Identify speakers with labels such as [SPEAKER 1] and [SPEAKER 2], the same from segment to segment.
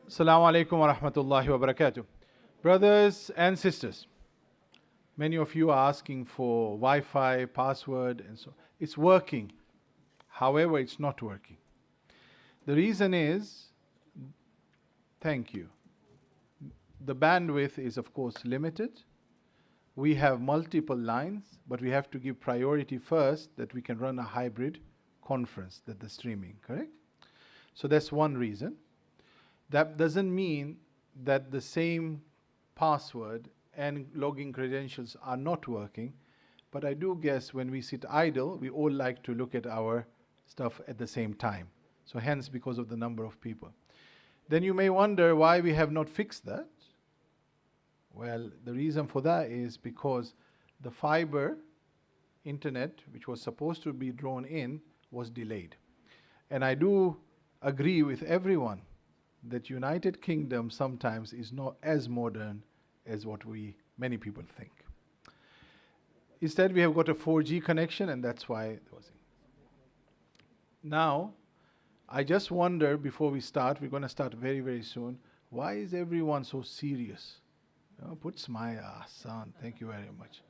[SPEAKER 1] Assalamu alaikum wa rahmatullahi wa barakatuh. Brothers and sisters, many of you are asking for Wi-Fi, password, and so. It's working. However, it's not working. The reason is, thank you. The bandwidth is, of course, limited. We have multiple lines, but we have to give priority first that we can run a hybrid conference, that the streaming, correct? So that's one reason. That doesn't mean that the same password and login credentials are not working, but I do guess when we sit idle, we all like to look at our stuff at the same time. So hence, because of the number of people. Then you may wonder why we have not fixed that. Well, the reason for that is because the fiber internet, which was supposed to be drawn in, was delayed. And I do agree with everyone that United Kingdom sometimes is not as modern as what many people think. Instead, we have got a 4G connection, and that's why it was. Now, I just wonder, before we start, we're going to start very, very soon, why is everyone so serious? Put smile, son, thank you very much.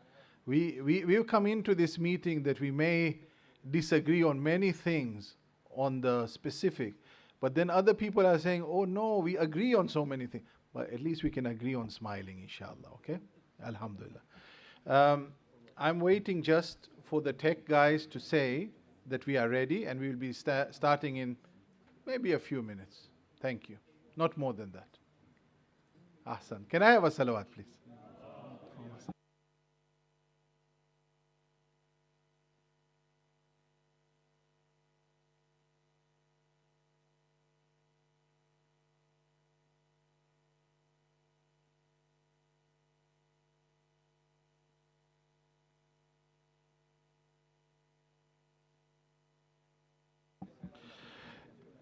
[SPEAKER 1] We've come into this meeting that we may disagree on many things on the specific, but then other people are saying, oh no, we agree on so many things. But at least we can agree on smiling, inshallah, okay? Alhamdulillah. I'm waiting just for the tech guys to say that we are ready, and we will be starting in maybe a few minutes. Thank you. Not more than that. Ahsan. Can I have a salawat, please?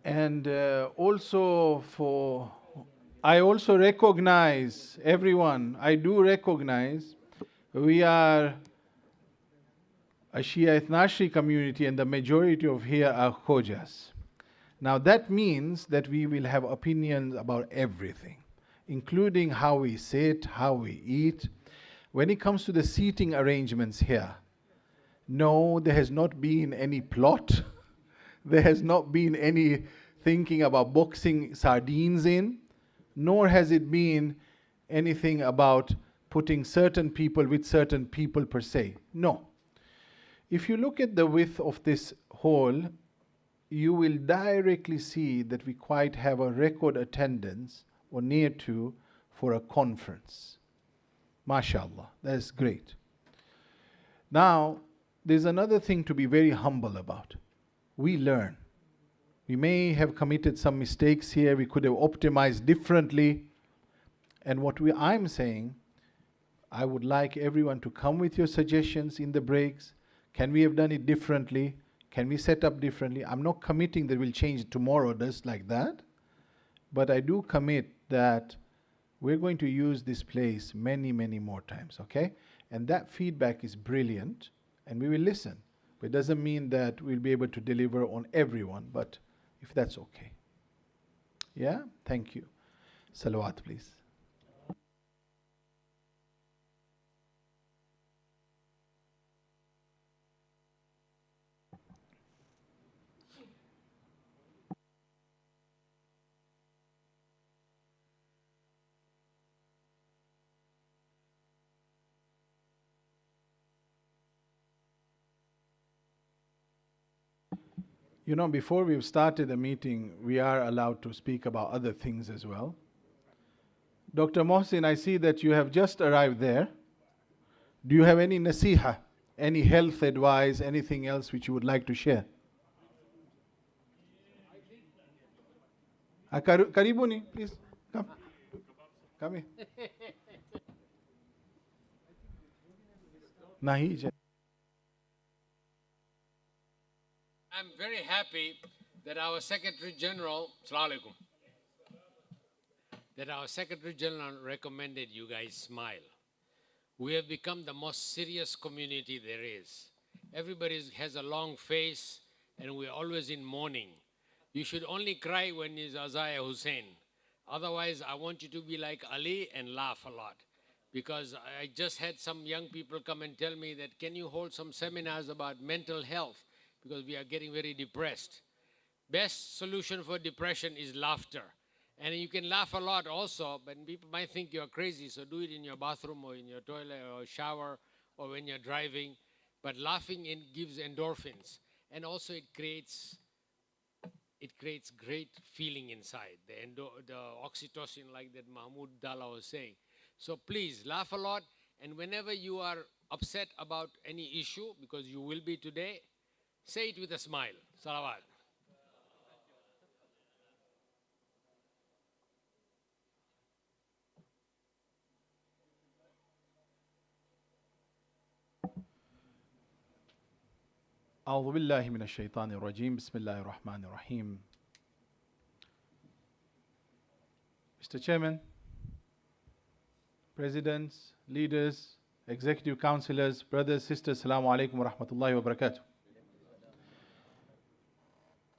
[SPEAKER 1] And I also recognize everyone, I do recognize we are a Shia Ithnashri community and the majority of here are Khojas. Now that means that we will have opinions about everything, including how we sit, how we eat. When it comes to the seating arrangements here, no, there has not been any plot. There has not been any thinking about boxing sardines in, nor has it been anything about putting certain people with certain people per se. No. If you look at the width of this hall, you will directly see that we quite have a record attendance, or near to, for a conference. MashaAllah, that's great. Now, there's another thing to be very humble about. We learn. We may have committed some mistakes here, we could have optimized differently. And what I'm saying, I would like everyone to come with your suggestions in the breaks. Can we have done it differently? Can we set up differently? I'm not committing that we'll change it tomorrow just like that. But I do commit that we're going to use this place many, many more times, okay? And that feedback is brilliant, and we will listen. But it doesn't mean that we'll be able to deliver on everyone, but if that's okay. Yeah? Thank you. Salawat, please. You know, before we've started the meeting, we are allowed to speak about other things as well. Dr. Mohsin, I see that you have just arrived there. Do you have any nasiha, any health advice, anything else which you would like to share? Karibuni, please, come. Come here. Nahi.
[SPEAKER 2] I'm very happy that our Secretary General, Assalamu alaikum, that our Secretary General recommended you guys smile. We have become the most serious community there is. Everybody has a long face and we're always in mourning. You should only cry when it's Azaya Hussein. Otherwise, I want you to be like Ali and laugh a lot. Because I just had some young people come and tell me that, can you hold some seminars about mental health? Because we are getting very depressed. Best solution for depression is laughter. And you can laugh a lot also, but people might think you're crazy, so do it in your bathroom or in your toilet or shower or when you're driving. But laughing gives endorphins. And also it creates great feeling inside, the oxytocin, like that Mahmoud Dalla was saying. So please laugh a lot, and whenever you are upset about any issue, because you will be today, say it with a smile. Salawat.
[SPEAKER 1] أعوذ بالله من الشيطان الرجيم بسم الله الرحمن الرحيم. Mr. Chairman, Presidents, Leaders, Executive Councillors, Brothers, Sisters, Assalamu alaikum wa rahmatullahi wa barakatuh.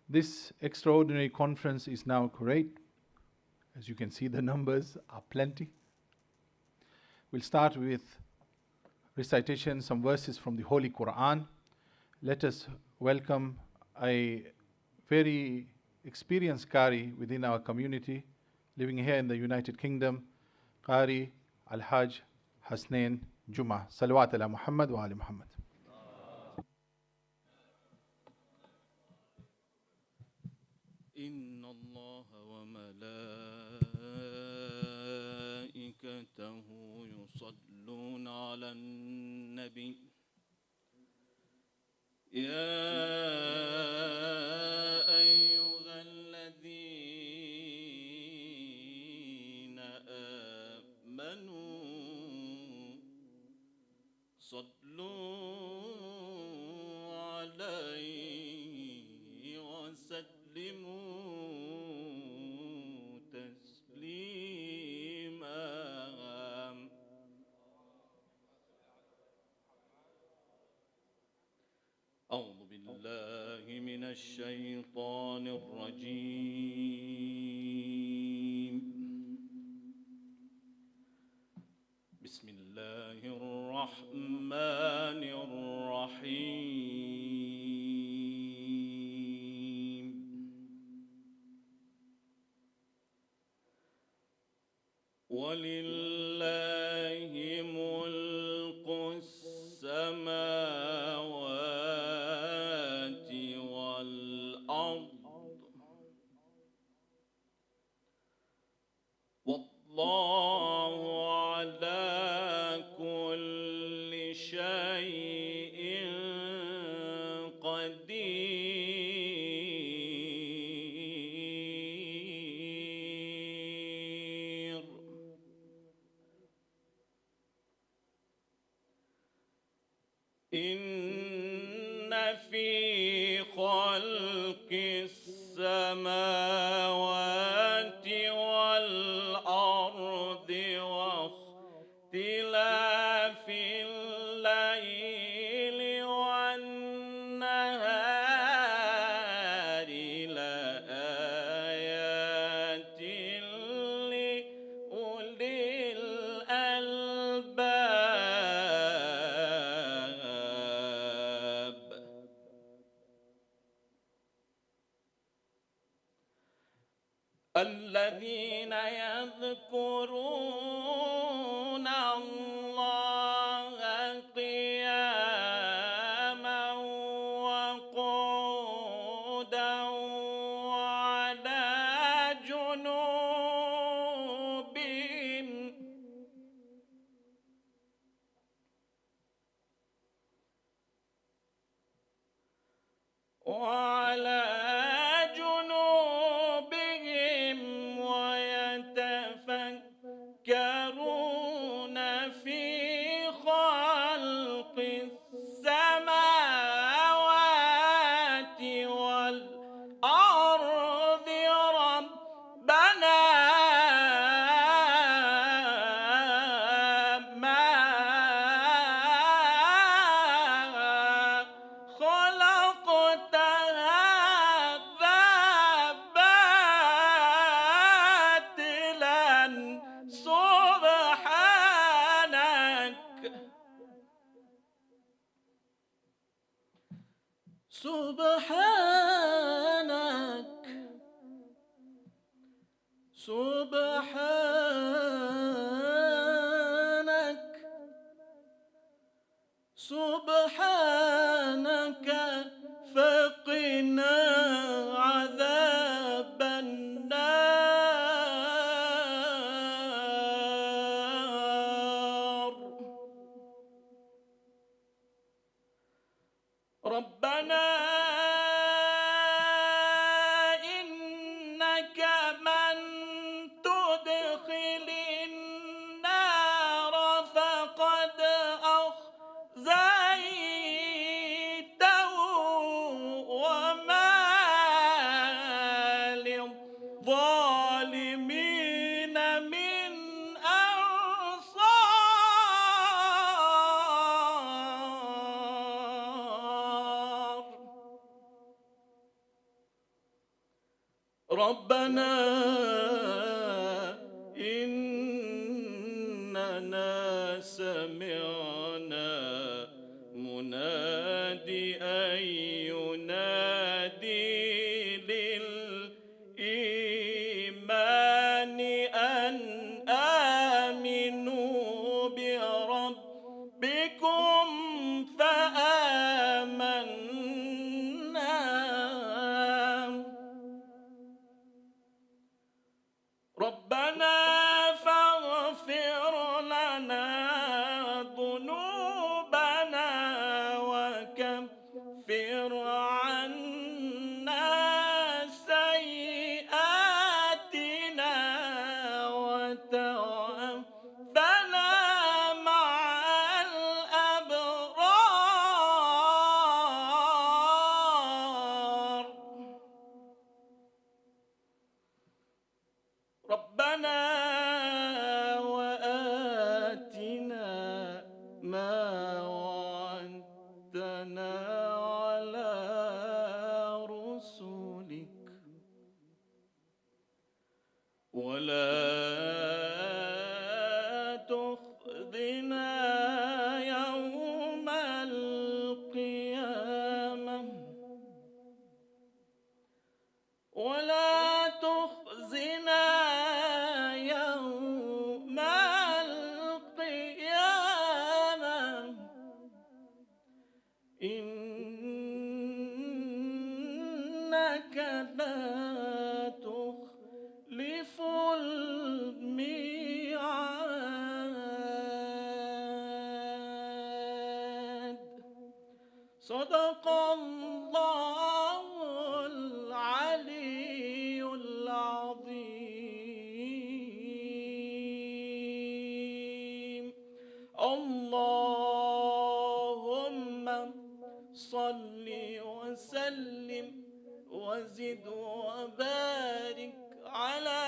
[SPEAKER 1] This extraordinary conference is now great. As you can see, the numbers are plenty. We'll start with recitation, some verses from the Holy Quran. Let us welcome a very experienced Qari within our community, living here in the United Kingdom, Qari Al-Hajj Hasnain Juma. Salawat ala Muhammad wa ali Muhammad.
[SPEAKER 3] إن الله وملائكته يصلون على النبي يا أيها الذين آمنوا صلوا عليه وسلموا تسليما. أعوذ بالله من الشيطان الرجيم. بسم الله الرحمن الرحيم. ولله ملك السماوات والأرض والله على كل شيء قدير. إن في خلق السماوات والأرض واختلاف الليل والنهار لآيات لأولي الألباب. الذين يذكرون الله قياما وقعودا وعلى جنوبهم ويتفكرون في خلق السماوات والأرض ربنا ما خلقت هذا سبحانك سبحانك سبحانك فقنا عذاب النار. ربنا إنك من تدخل النار فقد أخزيته وما للظالمين من أنصار. ربنا إننا سمعنا منادئا ينادي للإيمان أن آمنوا بربكم فآمنا. ربنا فاغفر لنا ذنوبنا وكفر عنا سيئاتنا وتوفنا مع الأبرار. ربنا وآتنا ما وعدتنا على رسلك ولا تخزنا يوم القيامة ولا تخزنا يوم القيامة إنك لا تخلف الميعاد. صدق الله العلي العظيم. اللهم صل وسلم وزد وبارك على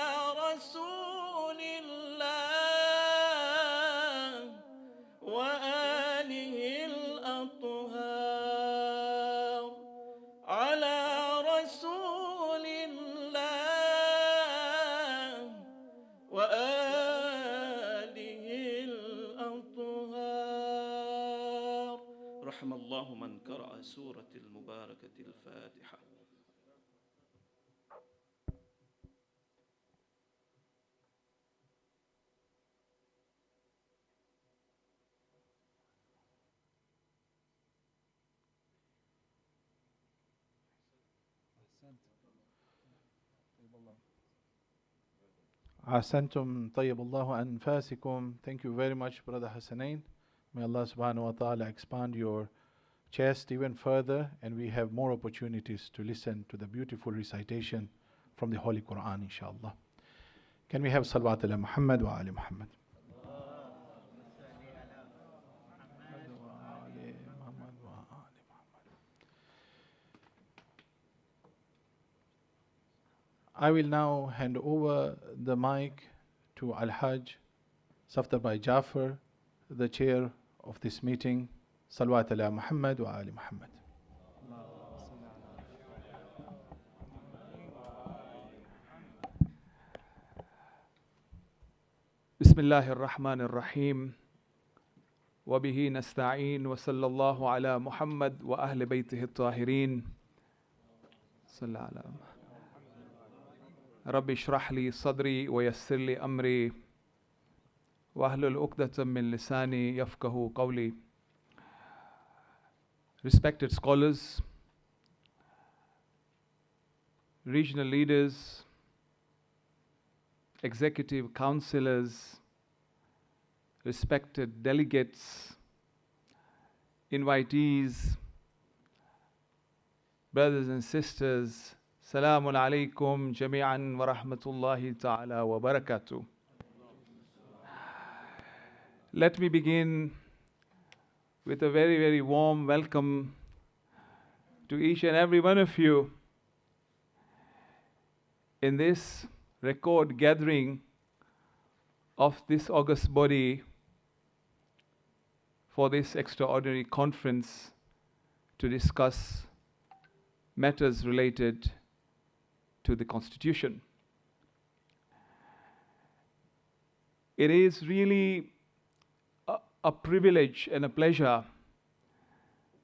[SPEAKER 3] رسول الله وآله الأطهار. على رسول الله وآله الأطهار. رحم الله من قرأ سورة المباركة الفاتحة.
[SPEAKER 1] Ahsantum tayyib Allahu anfasikum. Thank you very much, Brother Hassanain. May Allah subhanahu wa ta'ala expand your chest even further, and we have more opportunities to listen to the beautiful recitation from the Holy Quran, inshallah. Can we have salawat ala Muhammad wa ali Muhammad? I will now hand over the mic to Al-Hajj Safdar Bhai Jafar, the chair of this meeting. Salawat ala Muhammad wa ali Muhammad.
[SPEAKER 4] بسم الله الرحمن الرحيم. وبه نستعين وصلى الله على محمد وأهل بيته الطاهرين صلى على رب اشرح لي صدري ويسر لي أمري واحلل عقدة من لساني يفقهوا قولي. Respected scholars, regional leaders, executive councillors, respected delegates, invitees, brothers and sisters, Salamun alaykum jami'an wa rahmatullahi ta'ala wa barakatuh. Let me begin with a very, very warm welcome to each and every one of you in this record gathering of this august body for this extraordinary conference to discuss matters related to the Constitution. It is really a privilege and a pleasure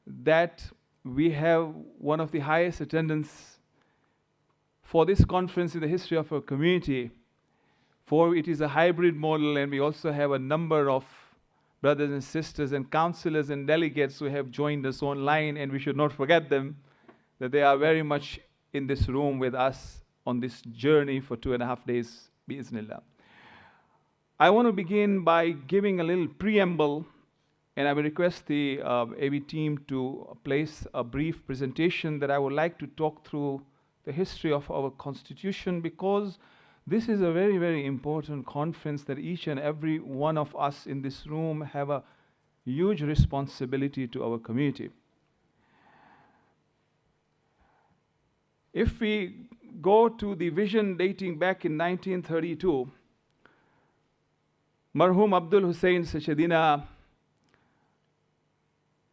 [SPEAKER 4] that we have one of the highest attendance for this conference in the history of our community, for it is a hybrid model, and we also have a number of brothers and sisters and councillors and delegates who have joined us online, and we should not forget them, that they are very much in this room with us on this journey for 2.5 days, bi'Iznillah. I want to begin by giving a little preamble, and I will request the AB team to place a brief presentation that I would like to talk through the history of our Constitution, because this is a very, very important conference that each and every one of us in this room have a huge responsibility to our community. If we go to the vision dating back in 1932, Marhum Abdul Hussain Sachedina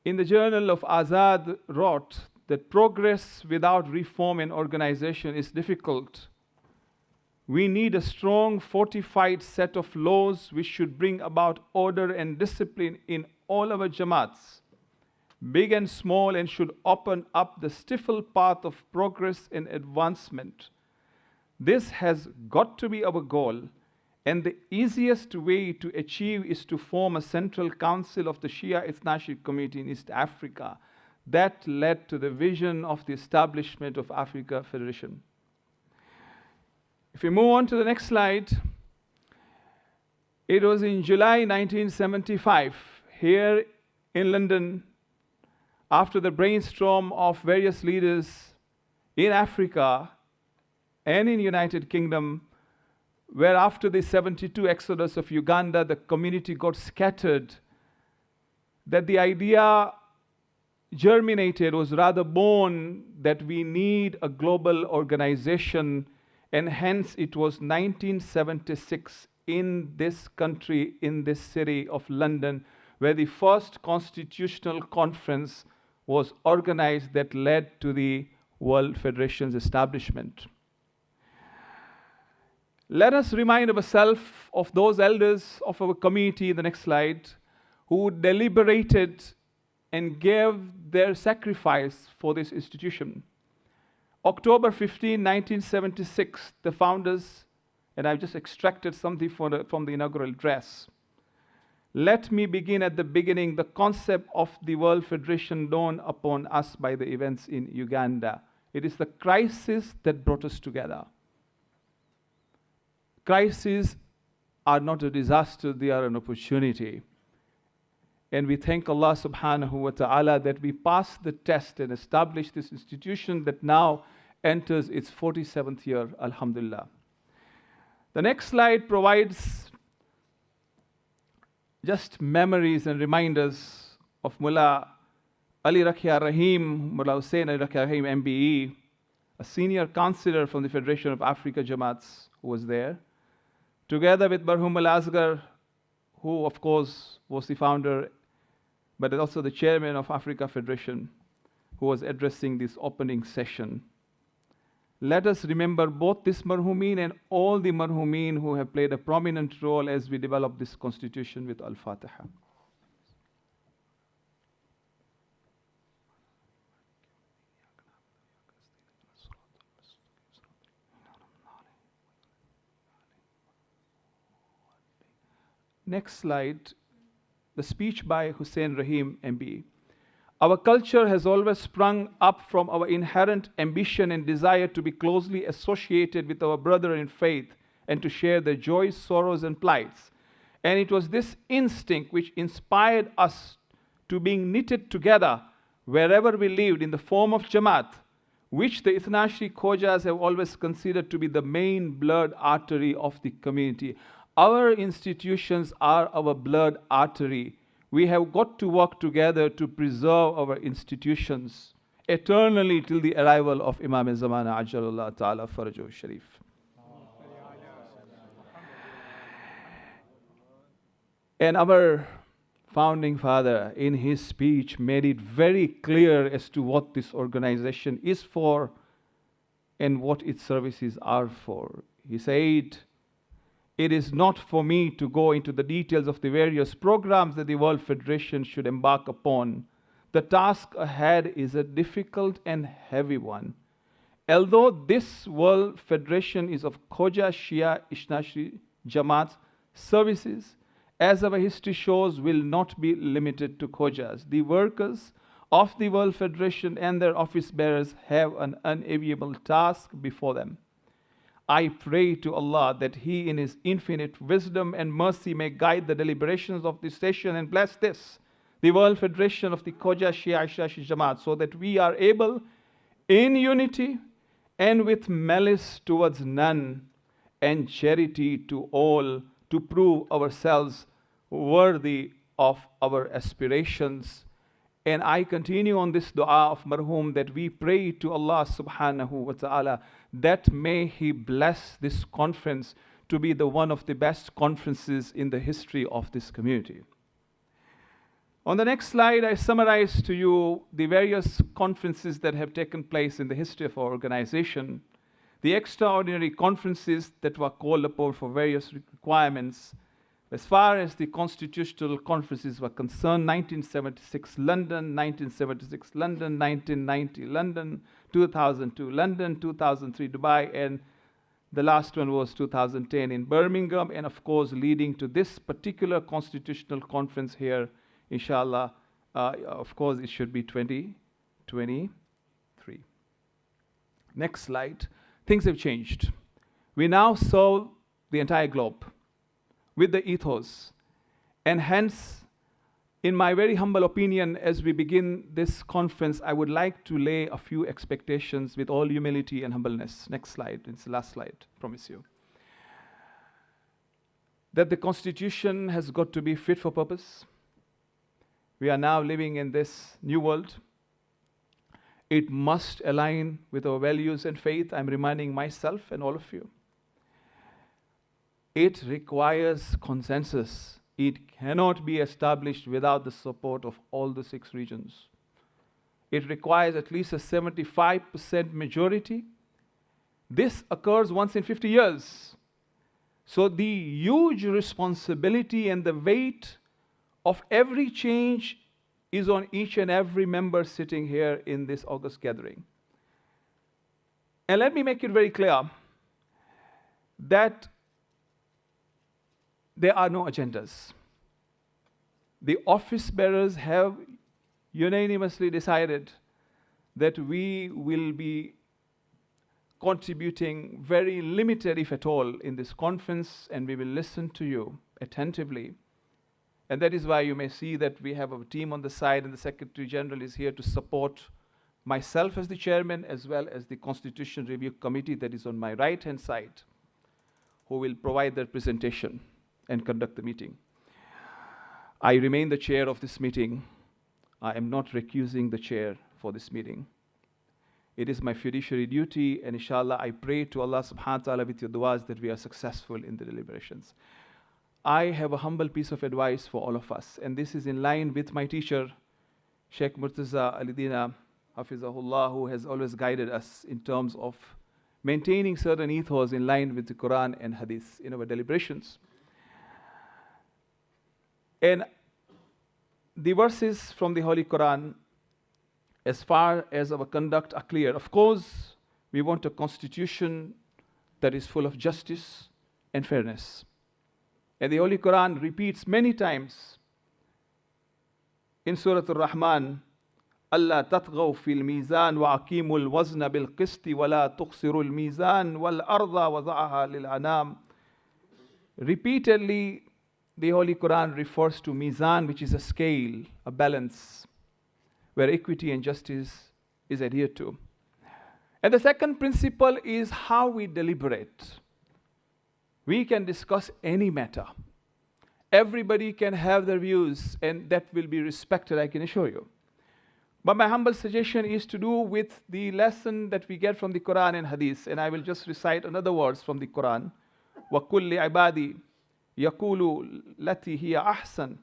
[SPEAKER 4] in the Journal of Azad wrote that progress without reform and organization is difficult. We need a strong, fortified set of laws which should bring about order and discipline in all our Jamaats, big and small, and should open up the stifled path of progress and advancement. This has got to be our goal, and the easiest way to achieve is to form a central council of the Shia Ethnashi community in East Africa. That led to the vision of the establishment of Africa Federation. If we move on to the next slide, it was in July 1975, here in London, after the brainstorm of various leaders in Africa and in United Kingdom, where after the 72 exodus of Uganda, the community got scattered, that the idea germinated, was rather born, that we need a global organization, and hence it was 1976 in this country, in this city of London, where the first constitutional conference was organized that led to the World Federation's establishment. Let us remind ourselves of those elders of our community, the next slide, who deliberated and gave their sacrifice for this institution. October 15, 1976, the founders, and I've just extracted something from the inaugural address. Let me begin at the beginning. The concept of the World Federation dawned upon us by the events in Uganda. It is the crisis that brought us together. Crises are not a disaster, they are an opportunity. And we thank Allah subhanahu wa ta'ala that we passed the test and established this institution that now enters its 47th year, alhamdulillah. The next slide provides just memories and reminders of Mullah Ali Rakhia Rahim, Mullah Hussain Ali Rakhia Rahim, MBE, a senior counselor from the Federation of Africa Jamaats who was there, together with Marhum Al-Asghar, who of course was the founder, but also the chairman of Africa Federation, who was addressing this opening session. Let us remember both this marhumeen and all the marhumeen who have played a prominent role as we develop this constitution with Al-Fatiha. next slide, the speech by Hussein Rahim, MB. Our culture has always sprung up from our inherent ambition and desire to be closely associated with our brethren in faith and to share their joys, sorrows, and plights. And it was this instinct which inspired us to being knitted together wherever we lived in the form of Jamaat, which the Ithnashri Khojas have always considered to be the main blood artery of the community. Our institutions are our blood artery. We have got to work together to preserve our institutions eternally till the arrival of Imam Zamana Ajjalullah Ta'ala Farajuh Sharif. And our founding father, in his speech, made it very clear as to what this organization is for and what its services are for. He said, "It is not for me to go into the details of the various programs that the World Federation should embark upon. The task ahead is a difficult and heavy one. Although this World Federation is of Khoja Shia Ishnashri Jamaat services, as our history shows, will not be limited to Khojas. The workers of the World Federation and their office bearers have an unenviable task before them. I pray to Allah that He in His infinite wisdom and mercy may guide the deliberations of this session and bless this, the World Federation of the Khoja Shia Ishashi Jamaat, so that we are able, in unity and with malice towards none and charity to all, to prove ourselves worthy of our aspirations." And I continue on this dua of marhum that we pray to Allah subhanahu wa ta'ala that may He bless this conference to be the one of the best conferences in the history of this community. On the next slide, I summarize to you the various conferences that have taken place in the history of our organization, the extraordinary conferences that were called upon for various requirements. As far as the constitutional conferences were concerned, 1976 London, 1976 London, 1990 London, 2002 London, 2003 Dubai, and the last one was 2010 in Birmingham, and of course leading to this particular constitutional conference here, inshallah, of course it should be 2023. Next slide. Things have changed. We now serve the entire globe with the ethos. And hence, in my very humble opinion, as we begin this conference, I would like to lay a few expectations with all humility and humbleness. Next slide, it's the last slide, promise you. That the Constitution has got to be fit for purpose. We are now living in this new world. It must align with our values and faith. I'm reminding myself and all of you. It requires consensus. It cannot be established without the support of all the 6 regions. It requires at least a 75% majority. This occurs once in 50 years. So the huge responsibility and the weight of every change is on each and every member sitting here in this August gathering. And let me make it very clear that there are no agendas. The office bearers have unanimously decided that we will be contributing very limited, if at all, in this conference, and we will listen to you attentively. And that is why you may see that we have a team on the side, and the Secretary General is here to support myself as the chairman, as well as the Constitution Review Committee that is on my right-hand side, who will provide their presentation and conduct the meeting. I remain the chair of this meeting. I am not recusing the chair for this meeting. It is my fiduciary duty, and inshallah, I pray to Allah subhanahu wa ta'ala with your du'as that we are successful in the deliberations. I have a humble piece of advice for all of us, and this is in line with my teacher, Sheikh Murtaza Alidina Hafizahullah, who has always guided us in terms of maintaining certain ethos in line with the Quran and Hadith in our deliberations. And the verses from the Holy Quran, as far as our conduct, are clear. Of course, we want a constitution that is full of justice and fairness. And the Holy Quran repeats many times in Surah Al-Rahman, ألا تطغوا في الميزان وأقيموا الوزن بالقسط ولا تخسروا الميزان والأرض وضعها للأنام. Repeatedly, the Holy Quran refers to mizan, which is a scale, a balance, where equity and justice is adhered to. And the second principle is how we deliberate. We can discuss any matter. Everybody can have their views, and that will be respected, I can assure you. But my humble suggestion is to do with the lesson that we get from the Quran and Hadith, and I will just recite another words from the Quran. وَكُلِّ عِبَادِي يَقُولُ لَتِي هِيَ أَحْسَنُ.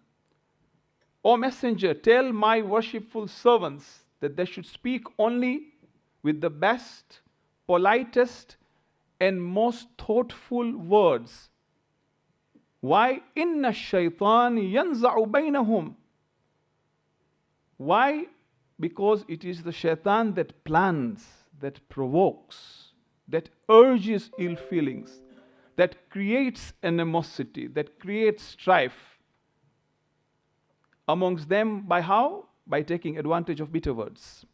[SPEAKER 4] O Messenger, tell my worshipful servants that they should speak only with the best, politest, and most thoughtful words. Why? إِنَّ الشَّيْطَانِ يَنْزَعُ بَيْنَهُمْ. Why? Because it is the shaitan that plans, that provokes, that urges ill feelings, that creates animosity, that creates strife amongst them. By how? By taking advantage of bitter words.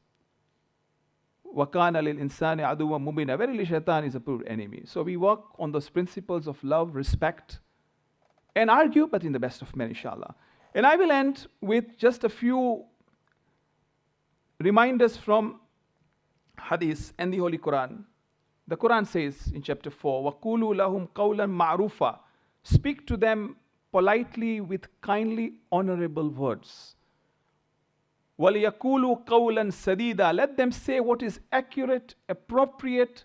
[SPEAKER 4] وَكَانَ لِلْإِنسَانِ عَدُوًّا مُبِينًا. Verily, shaitan is a poor enemy. So we work on those principles of love, respect, and argue, but in the best of men, inshallah. And I will end with just a few reminders from Hadith and the Holy Quran. The Quran says in chapter 4, وَقُولُوا لَهُمْ قَوْلًا مَعْرُوفًا. Speak to them politely with kindly, honorable words. وَلِيَقُولُوا قَوْلًا سَدِيدًا. Let them say what is accurate, appropriate,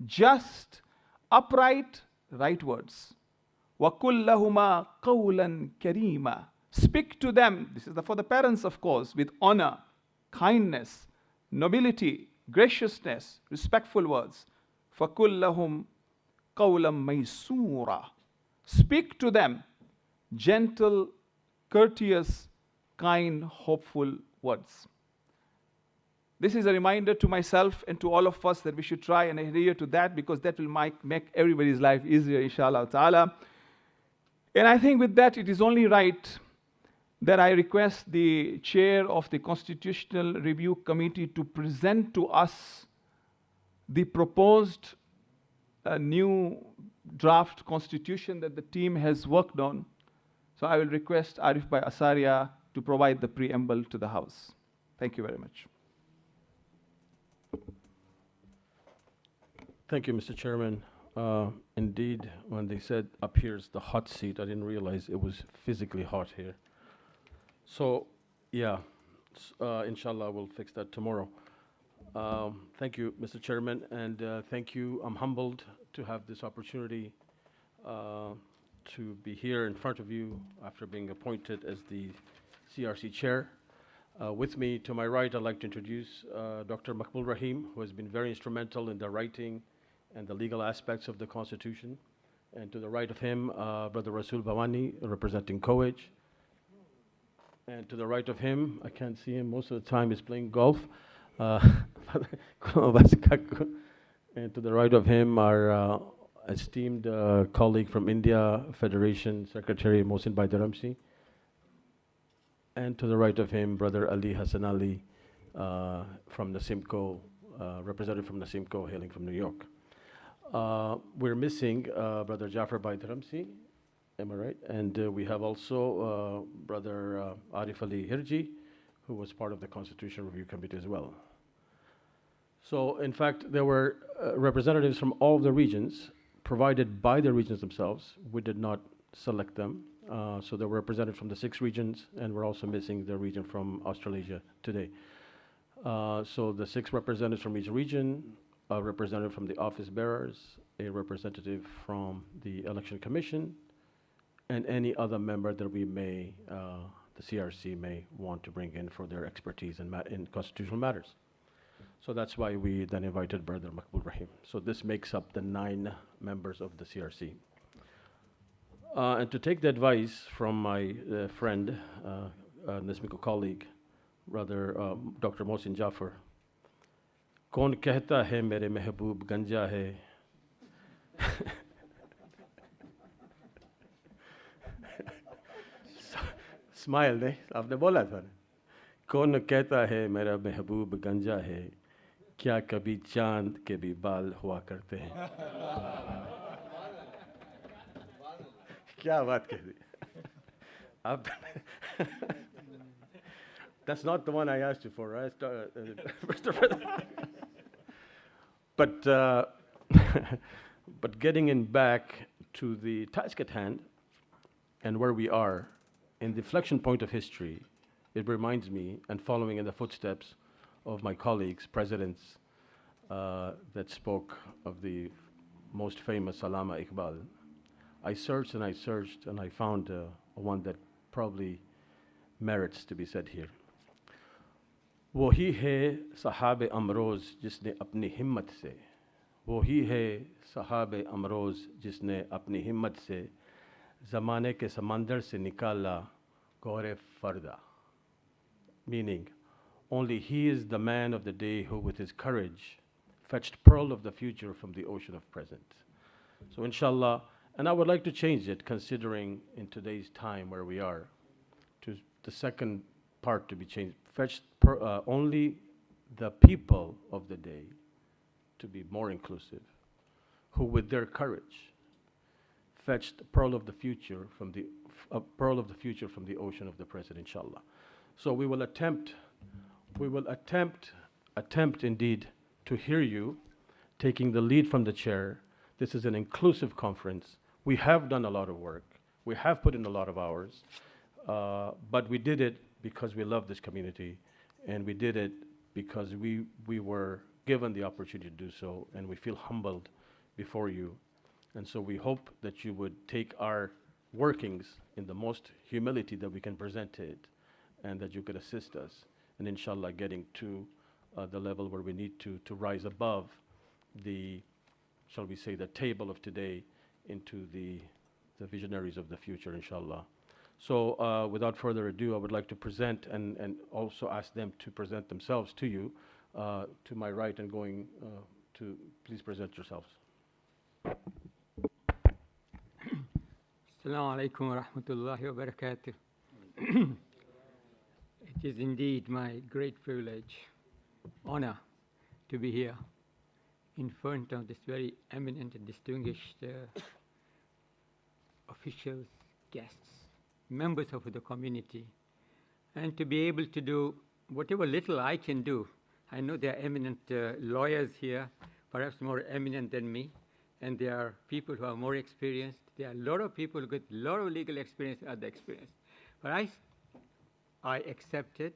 [SPEAKER 4] just, upright, right words. وَقُلْ لَهُمَا قَوْلًا كَرِيمًا. Speak to them, this is for the parents of course, with honor, kindness, nobility, graciousness, respectful words. فَقُلْ لَهُمْ قَوْلًا مَيْسُورًا. Speak to them gentle, courteous, kind, hopeful words. This is a reminder to myself and to all of us that we should try and adhere to that, because that will make everybody's life easier, inshallah ta'ala. And I think with that, it is only right that I request the chair of the Constitutional Review Committee to present to us the proposed new draft constitution that the team has worked on. So I will request Arif Bhai Asaria to provide the preamble to the House. Thank you very much.
[SPEAKER 5] Thank you, Mr. Chairman. Indeed, when they said up here's the hot seat, I didn't realize it was physically hot here. So, yeah, inshallah, we'll fix that tomorrow. Thank you, Mr. Chairman, and thank you. I'm humbled to have this opportunity to be here in front of you after being appointed as the CRC chair. With me, to my right, I'd like to introduce Dr. Maqbul Rahim, who has been very instrumental in the writing and the legal aspects of the Constitution. And to the right of him, Brother Rasul Bawani, representing COEJ. And to the right of him, I can't see him most of the time, he's playing golf. And to the right of him, our esteemed colleague from India, Federation Secretary Mohsin Bhai Dharamsi. And to the right of him, Brother Ali Hassan Ali from Nasimco, representative from Nasimco, hailing from New York. We're missing Brother Jafar Bhai Dharamsi, am I right? And we have also Brother Arif Ali Hirji, who was part of the Constitution Review Committee as well. So, in fact, there were representatives from all of the regions provided by the regions themselves. We did not select them. So they were represented from the 6 regions, and we're also missing the region from Australasia today. So the 6 representatives from each region, a representative from the office bearers, a representative from the Election Commission, and any other member that we may, the CRC may want to bring in for their expertise in constitutional matters. So that's why we then invited Brother Maqbul Rahim. So this makes up the 9 members of the CRC. And to take the advice from my friend, Nismiko colleague, Brother Dr. Mohsin Jafar, कौन कहता है मेरे महबूब गंजा है smile नहीं आपने बोला था ना कौन कहता है मेरा महबूब गंजा है क्या कभी चांद के भी बाल हुआ करते हैं क्या बात कह दी आप That's not the one I asked you for, right? Mr. President. But, but getting in back to the task at hand and where we are in the inflection point of history, it reminds me, and following in the footsteps of my colleagues, presidents that spoke of the most famous Allama Iqbal, I searched and I searched and I found one that probably merits to be said here. वही है सहाब अमरोज़ जिसने अपनी हिम्मत से वही है सहाब अमरोज़ जिसने अपनी हिम्मत से ज़माने के समंदर से निकाला गौर फ़र्दा meaning only he is the man of the day who with his courage fetched pearl of the future from the ocean of present. So inshallah, and I would like to change it considering in today's time where we are to the second part to be changed, fetched only the people of the day to be more inclusive, who with their courage fetched the pearl of the future from the ocean of the present, inshallah. So we will attempt indeed to hear you, taking the lead from the chair. This is an inclusive conference. We have done a lot of work. We have put in a lot of hours, but we did it because we love this community, and we did it because we were given the opportunity to do so, and we feel humbled before you. And so we hope that you would take our workings in the most humility that we can present it, and that you could assist us, and inshallah getting to the level where we need to rise above the, shall we say, the table of today into the visionaries of the future, inshallah. So without further ado, I would like to present and also ask them to present themselves to you. To my right and going to, please present yourselves.
[SPEAKER 6] Assalamu alaikum wa rahmatullahi wa barakatuh. It is indeed my great privilege, honor to be here in front of this very eminent and distinguished officials, guests, members of the community, and to be able to do whatever little I can do. I know there are eminent lawyers here, perhaps more eminent than me, and there are people who are more experienced. There are a lot of people with a lot of legal experience, other experience. But I accepted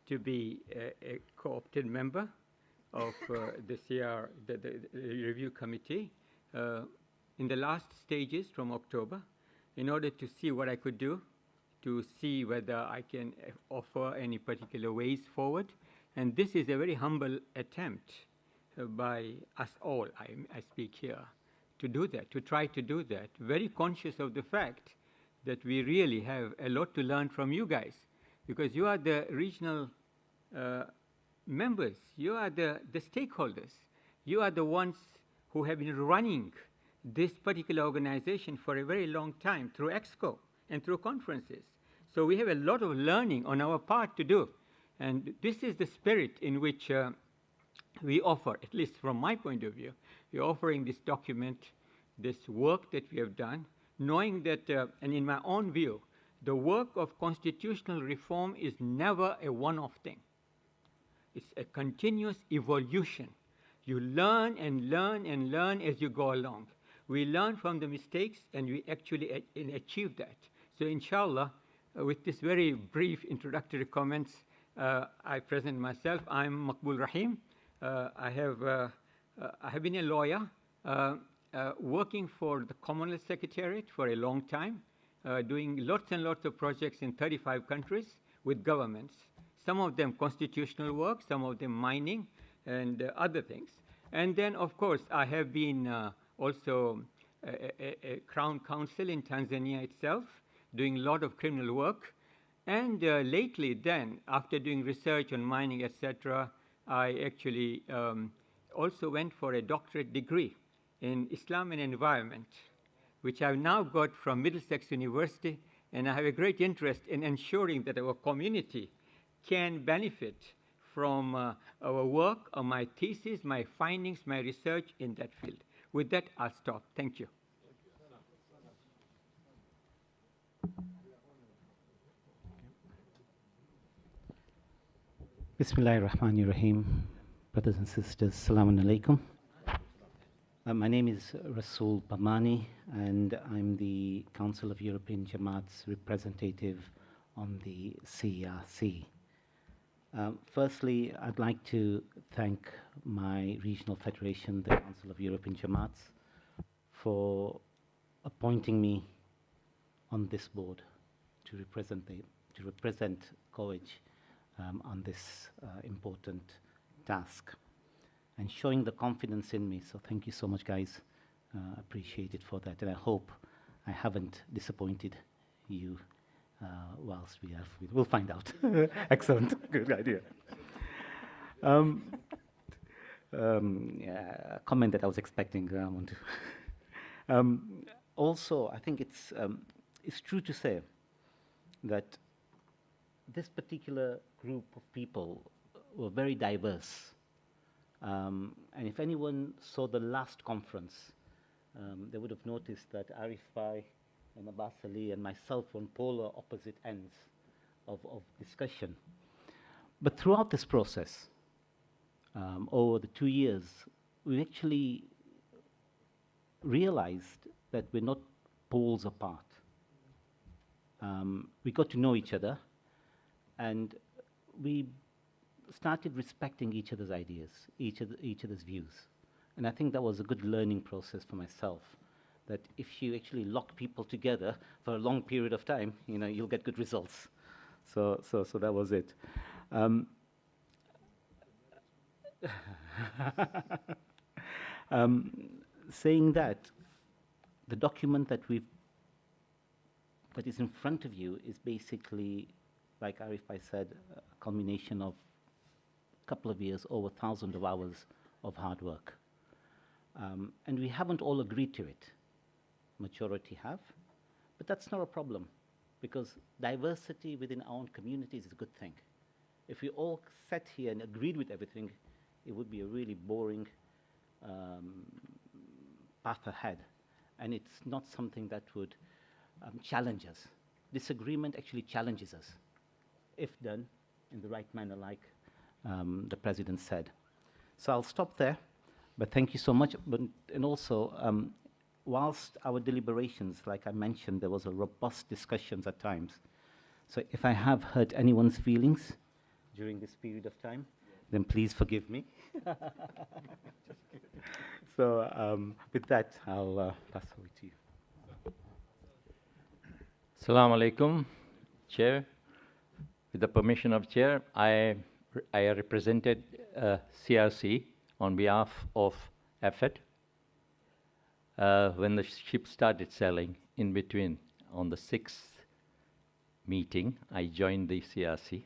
[SPEAKER 6] to be a co-opted member of the review committee in the last stages from October, in order to see what I could do, to see whether I can offer any particular ways forward. And this is a very humble attempt by us all, I speak here, to do that, to try to do that, very conscious of the fact that we really have a lot to learn from you guys, because you are the regional members, you are the stakeholders, you are the ones who have been running this particular organization for a very long time through EXCO and through conferences. So we have a lot of learning on our part to do. And this is the spirit in which we offer, at least from my point of view, we're offering this document, this work that we have done, knowing that, and in my own view, the work of constitutional reform is never a one-off thing. It's a continuous evolution. You learn and learn and learn as you go along. We learn from the mistakes, and we actually achieve that. So inshallah, with this very brief introductory comments, I present myself. I'm Maqbool Rahim. I have been a lawyer working for the Commonwealth Secretariat for a long time, doing lots and lots of projects in 35 countries with governments, some of them constitutional work, some of them mining and other things. And then, of course, I have been also a Crown Counsel in Tanzania itself, doing a lot of criminal work. And lately then, after doing research on mining, etc., I actually also went for a doctorate degree in Islam and environment, which I've now got from Middlesex University and I have a great interest in ensuring that our community can benefit from our work, or my thesis, my findings, my research in that field. With that, I'll stop. Thank you.
[SPEAKER 7] Bismillahirrahmanirrahim. Brothers and sisters, Assalamu alaikum. My name is Rasool Bamani, and I'm the Council of European Jamaat's representative on the CRC. Firstly, I'd like to thank my regional federation, the Council of European Jamaats, for appointing me on this board to represent College on this important task and showing the confidence in me. So thank you so much, guys. Appreciate it for that. And I hope I haven't disappointed you whilst we'll find out. Excellent. Good idea. Yeah, a comment that I was expecting. I want to. Also, I think it's true to say that this particular group of people were very diverse. And if anyone saw the last conference, they would have noticed that Arif Bhai and Abbas Ali and myself were on polar opposite ends of discussion. But throughout this process, over the 2 years, we actually realized that we're not poles apart. We got to know each other, and we started respecting each other's ideas, each other's views. And I think that was a good learning process for myself, that if you actually lock people together for a long period of time, you'll get good results. So that was it. Saying that, the document that is in front of you is basically, like Arif Bhai said, a combination of a couple of years, over 1,000 of hours of hard work. And we haven't all agreed to it. Majority have, but that's not a problem, because diversity within our own communities is a good thing. If we all sat here and agreed with everything, it would be a really boring path ahead. And it's not something that would challenge us. Disagreement actually challenges us, if done in the right manner, like the President said. So I'll stop there, but thank you so much. And also, whilst our deliberations, like I mentioned, there was a robust discussions at times. So if I have hurt anyone's feelings during this period of time, then please forgive me. So with that, I'll pass over to you.
[SPEAKER 8] Assalamu alaikum, Chair. With the permission of Chair, I represented CRC on behalf of AFET. When the ship started sailing, in between, on the 6th meeting, I joined the CRC.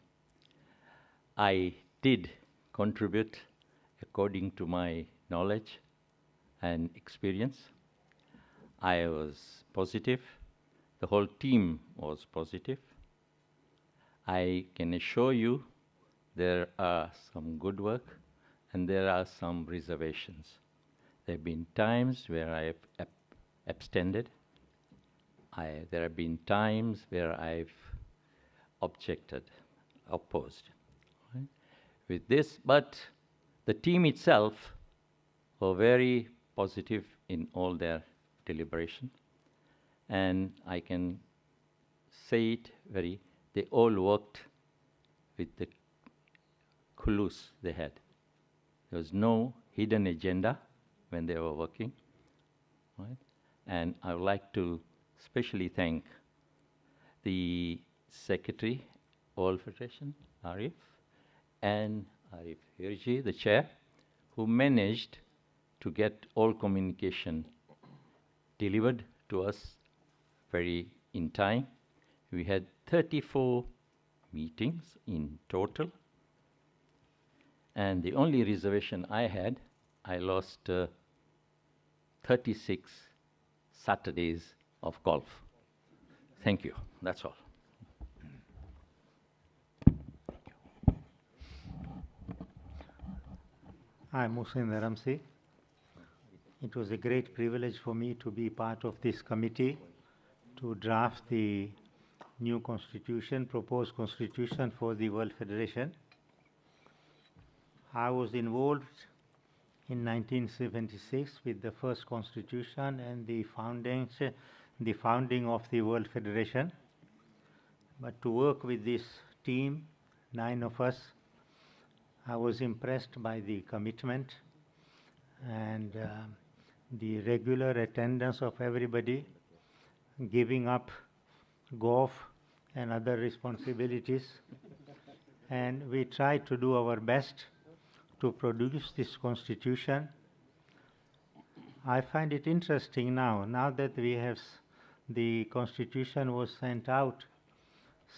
[SPEAKER 8] I did contribute according to my knowledge and experience. I was positive. The whole team was positive. I can assure you there are some good work and there are some reservations. There have been times where I have abstended. There have been times where I've objected, opposed. Right? With this, but the team itself were very positive in all their deliberation. And I can say it they all worked with the khulus they had. There was no hidden agenda when they were working. Right? And I would like to especially thank the Secretary, All Federation, Arif, and Arif Hirji, the Chair, who managed to get all communication delivered to us very in time. We had 34 meetings in total. And the only reservation I had, I lost 36 Saturdays of golf. Thank you. That's all.
[SPEAKER 9] I'm Hussein Dharamsi. It was a great privilege for me to be part of this committee to draft the new constitution, proposed constitution for the World Federation. I was involved in 1976 with the first constitution and the founding of the World Federation. But to work with this team, 9 of us, I was impressed by the commitment and the regular attendance of everybody, giving up golf and other responsibilities. And we tried to do our best to produce this constitution. I find it interesting now that we have the constitution was sent out,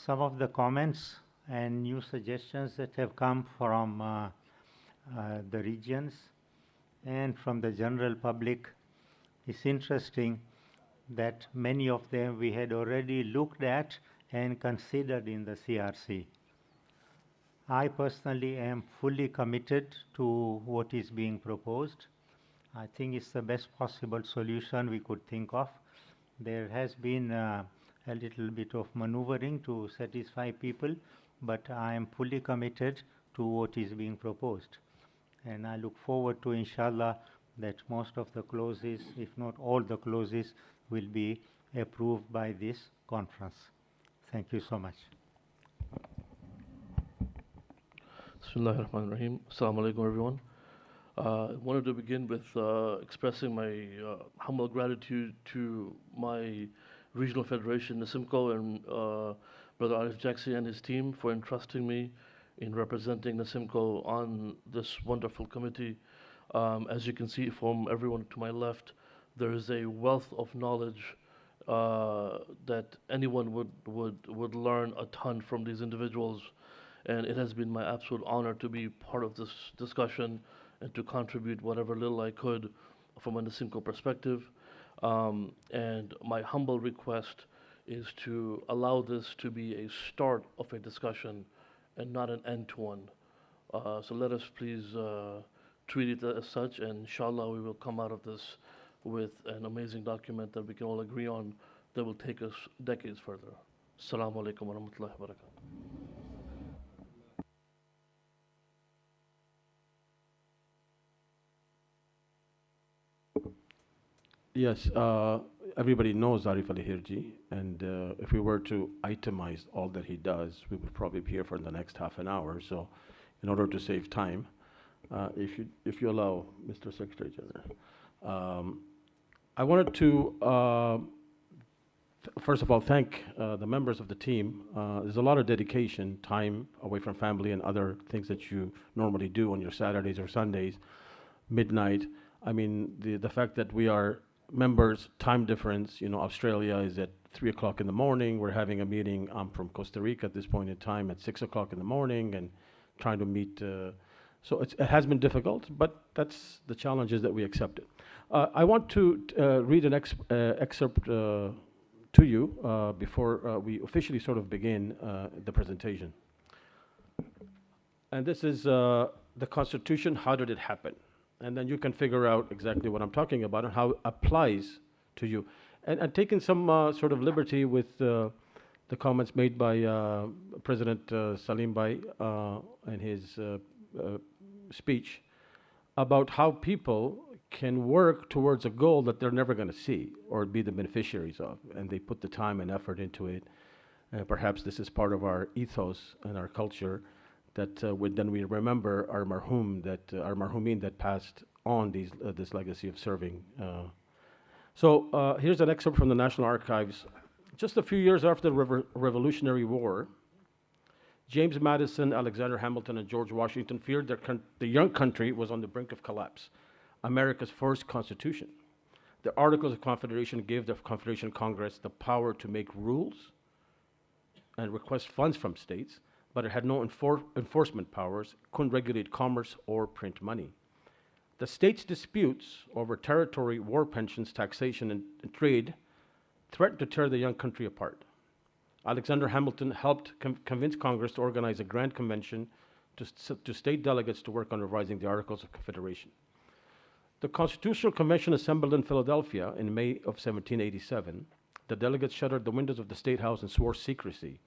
[SPEAKER 9] some of the comments and new suggestions that have come from the regions and from the general public. It's interesting that many of them we had already looked at and considered in the CRC. I personally am fully committed to what is being proposed. I think it's the best possible solution we could think of. There has been a little bit of maneuvering to satisfy people, but I am fully committed to what is being proposed. And I look forward to, inshallah, that most of the clauses, if not all the clauses, will be approved by this conference. Thank you so much.
[SPEAKER 10] Bismillahirrahmanirrahim. Assalamu alaikum, everyone. I wanted to begin with expressing my humble gratitude to my regional federation, Nasimco, and Brother Arif Jaxi and his team for entrusting me in representing Nasimco on this wonderful committee. As you can see from everyone to my left, there is a wealth of knowledge that anyone would learn a ton from these individuals. And it has been my absolute honor to be part of this discussion and to contribute whatever little I could from a Nasimco perspective. And my humble request is to allow this to be a start of a discussion and not an end to one. So let us please treat it as such, and inshallah we will come out of this with an amazing document that we can all agree on that will take us decades further. Assalamu alaikum wa rahmatullahi wa barakatuh.
[SPEAKER 5] Yes, everybody knows Arif Ali Hirji, and if we were to itemize all that he does, we would probably be here for the next half an hour. So, in order to save time, if you allow, Mr. Secretary General, I wanted to first of all thank the members of the team. There's a lot of dedication, time away from family and other things that you normally do on your Saturdays or Sundays, midnight. I mean, the fact that we are members, time difference, Australia is at 3 o'clock in the morning. We're having a meeting. I'm from Costa Rica at this point in time at 6 o'clock in the morning and trying to meet. So it has been difficult, but that's the challenges that we accepted. I want to read an excerpt to you before we officially sort of begin the presentation. And this is the Constitution, how did it happen? And then you can figure out exactly what I'm talking about and how it applies to you. And taking some sort of liberty with the comments made by President Salim Bhai in his speech about how people can work towards a goal that they're never going to see or be the beneficiaries of, and they put the time and effort into it. Perhaps this is part of our ethos and our culture, that then we remember our marhumeen that passed on this legacy of serving. So here's an excerpt from the National Archives. Just a few years after the Revolutionary War, James Madison, Alexander Hamilton, and George Washington feared the young country was on the brink of collapse. America's first constitution. The Articles of Confederation gave the Confederation Congress the power to make rules and request funds from states, but it had no enforcement powers, couldn't regulate commerce or print money. The states' disputes over territory, war pensions, taxation, and trade threatened to tear the young country apart. Alexander Hamilton helped convince Congress to organize a grand convention to state delegates to work on revising the Articles of Confederation. The Constitutional Convention assembled in Philadelphia in May of 1787. The delegates shuttered the windows of the State House and swore secrecy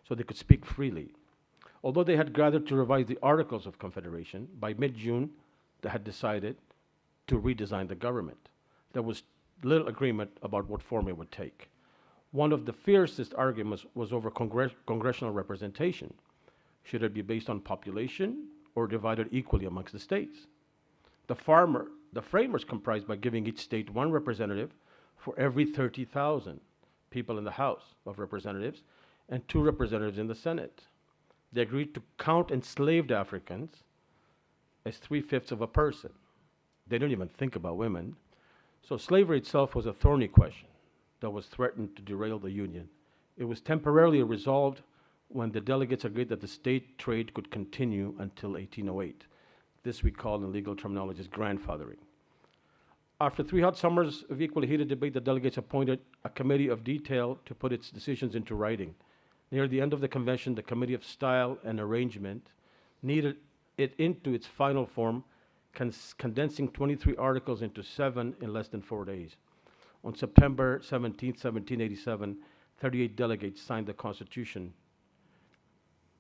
[SPEAKER 5] so they could speak freely. Although they had gathered to revise the Articles of Confederation, by mid-June they had decided to redesign the government. There was little agreement about what form it would take. One of the fiercest arguments was over congressional representation. Should it be based on population or divided equally amongst the states? The framers compromised by giving each state one representative for every 30,000 people in the House of Representatives and 2 representatives in the Senate. They agreed to count enslaved Africans as 3/5 of a person. They didn't even think about women. So slavery itself was a thorny question that was threatened to derail the Union. It was temporarily resolved when the delegates agreed that the state trade could continue until 1808. This we call in legal terminology as grandfathering. After 3 hot summers of equally heated debate, the delegates appointed a committee of detail to put its decisions into writing. Near the end of the convention, the Committee of Style and Arrangement needed it into its final form, condensing 23 articles into 7 in less than 4 days. On September 17, 1787, 38 delegates signed the Constitution.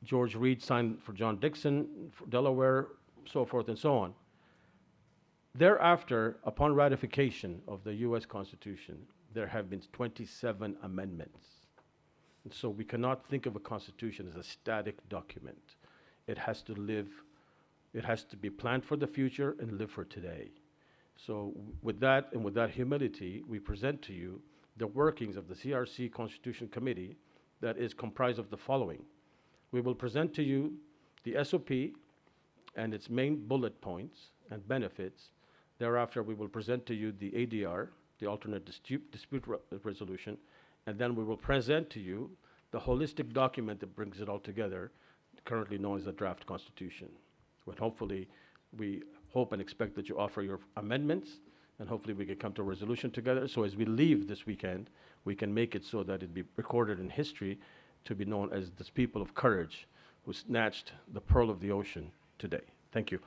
[SPEAKER 5] George Read signed for John Dixon, for Delaware, so forth and so on. Thereafter, upon ratification of the U.S. Constitution, there have been 27 amendments. And so we cannot think of a constitution as a static document. It has to live, it has to be planned for the future and live for today. So with that and with that humility, we present to you the workings of the CRC Constitution Committee that is comprised of the following. We will present to you the SOP and its main bullet points and benefits. Thereafter, we will present to you the ADR, the alternate dispute resolution, and then we will present to you the holistic document that brings it all together, currently known as the draft constitution. But hopefully, we hope and expect that you offer your amendments, and hopefully we can come to a resolution together. So as we leave this weekend, we can make it so that it be recorded in history to be known as this people of courage who snatched the pearl of the ocean today. Thank you.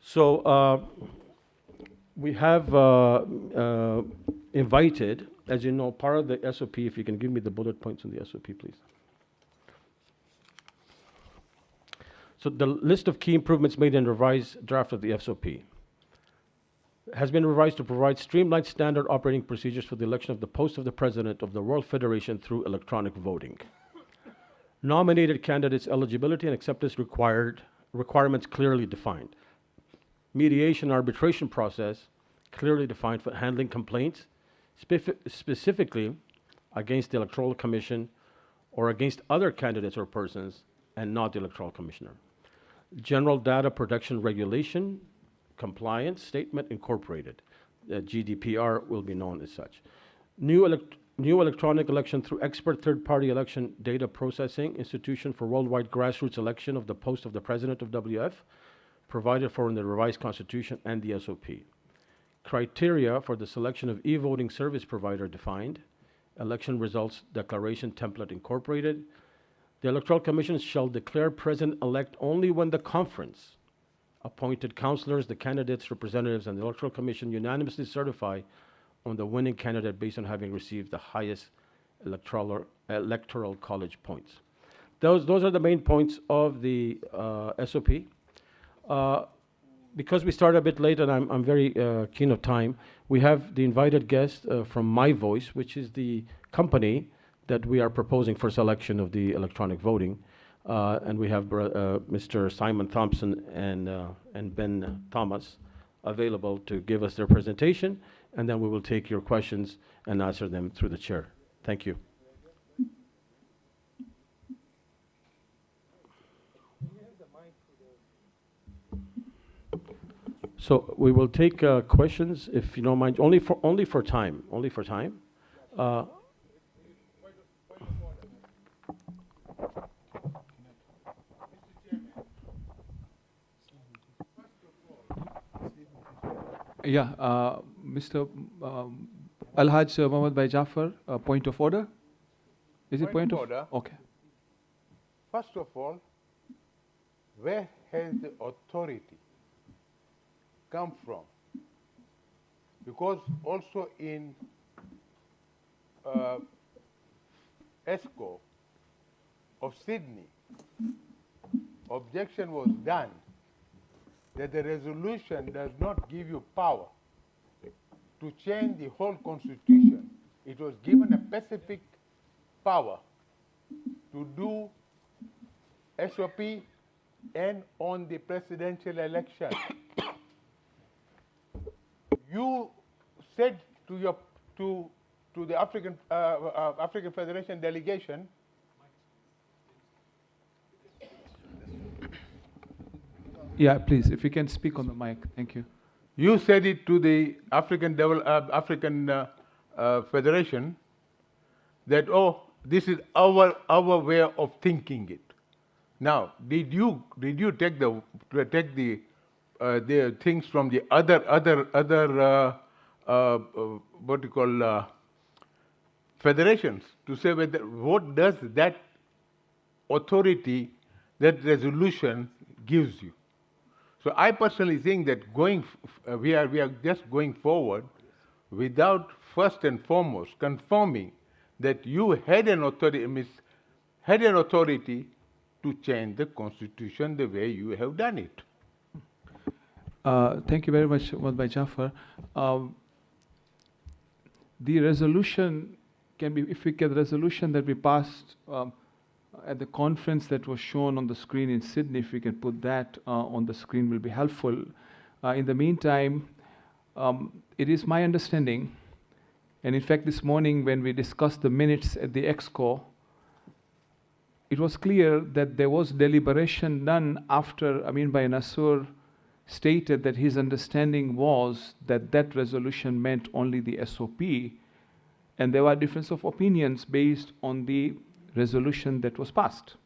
[SPEAKER 5] So we have invited, as you know, part of the SOP, if you can give me the bullet points on the SOP, please. So the list of key improvements made in revised draft of the SOP has been revised to provide streamlined standard operating procedures for the election of the post of the President of the World Federation through electronic voting. Nominated candidates' eligibility and acceptance requirements clearly defined. Mediation arbitration process clearly defined for handling complaints, specifically against the Electoral Commission or against other candidates or persons and not the Electoral Commissioner. General Data Protection Regulation Compliance Statement Incorporated. The GDPR will be known as such. New electronic election through expert third-party election data processing institution for worldwide grassroots election of the post of the President of WF, provided for in the revised Constitution and the SOP. Criteria for the selection of e-voting service provider defined. Election results declaration template incorporated. The Electoral Commission shall declare President-elect only when the conference appointed councillors, the candidates, representatives, and the Electoral Commission unanimously certify on the winning candidate based on having received the highest electoral college points. Those are the main points of the SOP. Because we started a bit late and I'm very keen of time, we have the invited guest from My Voice, which is the company that we are proposing for selection of the electronic voting. And we have Mr. Simon Thompson and Ben Thomas available to give us their presentation, and then we will take your questions and answer them through the chair. Thank you. So we will take questions, if you don't mind, only for time.
[SPEAKER 4] Mr. Alhaj Mohammed Bhai Jafar, point of order. Is it
[SPEAKER 1] Point
[SPEAKER 4] point
[SPEAKER 1] of
[SPEAKER 4] of
[SPEAKER 1] order.
[SPEAKER 4] Okay.
[SPEAKER 1] First of all, where has the authority come from? Because also in ESCO of Sydney, objection was done that the resolution does not give you power to change the whole constitution. It was given a specific power to do SOP and on the presidential election. You said to the African Federation delegation,
[SPEAKER 4] Yeah, please, if you can speak on the mic. Thank you.
[SPEAKER 1] you said it to the African Federation that, oh, this is our way of thinking it. Now, did you take the things from the other what you call federations to say whether what does that authority, that resolution gives you? So I personally think that we are just going forward without first and foremost confirming that you had an authority to change the constitution the way you have done it.
[SPEAKER 4] Thank you very much, Bhai Jafar. The resolution can be, if we get the resolution that we passed at the conference that was shown on the screen in Sydney, if we can put that on the screen, will be helpful. In the meantime, it is my understanding, and in fact this morning when we discussed the minutes at the EXCO, it was clear that there was deliberation done after Amin Bhai Nasur stated that his understanding was that that resolution meant only the SOP, and there were difference of opinions based on the resolution that was passed.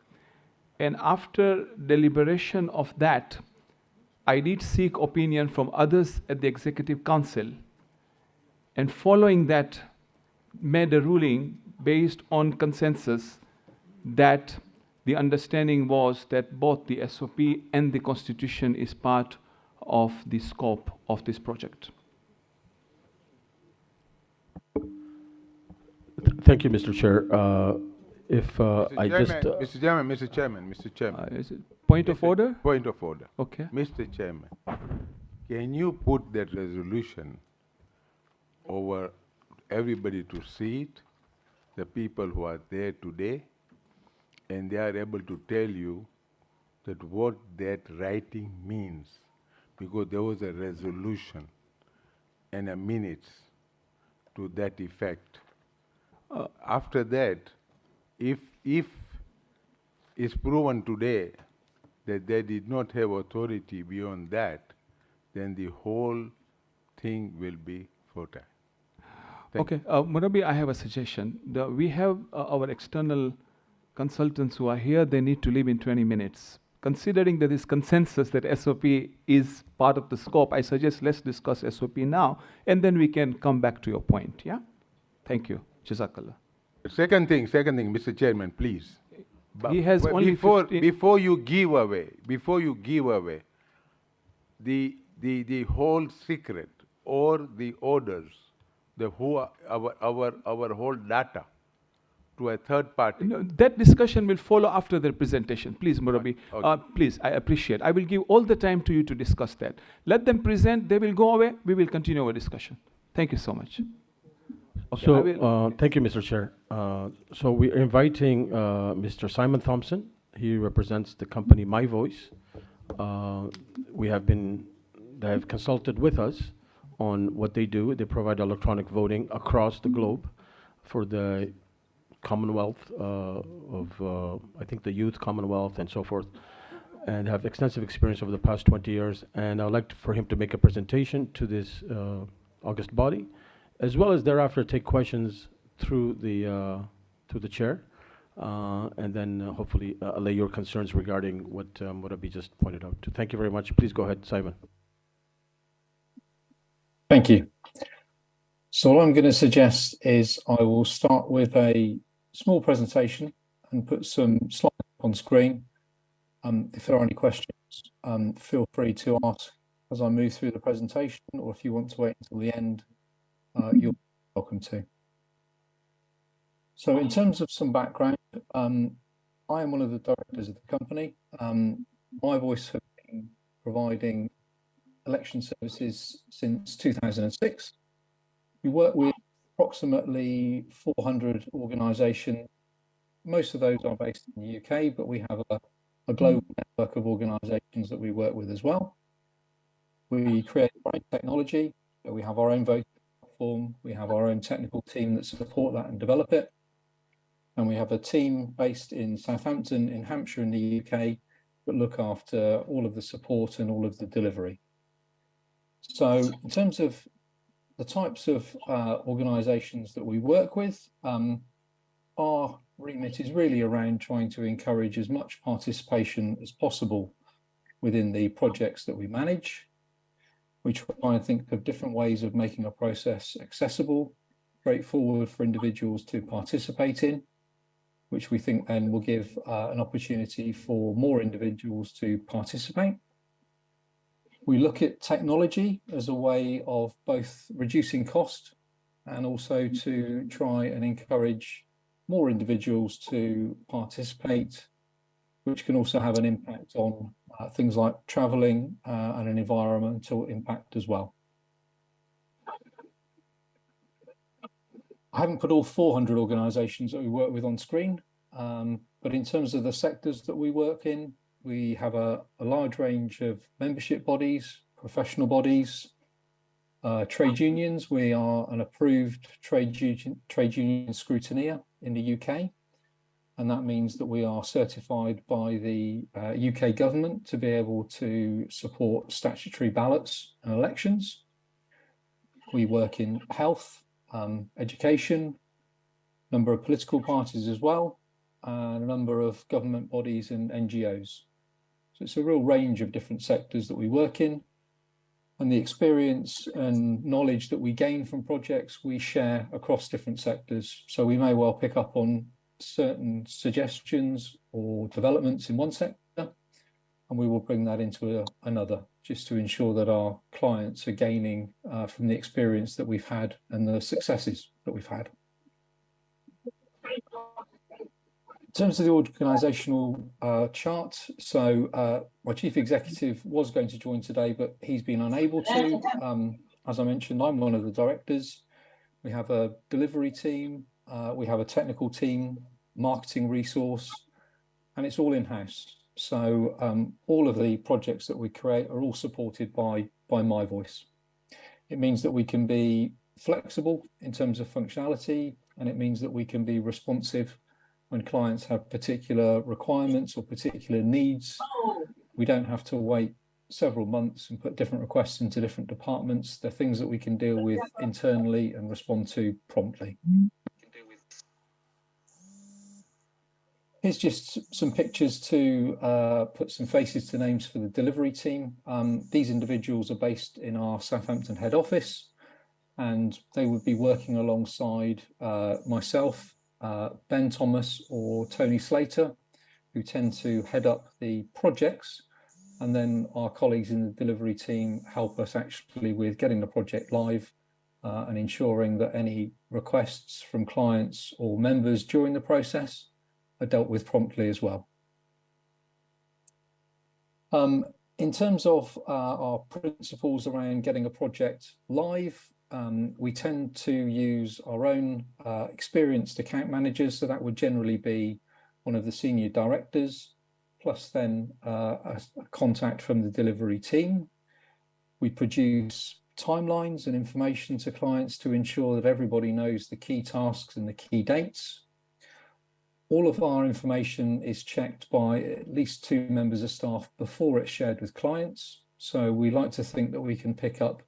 [SPEAKER 4] And after deliberation of that, I did seek opinion from others at the Executive Council, and following that made a ruling based on consensus that the understanding was that both the SOP and the Constitution is part of the scope of this project.
[SPEAKER 5] Thank you, Mr. Chair.
[SPEAKER 1] Mr. Chairman.
[SPEAKER 4] Is it point of order?
[SPEAKER 1] Point of order.
[SPEAKER 4] Okay.
[SPEAKER 1] Mr. Chairman, can you put that resolution over everybody to see it, the people who are there today, and they are able to tell you that what that writing means, because there was a resolution and a minutes to that effect. After that, if it's proven today that they did not have authority beyond that, then the whole thing will be futile.
[SPEAKER 4] Okay, Murabi, I have a suggestion. We have our external consultants who are here, they need to leave in 20 minutes. Considering that this consensus that SOP is part of the scope, I suggest let's discuss SOP now, and then we can come back to your point, yeah? Thank you. Jazakallah.
[SPEAKER 1] Second thing, Mr. Chairman, please.
[SPEAKER 4] He has only
[SPEAKER 1] before you give away the whole secret or the orders, our whole data to a third party.
[SPEAKER 4] No, that discussion will follow after the presentation. Please, Murabi.
[SPEAKER 1] Okay.
[SPEAKER 4] Please, I appreciate. I will give all the time to you to discuss that. Let them present. They will go away. We will continue our discussion. Thank you so much. Okay,
[SPEAKER 5] so, thank you, Mr. Chair. So we're inviting Mr. Simon Thompson. He represents the company My Voice. They have consulted with us on what they do. They provide electronic voting across the globe for the Commonwealth I think the Youth Commonwealth and so forth, and have extensive experience over the past 20 years. And I'd like for him to make a presentation to this august body, as well as thereafter take questions through the chair, and then hopefully allay your concerns regarding what Murabi just pointed out. Thank you very much. Please go ahead, Simon.
[SPEAKER 11] Thank you. So what I'm going to suggest is I will start with a small presentation and put some slides on screen. If there are any questions, feel free to ask as I move through the presentation, or if you want to wait until the end, you're welcome to. So in terms of some background, I am one of the directors of the company. My Voice have been providing election services since 2006. We work with approximately 400 organisations. Most of those are based in the UK, but we have a global network of organisations that we work with as well. We create our own technology. We have our own voting platform. We have our own technical team that support that and develop it. And we have a team based in Southampton, in Hampshire, in the UK, that look after all of the support and all of the delivery. So in terms of the types of organisations that we work with, our remit is really around trying to encourage as much participation as possible within the projects that we manage. We try and think of different ways of making a process accessible, straightforward for individuals to participate in, which we think then will give an opportunity for more individuals to participate. We look at technology as a way of both reducing cost and also to try and encourage more individuals to participate, which can also have an impact on things like travelling and an environmental impact as well. I haven't put all 400 organisations that we work with on screen, but in terms of the sectors that we work in, we have a large range of membership bodies, professional bodies, trade unions. We are an approved trade union scrutineer in the UK, and that means that we are certified by the UK government to be able to support statutory ballots and elections. We work in health, education, number of political parties as well, and a number of government bodies and NGOs. So it's a real range of different sectors that we work in, and the experience and knowledge that we gain from projects we share across different sectors. So we may well pick up on certain suggestions or developments in one sector, and we will bring that into another, just to ensure that our clients are gaining from the experience that we've had and the successes that we've had. In terms of the organisational chart, so my chief executive was going to join today, but he's been unable to. As I mentioned, I'm one of the directors. We have a delivery team, we have a technical team, marketing resource, and it's all in-house. So all of the projects that we create are all supported by My Voice. It means that we can be flexible in terms of functionality, and it means that we can be responsive when clients have particular requirements or particular needs. We don't have to wait several months and put different requests into different departments. They're things that we can deal with internally and respond to promptly. Here's just some pictures to put some faces to names for the delivery team. These individuals are based in our Southampton head office, and they would be working alongside myself, Ben Thomas or Tony Slater, who tend to head up the projects, and then our colleagues in the delivery team help us actually with getting the project live and ensuring that any requests from clients or members during the process are dealt with promptly as well. In terms of our principles around getting a project live, we tend to use our own experienced account managers, so that would generally be one of the senior directors, plus then a contact from the delivery team. We produce timelines and information to clients to ensure that everybody knows the key tasks and the key dates. All of our information is checked by at least 2 members of staff before it's shared with clients. So we like to think that we can pick up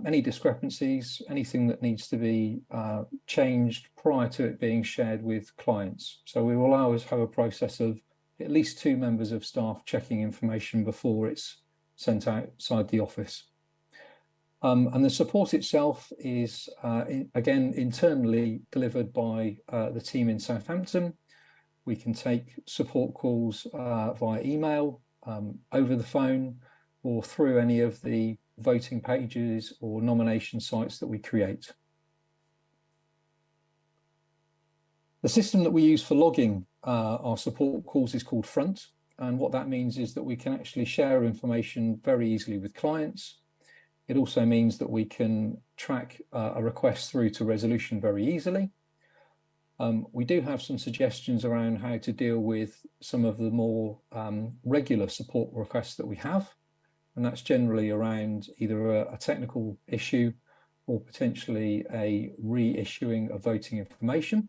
[SPEAKER 11] any discrepancies, anything that needs to be changed prior to it being shared with clients. So we will always have a process of at least 2 members of staff checking information before it's sent outside the office. And the support itself is, again, internally delivered by the team in Southampton. We can take support calls via email, over the phone, or through any of the voting pages or nomination sites that we create. The system that we use for logging our support calls is called Front. And what that means is that we can actually share information very easily with clients. It also means that we can track a request through to resolution very easily. We do have some suggestions around how to deal with some of the more regular support requests that we have. And that's generally around either a technical issue or potentially a reissuing of voting information.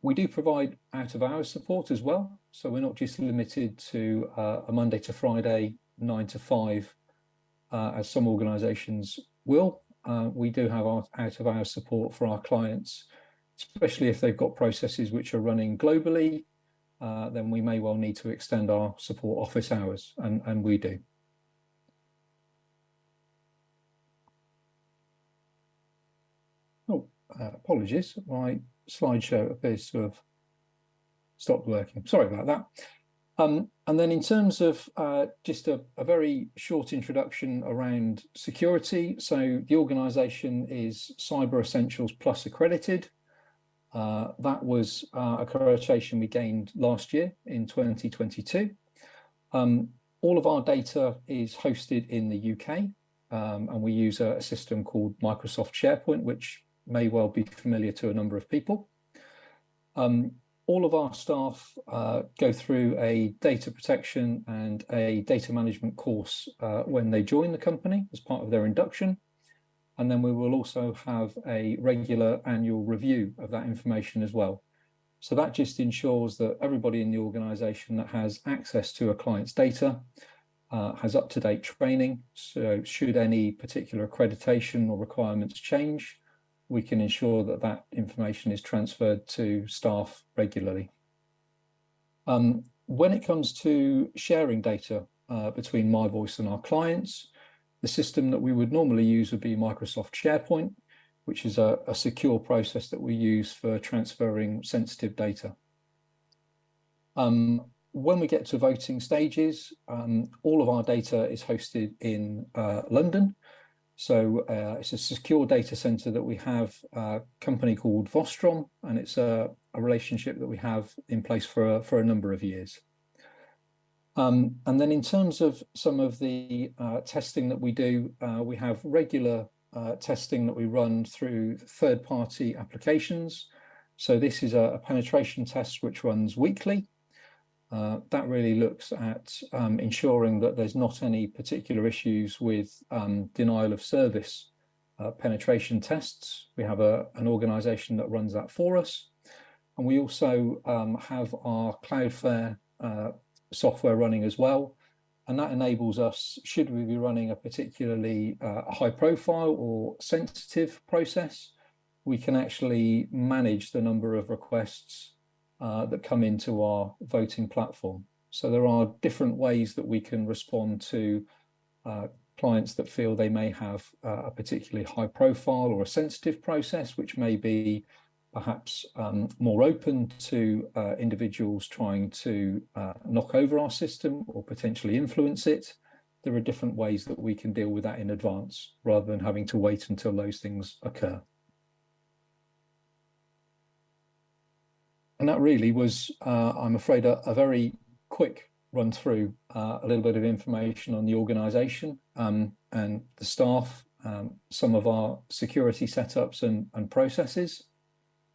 [SPEAKER 11] We do provide out-of-hours support as well. So we're not just limited to a Monday to Friday, 9 to 5, as some organisations will. We do have our out-of-hours support for our clients, especially if they've got processes which are running globally, then we may well need to extend our support office hours, and we do. Oh, apologies, my slideshow appears to have stopped working. Sorry about that. And then in terms of just a very short introduction around security. So the organisation is Cyber Essentials Plus accredited. That was accreditation we gained last year in 2022. All of our data is hosted in the UK, and we use a system called Microsoft SharePoint, which may well be familiar to a number of people. All of our staff go through a data protection and a data management course when they join the company as part of their induction. And then we will also have a regular annual review of that information as well. So that just ensures that everybody in the organisation that has access to a client's data has up-to-date training. So should any particular accreditation or requirements change, we can ensure that that information is transferred to staff regularly. When it comes to sharing data between MyVoice and our clients, the system that we would normally use would be Microsoft SharePoint, which is a secure process that we use for transferring sensitive data. When we get to voting stages, all of our data is hosted in London. So it's a secure data center that we have, a company called Vostrom, and it's a relationship that we have in place for a number of years. And then in terms of some of the testing that we do, we have regular testing that we run through third-party applications. So this is a penetration test which runs weekly. That really looks at ensuring that there's not any particular issues with denial of service penetration tests. We have an organisation that runs that for us. And we also have our Cloudflare software running as well. And that enables us, should we be running a particularly high profile or sensitive process, we can actually manage the number of requests that come into our voting platform. So there are different ways that we can respond to clients that feel they may have a particularly high profile or a sensitive process, which may be perhaps more open to individuals trying to knock over our system or potentially influence it. There are different ways that we can deal with that in advance rather than having to wait until those things occur. And that really was, I'm afraid, a very quick run through, a little bit of information on the organisation and the staff, some of our security setups and processes.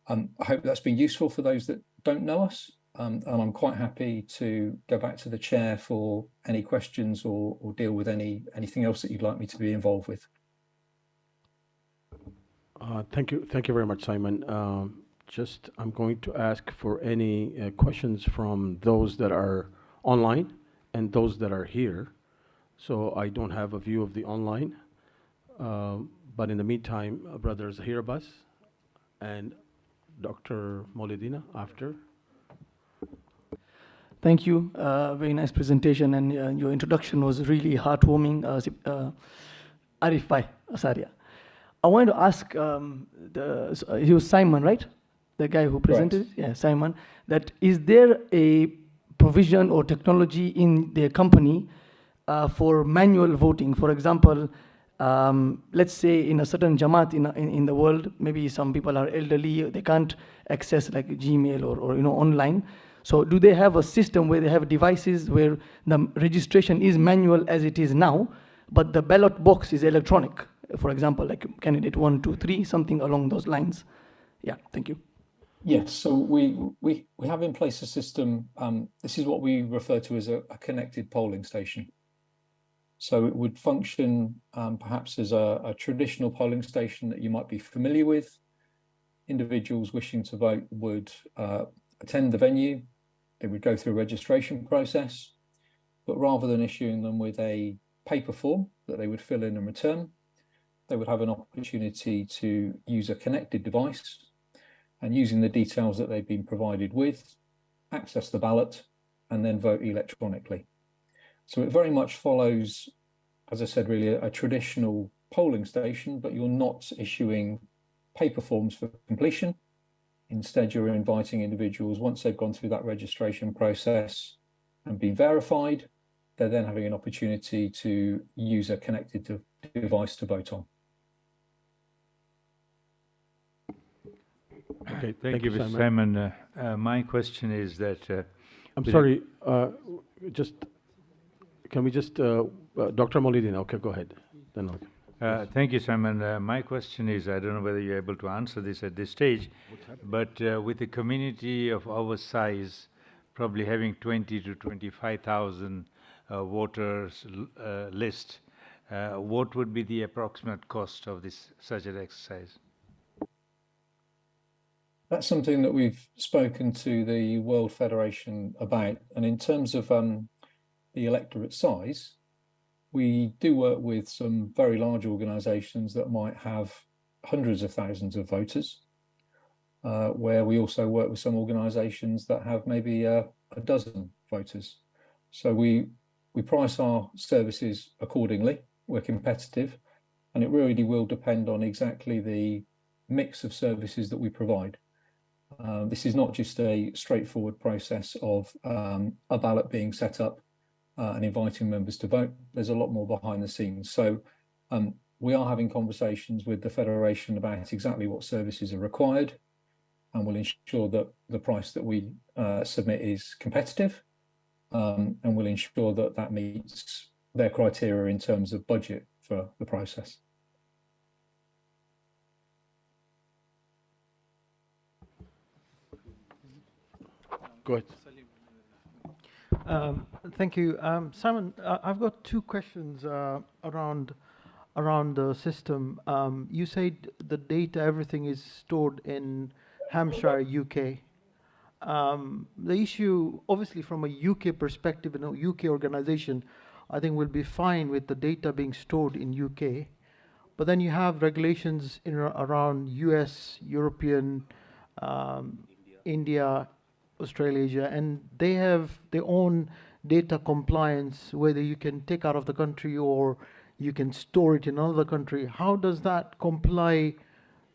[SPEAKER 11] I hope that's been useful for those that don't know us, and I'm quite happy to go back to the chair for any questions or deal with anything else that you'd like me to be involved with.
[SPEAKER 5] Thank you very much, Simon. I'm going to ask for any questions from those that are online and those that are here. So I don't have a view of the online, but in the meantime, Brother Zahir Abbas and Dr. Maulidina after.
[SPEAKER 12] Thank you. Very nice presentation, and your introduction was really heartwarming. Arif Bhai Asaria. I wanted to ask, he was Simon, right? The guy who presented it? Yeah, Simon. That is there a provision or technology in their company for manual voting? For example, let's say in a certain Jamaat in the world, maybe some people are elderly, they can't access like Gmail or online. So do they have a system where they have devices where the registration is manual as it is now, but the ballot box is electronic? For example, like candidate 1, 2, 3, something along those lines. Yeah, thank you.
[SPEAKER 11] Yes, so we have in place a system. This is what we refer to as a connected polling station. So it would function perhaps as a traditional polling station that you might be familiar with. Individuals wishing to vote would attend the venue. They would go through a registration process, but rather than issuing them with a paper form that they would fill in and return, they would have an opportunity to use a connected device and, using the details that they've been provided with, access the ballot and then vote electronically. So it very much follows, as I said, really a traditional polling station, but you're not issuing paper forms for completion. Instead, you're inviting individuals, once they've gone through that registration process and been verified, they're then having an opportunity to use a connected device to vote on.
[SPEAKER 13] Okay, thank you, Mr. Simon. My question is that...
[SPEAKER 5] I'm sorry, can we just, Dr. Molidin, okay, go ahead. Then
[SPEAKER 13] thank you, Simon. My question is, I don't know whether you're able to answer this at this stage, but with a community of our size, probably having 20 to 25,000 voters list, what would be the approximate cost of such an exercise?
[SPEAKER 11] That's something that we've spoken to the World Federation about. And in terms of the electorate size, we do work with some very large organisations that might have hundreds of thousands of voters, where we also work with some organisations that have maybe a dozen voters. So we price our services accordingly. We're competitive, and it really will depend on exactly the mix of services that we provide. This is not just a straightforward process of a ballot being set up and inviting members to vote. There's a lot more behind the scenes. So we are having conversations with the Federation about exactly what services are required, and we'll ensure that the price that we submit is competitive, and we'll ensure that that meets their criteria in terms of budget for the process.
[SPEAKER 5] Go ahead.
[SPEAKER 14] Thank you. Simon, I've got two questions around the system. You said the data, everything is stored in Hampshire, UK. The issue, obviously from a UK perspective, UK organization, I think will be fine with the data being stored in UK. But then you have regulations around US, European, India, Australasia, and they have their own data compliance, whether you can take out of the country or you can store it in another country. How does that comply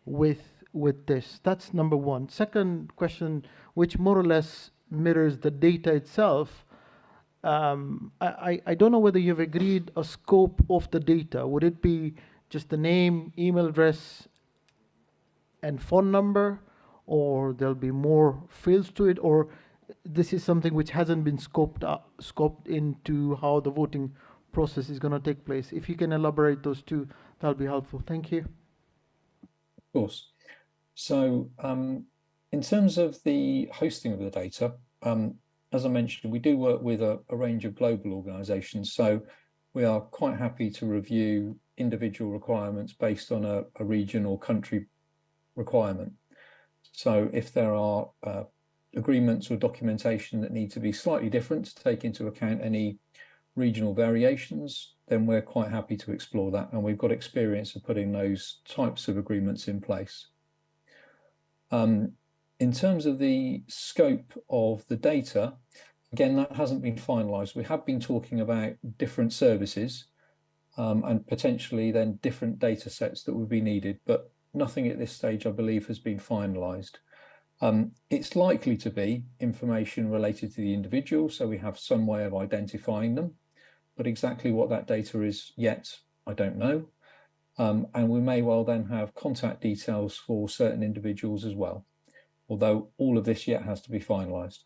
[SPEAKER 14] with this? That's number one. Second question, which more or less mirrors the data itself. I don't know whether you've agreed a scope of the data. Would it be just the name, email address, and phone number, or there'll be more fields to it, or this is something which hasn't been scoped into how the voting process is going to take place? If you can elaborate those two, that'll be helpful. Thank you.
[SPEAKER 11] Of course. So in terms of the hosting of the data, as I mentioned, we do work with a range of global organizations. So we are quite happy to review individual requirements based on a region or country requirement. So if there are agreements or documentation that need to be slightly different to take into account any regional variations, then we're quite happy to explore that. And we've got experience of putting those types of agreements in place. In terms of the scope of the data, again, that hasn't been finalized. We have been talking about different services. and potentially then different data sets that would be needed, but nothing at this stage, I believe, has been finalised. It's likely to be information related to the individual, so we have some way of identifying them, but exactly what that data is yet, I don't know. And we may well then have contact details for certain individuals as well, although all of this yet has to be finalised.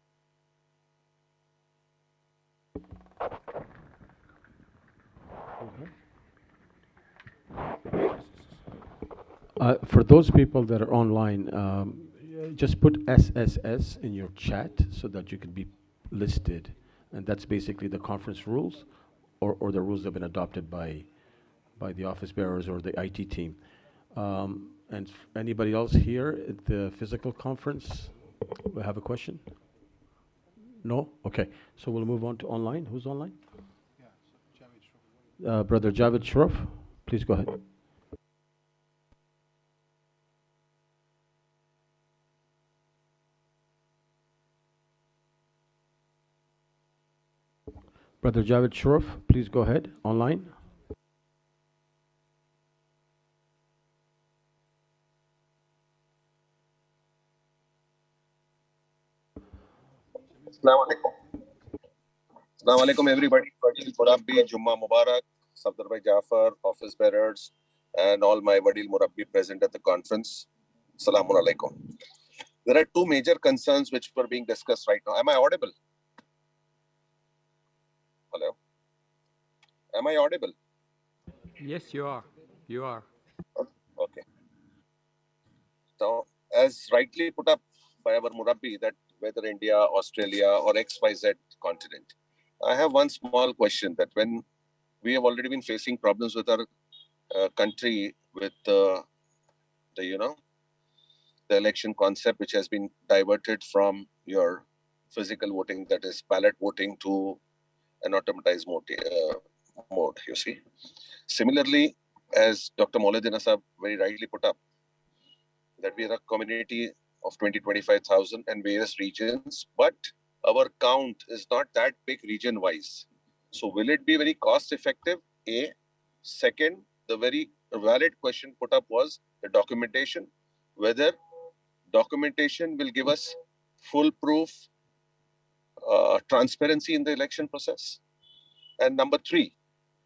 [SPEAKER 5] For those people that are online, just put SSS in your chat so that you can be listed. And that's basically the conference rules or the rules that have been adopted by the office bearers or the IT team. And anybody else here at the physical conference will have a question? No? Okay. So we'll move on to online. Who's online? Brother Javed Sharaf, please go ahead. Brother Javed Sharaf, please go ahead, online.
[SPEAKER 15] Assalamu alaikum. Assalamu alaikum, everybody. Vadil Murabbi, Jumma Mubarak, Safdar Bhai Jafar, office bearers, and all my Vadil Murabbi present at the conference. Assalamu alaikum. There are two major concerns which were being discussed right now. Am I audible? Hello? Am I audible?
[SPEAKER 6] Yes, you are. You are.
[SPEAKER 15] Okay. So, as rightly put up by our Murabbi, that whether India, Australia, or XYZ continent, I have one small question that when we have already been facing problems with our country with the election concept, which has been diverted from your physical voting, that is ballot voting, to an automatized mode, you see. Similarly, as Dr. Mauladin Asab very rightly put up, that we are a community of 20-25,000 and various regions, but our count is not that big region-wise. So will it be very cost-effective? A. Second, the very valid question put up was the documentation, whether documentation will give us full-proof transparency in the election process. And number three,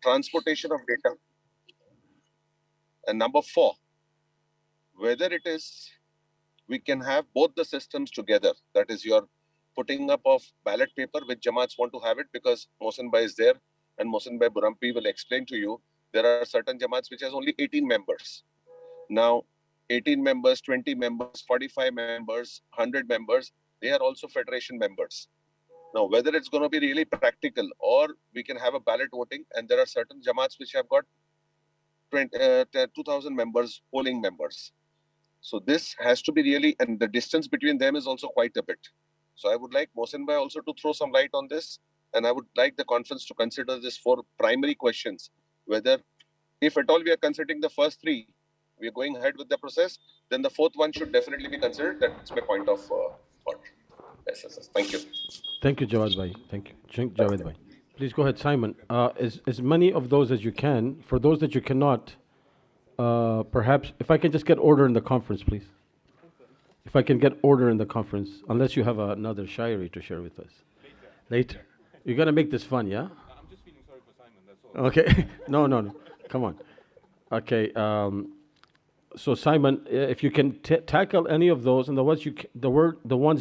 [SPEAKER 15] transportation of data. And number four, whether it is, we can have both the systems together. That is, your putting up of ballot paper, which Jamaats want to have it because Mohsin Bhai is there, and Mohsin Bhai Burampi will explain to you, there are certain Jamaats which has only 18 members. Now, 18 members, 20 members, 45 members, 100 members, they are also federation members. Now, whether it's going to be really practical or we can have a ballot voting, and there are certain Jamaats which have got 2,000 members, polling members. So this has to be really, and the distance between them is also quite a bit. So I would like Mohsin Bhai also to throw some light on this, and I would like the conference to consider this four primary questions, whether, if at all we are considering the first three, we are going ahead with the process, then the fourth one should definitely be considered. That's my point of thought. Yes. Thank you.
[SPEAKER 5] Thank you, Jawad Bhai. Thank you, Javed Bhai. Please go ahead, Simon. As many of those as you can. For those that you cannot, perhaps, if I can just get order in the conference, please. If I can get order in the conference, unless you have another shairi to share with us. Later. You're going to make this fun, yeah? I'm just feeling sorry for Simon, that's all. Okay. No. Come on. Okay. So Simon, if you can tackle any of those, and the ones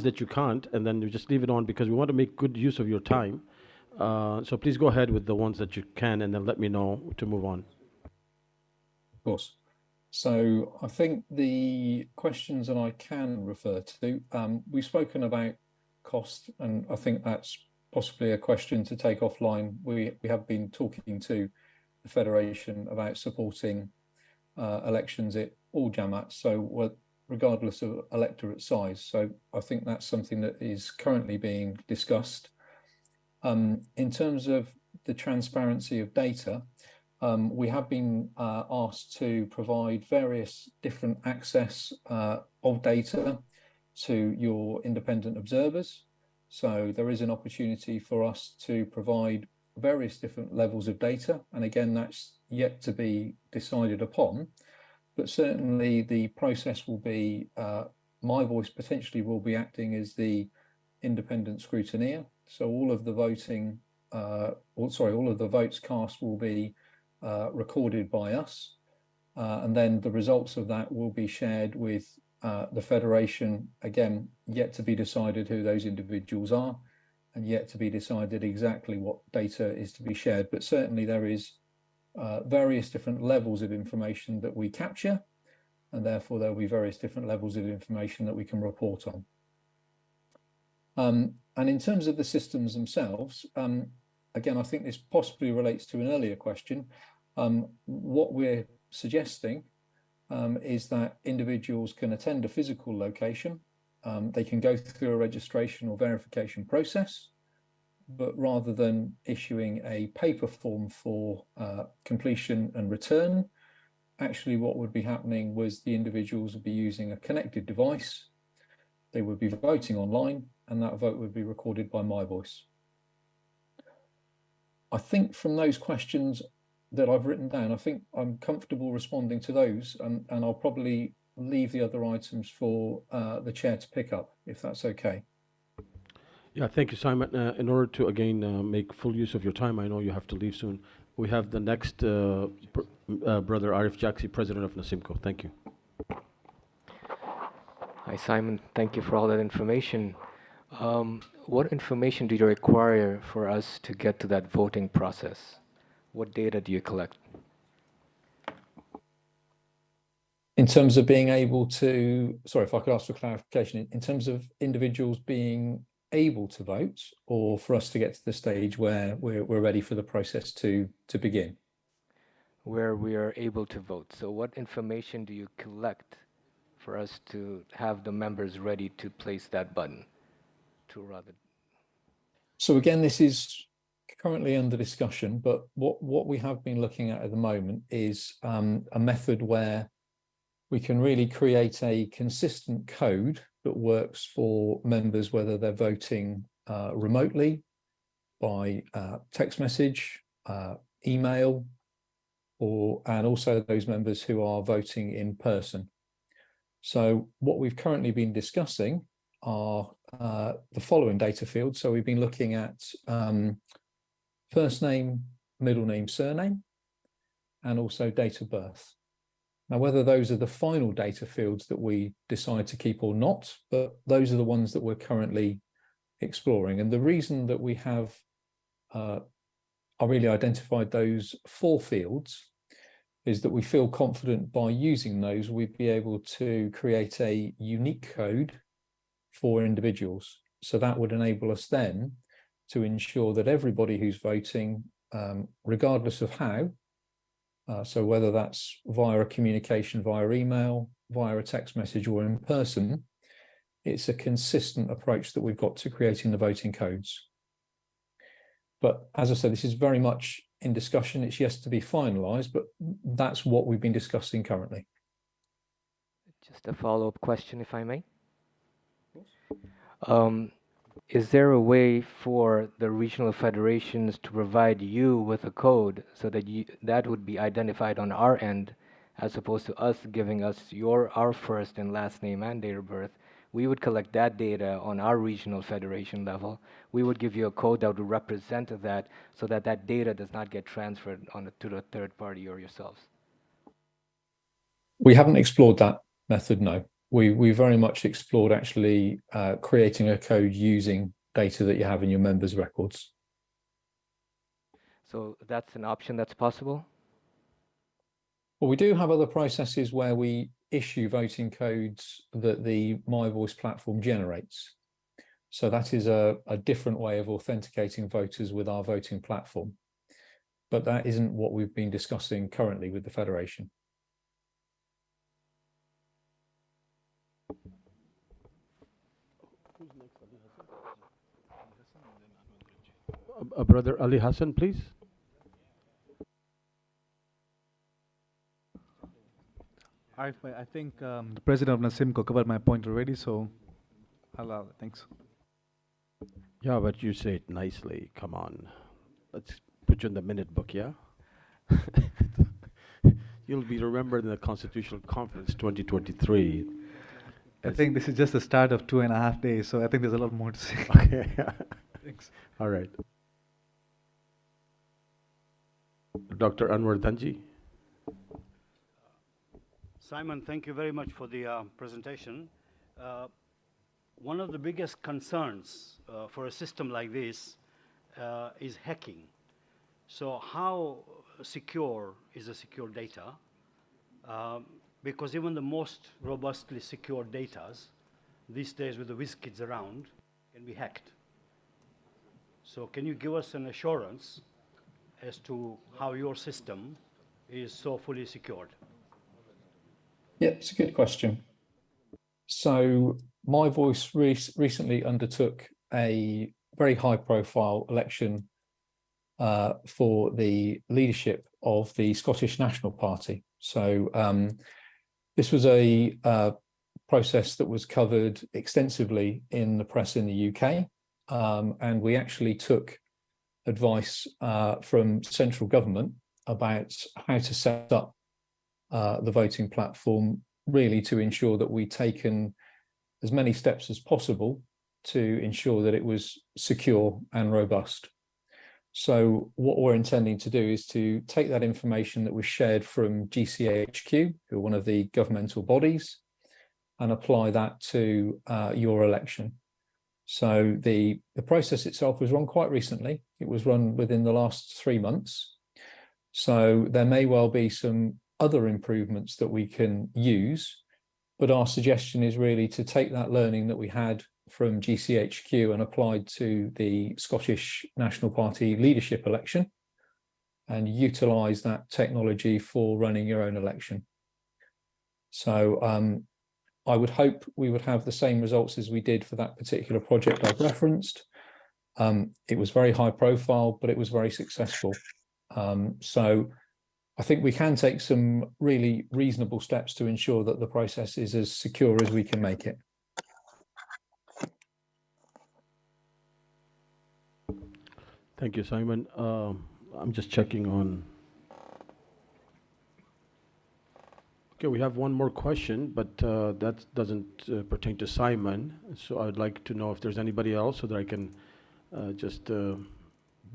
[SPEAKER 5] that you can't, and then you just leave it on because we want to make good use of your time. So please go ahead with the ones that you can, and then let me know to move on.
[SPEAKER 11] Of course. So I think the questions that I can refer to, we've spoken about cost, and I think that's possibly a question to take offline. We have been talking to the Federation about supporting elections at all Jamaats, so regardless of electorate size. So I think that's something that is currently being discussed. In terms of the transparency of data, we have been asked to provide various different access of data to your independent observers. So there is an opportunity for us to provide various different levels of data. And again, that's yet to be decided upon, but certainly the process will be, my voice potentially will be acting as the independent scrutineer. So all of the voting, all of the votes cast will be recorded by us. And then the results of that will be shared with the Federation, again, yet to be decided who those individuals are, and yet to be decided exactly what data is to be shared. But certainly there is various different levels of information that we capture, and therefore there will be various different levels of information that we can report on. And in terms of the systems themselves, again, I think this possibly relates to an earlier question. What we're suggesting is that individuals can attend a physical location. They can go through a registration or verification process, but rather than issuing a paper form for completion and return, actually what would be happening was the individuals would be using a connected device. They would be voting online, and that vote would be recorded by my voice. I think from those questions that I've written down, I think I'm comfortable responding to those, and I'll probably leave the other items for the chair to pick up, if that's okay.
[SPEAKER 5] Yeah, thank you, Simon. In order to, again, make full use of your time, I know you have to leave soon. We have the next brother, Arif Jaksi, president of Nasimco. Thank you.
[SPEAKER 16] Hi, Simon. Thank you for all that information. What information do you require for us to get to that voting process? What data do you collect?
[SPEAKER 11] In terms of being able to, sorry, if I could ask for clarification, in terms of individuals being able to vote, or for us to get to the stage where we're ready for the process to begin?
[SPEAKER 16] Where we are able to vote. So what information do you collect for us to have the members ready to place that button?
[SPEAKER 11] So again, this is currently under discussion, but what we have been looking at the moment is a method where we can really create a consistent code that works for members, whether they're voting remotely, by text message, email, and also those members who are voting in person. So what we've currently been discussing are the following data fields. So we've been looking at first name, middle name, surname, and also date of birth. Now, whether those are the final data fields that we decide to keep or not, but those are the ones that we're currently exploring. And the reason that we have really identified those 4 fields is that we feel confident by using those, we'd be able to create a unique code for individuals. So that would enable us then to ensure that everybody who's voting, regardless of how, so whether that's via a communication, via email, via a text message, or in person, it's a consistent approach that we've got to creating the voting codes. But as I said, this is very much in discussion. It's yet to be finalised, but that's what we've been discussing currently.
[SPEAKER 16] Just a follow-up question, if I may. Is there a way for the regional federations to provide you with a code so that that would be identified on our end, as opposed to us giving us our first and last name and date of birth? We would collect that data on our regional federation level. We would give you a code that would represent that, so that that data does not get transferred to the third party or yourselves.
[SPEAKER 11] We haven't explored that method, no. We very much explored actually creating a code using data that you have in your members' records.
[SPEAKER 16] So that's an option that's possible?
[SPEAKER 11] Well, we do have other processes where we issue voting codes that the My Voice platform generates. So that is a different way of authenticating voters with our voting platform. But that isn't what we've been discussing currently with the Federation.
[SPEAKER 5] Brother Ali Hassan, please.
[SPEAKER 17] I think the president of Nasimco covered my point already, so I'll allow it. Thanks.
[SPEAKER 5] Yeah, but you say it nicely. Come on. Let's put you in the minute book, yeah? You'll be remembered in the Constitutional Conference 2023.
[SPEAKER 17] I think this is just the start of 2.5 days, so I think there's a lot more to say.
[SPEAKER 5] Okay.
[SPEAKER 17] Thanks.
[SPEAKER 5] All right. Dr. Anwar Danji.
[SPEAKER 18] Simon, thank you very much for the presentation. One of the biggest concerns for a system like this is hacking. So how secure is the secure data? Because even the most robustly secure data these days with the WizKids around can be hacked. So can you give us an assurance as to how your system is so fully secured?
[SPEAKER 11] Yeah, it's a good question. So my voice recently undertook a very high-profile election for the leadership of the Scottish National Party. So this was a process that was covered extensively in the press in the UK, and we actually took advice from central government about how to set up the voting platform, really to ensure that we'd taken as many steps as possible to ensure that it was secure and robust. So what we're intending to do is to take that information that was shared from GCHQ, who are one of the governmental bodies, and apply that to your election. So the process itself was run quite recently. It was run within the last 3 months. So there may well be some other improvements that we can use, but our suggestion is really to take that learning that we had from GCHQ and applied to the Scottish National Party leadership election and utilise that technology for running your own election. So I would hope we would have the same results as we did for that particular project I've referenced. It was very high profile, but it was very successful. So I think we can take some really reasonable steps to ensure that the process is as secure as we can make it.
[SPEAKER 5] Thank you, Simon. I'm just checking on. Okay, we have one more question, but that doesn't pertain to Simon. So I'd like to know if there's anybody else so that I can just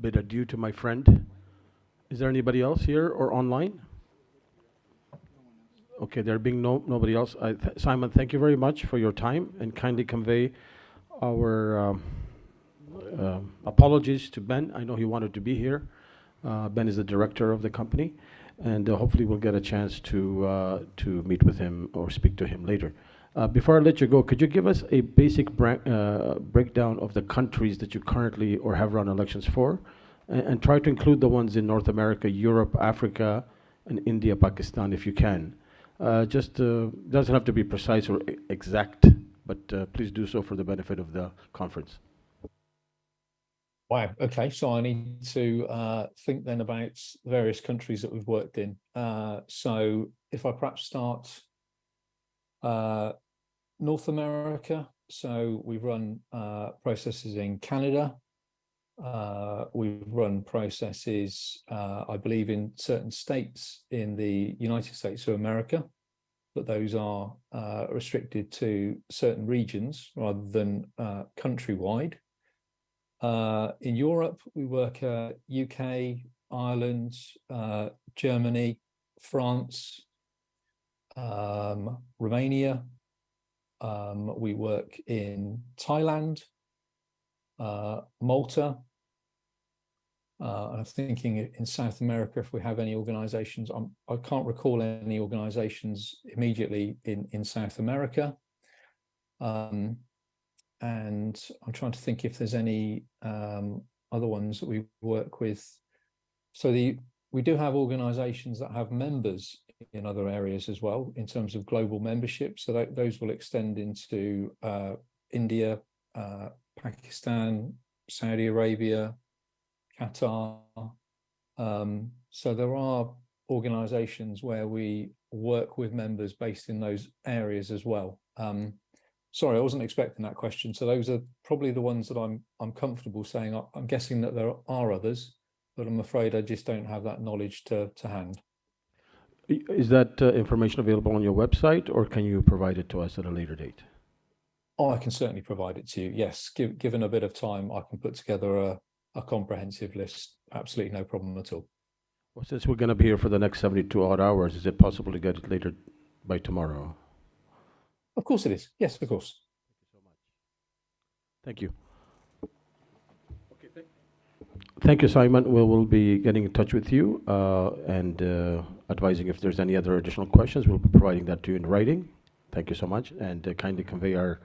[SPEAKER 5] bid adieu to my friend. Is there anybody else here or online? Okay, there being nobody else. Simon, thank you very much for your time, and kindly convey our apologies to Ben. I know he wanted to be here. Ben is the director of the company, and hopefully we'll get a chance to meet with him or speak to him later. Before I let you go, could you give us a basic breakdown of the countries that you currently or have run elections for, and try to include the ones in North America, Europe, Africa, and India, Pakistan, if you can. Just doesn't have to be precise or exact, but please do so for the benefit of the conference.
[SPEAKER 11] Wow. Okay. So I need to think then about the various countries that we've worked in. So if I perhaps start North America. So we've run processes in Canada. We've run processes, I believe, in certain states in the United States of America, but those are restricted to certain regions rather than countrywide. In Europe, we work UK, Ireland, Germany, France, Romania. We work in Thailand, Malta. I'm thinking in South America if we have any organizations. I can't recall any organizations immediately in South America. And I'm trying to think if there's any other ones that we work with. So we do have organizations that have members in other areas as well in terms of global membership. So those will extend into India, Pakistan, Saudi Arabia, Qatar. So there are organizations where we work with members based in those areas as well. Sorry, I wasn't expecting that question. So those are probably the ones that I'm comfortable saying. I'm guessing that there are others, but I'm afraid I just don't have that knowledge to hand.
[SPEAKER 5] Is that information available on your website, or can you provide it to us at a later date?
[SPEAKER 11] Oh, I can certainly provide it to you. Yes, given a bit of time, I can put together a comprehensive list. Absolutely no problem at all.
[SPEAKER 5] Well, since we're going to be here for the next 72 odd hours, is it possible to get it later by tomorrow?
[SPEAKER 11] Of course it is. Yes, of course.
[SPEAKER 5] Thank you. Thank you, Simon. We'll be getting in touch with you and advising if there's any other additional questions. We'll be providing that to you in writing. Thank you so much, and kindly convey our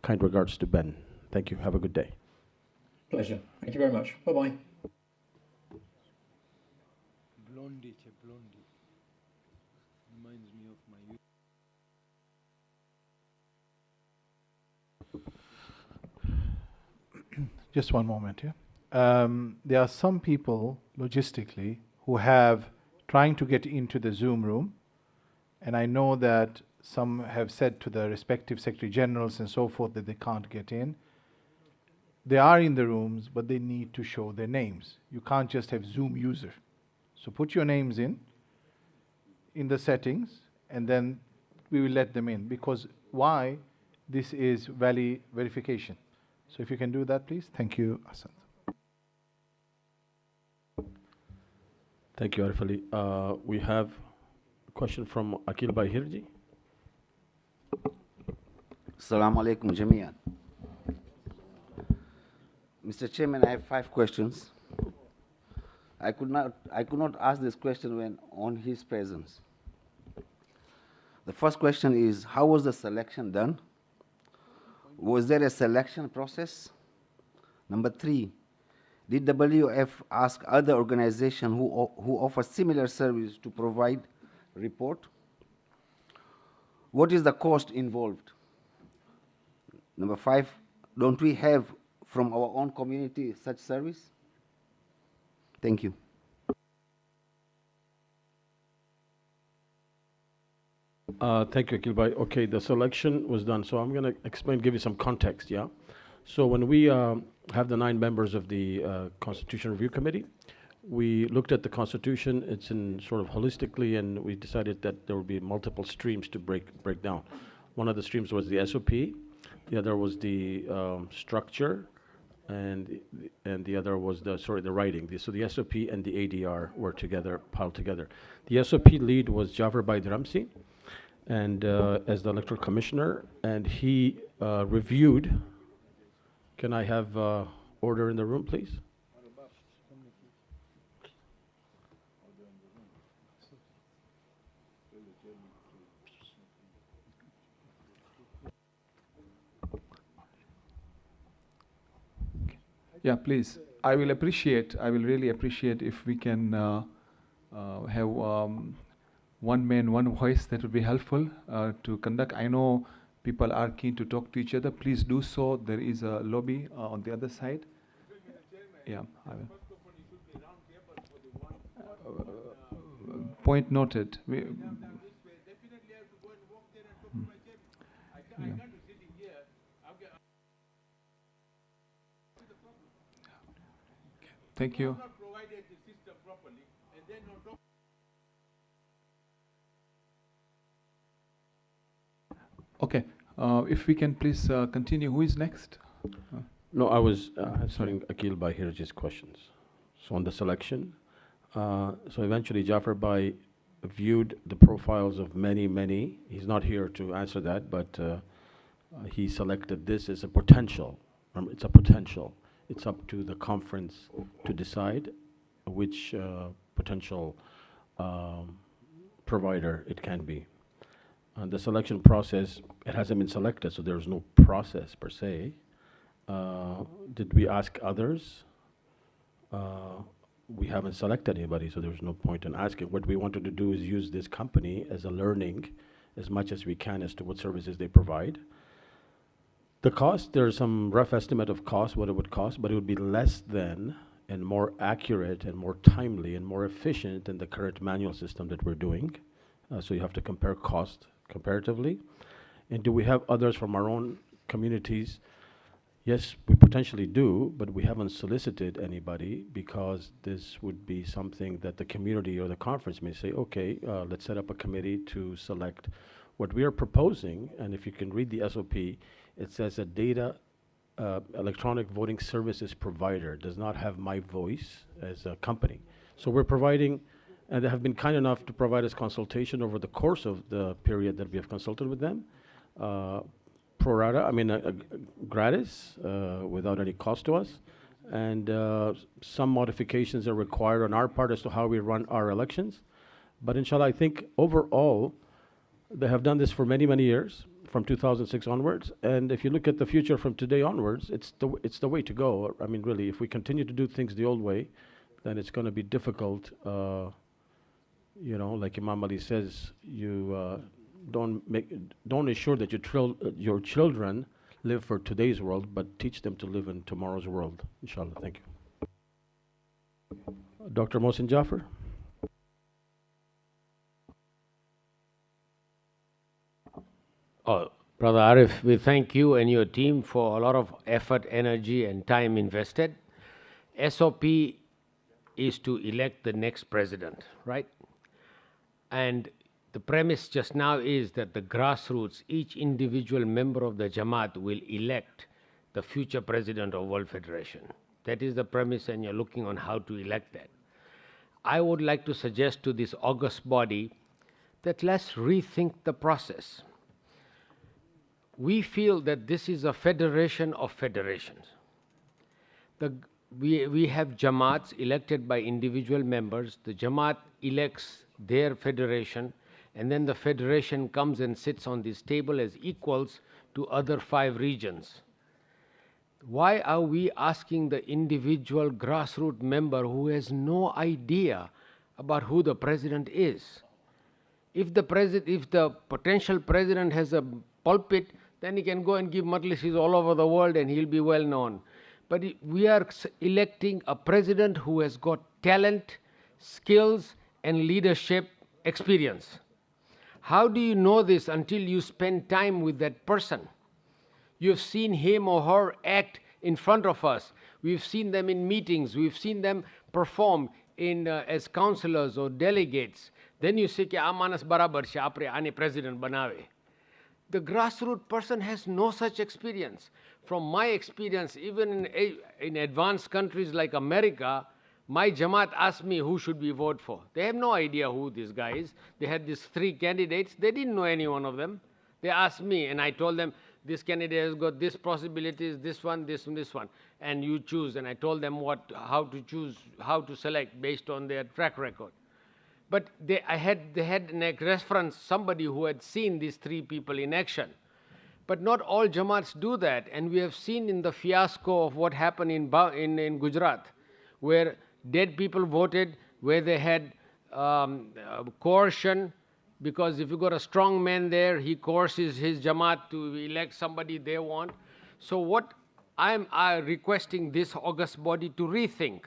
[SPEAKER 5] kind regards to Ben. Thank you. Have a good day.
[SPEAKER 11] Pleasure. Thank you very much. Bye-bye.
[SPEAKER 4] Blondie, Blondie. Reminds me of my youth.
[SPEAKER 1] Just one moment here. There are some people, logistically, who have trying to get into the Zoom room, and I know that some have said to the respective Secretary Generals and so forth that they can't get in. They are in the rooms, but they need to show their names. You can't just have Zoom user. So put your names in the settings, and then we will let them in. Because why? This is verification. So if you can do that, please. Thank you, Hassan.
[SPEAKER 5] Thank you, Arif Ali. We have a question from Akil Bahirji.
[SPEAKER 19] Assalamu alaikum jami'an. Mr. Chairman, I have 5 questions. I could not ask this question when on his presence. The first question is, how was the selection done? Was there a selection process? Number 3, did WF ask other organizations who offer similar service to provide report? What is the cost involved? Number 5, don't we have from our own community such service? Thank you.
[SPEAKER 5] Thank you, Akil Bhai. Okay, the selection was done. So I'm going to give you some context, yeah? So when we have the 9 members of the Constitution Review Committee, we looked at the Constitution. It's in sort of holistically, and we decided that there would be multiple streams to break down. One of the streams was the SOP. The other was the structure, and the other was the writing. So the SOP and the ADR were piled together. The SOP lead was Jafar Baid Ramsi, and as the electoral commissioner, and he reviewed. Can I have order in the room, please?
[SPEAKER 4] Yeah, please. I will really appreciate if we can have one man, one voice. That would be helpful to conduct. I know people are keen to talk to each other. Please do so. There is a lobby on the other side. Yeah, I will. Point noted. Yeah. Thank you. Okay, if we can please continue. Who is next?
[SPEAKER 5] No, I was answering Akil Bahirji's questions. So on the selection, so eventually Jafar Bhai viewed the profiles of many. He's not here to answer that, but he selected this as a potential. Remember, it's a potential. It's up to the conference to decide which potential provider it can be. The selection process, it hasn't been selected, so there's no process per se. Did we ask others? We haven't selected anybody, so there's no point in asking. What we wanted to do is use this company as a learning as much as we can as to what services they provide. The cost, there's some rough estimate of cost, what it would cost, but it would be less than and more accurate and more timely and more efficient than the current manual system that we're doing. So you have to compare cost comparatively. And do we have others from our own communities? Yes, we potentially do, but we haven't solicited anybody because this would be something that the community or the conference may say, okay, let's set up a committee to select. What we are proposing, and if you can read the SOP, it says a data electronic voting services provider does not have my voice as a company. So we're providing, and they have been kind enough to provide us consultation over the course of the period that we have consulted with them. Pro rata, I mean, gratis, without any cost to us. And some modifications are required on our part as to how we run our elections. But inshallah, I think overall, they have done this for many, many years, from 2006 onwards. And if you look at the future from today onwards, it's the way to go. I mean, really, if we continue to do things the old way, then it's going to be difficult. You know, like Imam Ali says, you don't ensure that your children live for today's world, but teach them to live in tomorrow's world. Inshallah. Thank you. Dr. Mohsin Jaffer.
[SPEAKER 2] Oh, Brother Arif, we thank you and your team for a lot of effort, energy, and time invested. SOP is to elect the next president, right? And the premise just now is that the grassroots, each individual member of the Jamaat will elect the future president of World Federation. That is the premise, and you're looking on how to elect that. I would like to suggest to this august body that let's rethink the process. We feel that this is a federation of federations. We have Jamaats elected by individual members. The Jamaat elects their federation, and then the federation comes and sits on this table as equals to other 5 regions. Why are we asking the individual grassroots member who has no idea about who the president is? If the potential president has a pulpit, then he can go and give majlises all over the world and he'll be well known. But we are electing a president who has got talent, skills, and leadership experience. How do you know this until you spend time with that person? You've seen him or her act in front of us. We've seen them in meetings. We've seen them perform as councillors or delegates. Then you say, "Amanas barabar she apre ane president banave." The grassroots person has no such experience. From my experience, even in advanced countries like America, my Jamaat asked me who should we vote for. They have no idea who this guy is. They had these 3 candidates. They didn't know any one of them. They asked me, and I told them, this candidate has got this possibilities, this one, this one, this one, and you choose. And I told them how to choose, how to select based on their track record. But they had a reference, somebody who had seen these 3 people in action. But not all Jamaats do that, and we have seen in the fiasco of what happened in Gujarat, where dead people voted, where they had coercion, because if you got a strong man there, he coerces his Jamaat to elect somebody they want. So what I'm requesting this august body to rethink.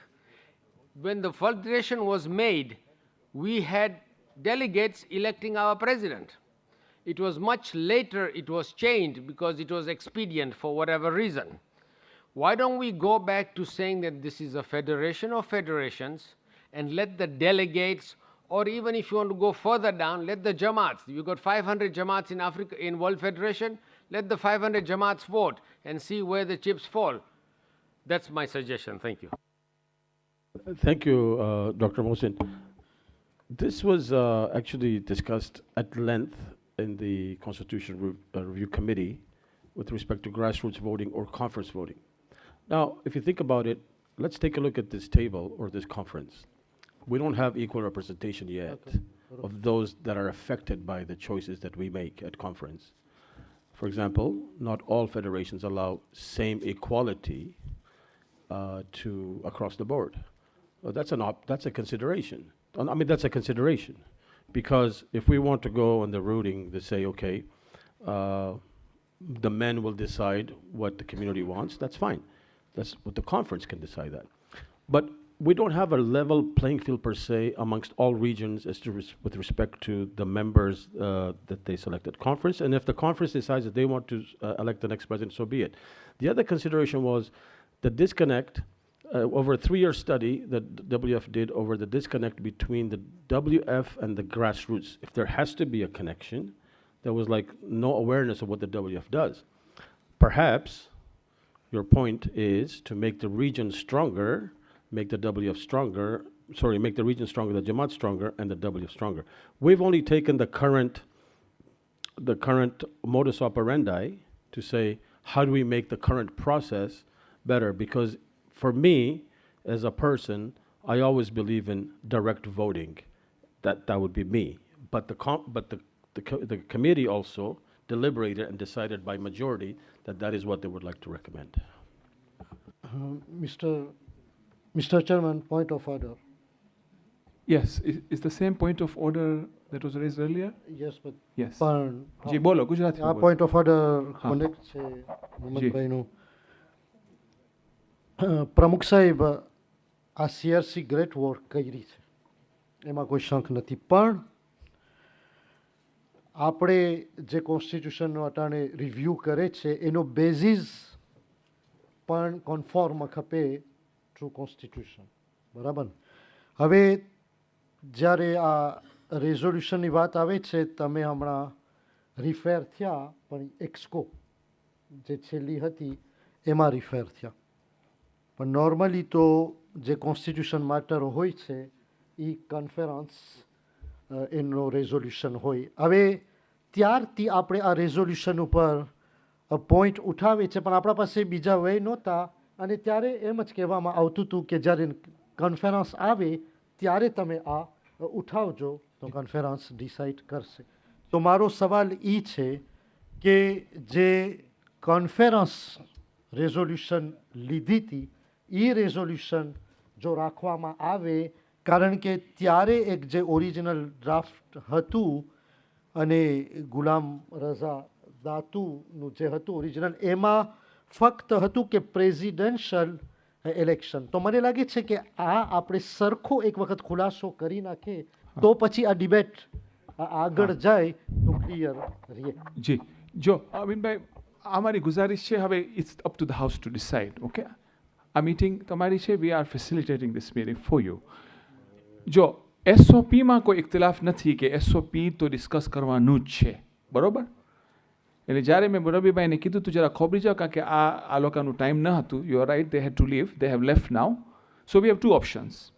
[SPEAKER 2] When the federation was made, we had delegates electing our president. It was much later it was changed because it was expedient for whatever reason. Why don't we go back to saying that this is a federation of federations and let the delegates, or even if you want to go further down, let the Jamaats, you've got 500 Jamaats in Africa, in World Federation, let the 500 Jamaats vote and see where the chips fall. That's my suggestion. Thank you.
[SPEAKER 5] Thank you, Dr. Mohsin. This was actually discussed at length in the Constitution Review Committee with respect to grassroots voting or conference voting. Now, if you think about it, let's take a look at this table or this conference. We don't have equal representation yet of those that are affected by the choices that we make at conference. For example, not all federations allow same equality across the board. Well, that's a consideration. I mean, that's a consideration, because if we want to go on the routing to say, okay, the men will decide what the community wants, that's fine. That's what the conference can decide that. But we don't have a level playing field per se amongst all regions as to with respect to the members that they selected conference. And if the conference decides that they want to elect the next president, so be it. The other consideration was the disconnect over a 3-year study that WF did over the disconnect between the WF and the grassroots. If there has to be a connection, there was like no awareness of what the WF does. Perhaps your point is to make the region stronger, make the WF stronger, sorry, make the region stronger, the Jamaat stronger, and the WF stronger. We've only taken the current modus operandi to say, how do we make the current process better? Because for me, as a person, I always believe in direct voting. That would be me. But the committee also deliberated and decided by majority that that is what they would like to recommend.
[SPEAKER 20] Mr. Chairman, point of order.
[SPEAKER 4] Yes, is the same point of order that was raised earlier?
[SPEAKER 20] Yes, but
[SPEAKER 4] yes.
[SPEAKER 20] જી
[SPEAKER 4] બોલો ગુજરાતી
[SPEAKER 20] આ point of order connect છે મોહમ્મદભાઈનું. પ્રમુખ સાહેબ, આ CRC great work કરી છે, એમાં કોઈ શંખ નથી, પણ આપણે જે કોન્સ્ટિટ્યુશનનો અટાણે રિવ્યૂ કરે છે એનો બેઝિસ પણ કોન્ફોર્મ ખપે ટ્રુ કોન્સ્ટિટ્યુશન, બરાબર? હવે જ્યારે આ રેઝોલ્યુશનની વાત આવે છે, તમે હમણાં રિફેર થયા, પણ એક્સકો જે છેલ્લી હતી એમાં રિફેર થયા. પણ નોર્મલી તો જે કોન્સ્ટિટ્યુશન મેટર હોય છે એ કોન્ફરન્સ એનો રેઝોલ્યુશન હોય. હવે ત્યારથી આપણે આ રેઝોલ્યુશન ઉપર પોઈન્ટ ઉઠાવે છે, પણ આપણા પાસે બીજા વય નહોતા, અને ત્યારે એમ જ કહેવામાં આવતું હતું કે જ્યારે કોન્ફરન્સ આવે ત્યારે તમે આ ઉઠાવજો તો કોન્ફરન્સ ડિસાઇડ કરશે. તો મારો સવાલ એ છે કે જે કોન્ફરન્સ રેઝોલ્યુશન લીધી હતી એ રેઝોલ્યુશન જો રાખવામાં આવે, કારણ કે ત્યારે એક જે ઓરિજિનલ ડ્રાફ્ટ હતું અને ગુલામ રઝા દાતુનું જે હતું ઓરિજિનલ, એમાં ફક્ત હતું કે પ્રેસિડેન્શિયલ ઇલેક્શન. તો મને લાગે છે કે આ આપણે સરખો એક વખત ખુલાસો કરી નાખે તો પછી આ ડિબેટ આગળ જાય તો ક્લિયર રહે.
[SPEAKER 4] જી જો અમીનભાઈ, અમારી ગુજારિશ છે, હવે it's up to the house to decide. Okay, આ મીટિંગ તમારી છે, we are facilitating this meeting for you. જો એસઓપીમાં કોઈ ઇખ્તિલાફ નથી કે એસઓપી તો ડિસ્કસ કરવાનું જ છે, બરાબર? એટલે જ્યારે મેં રવિભાઈને કીધું તું જરા ખોબરી જાઓ, કારણ કે આ લોકોનું ટાઈમ ન હતું. You are right, they had to leave, they have left now. So we have 2 options.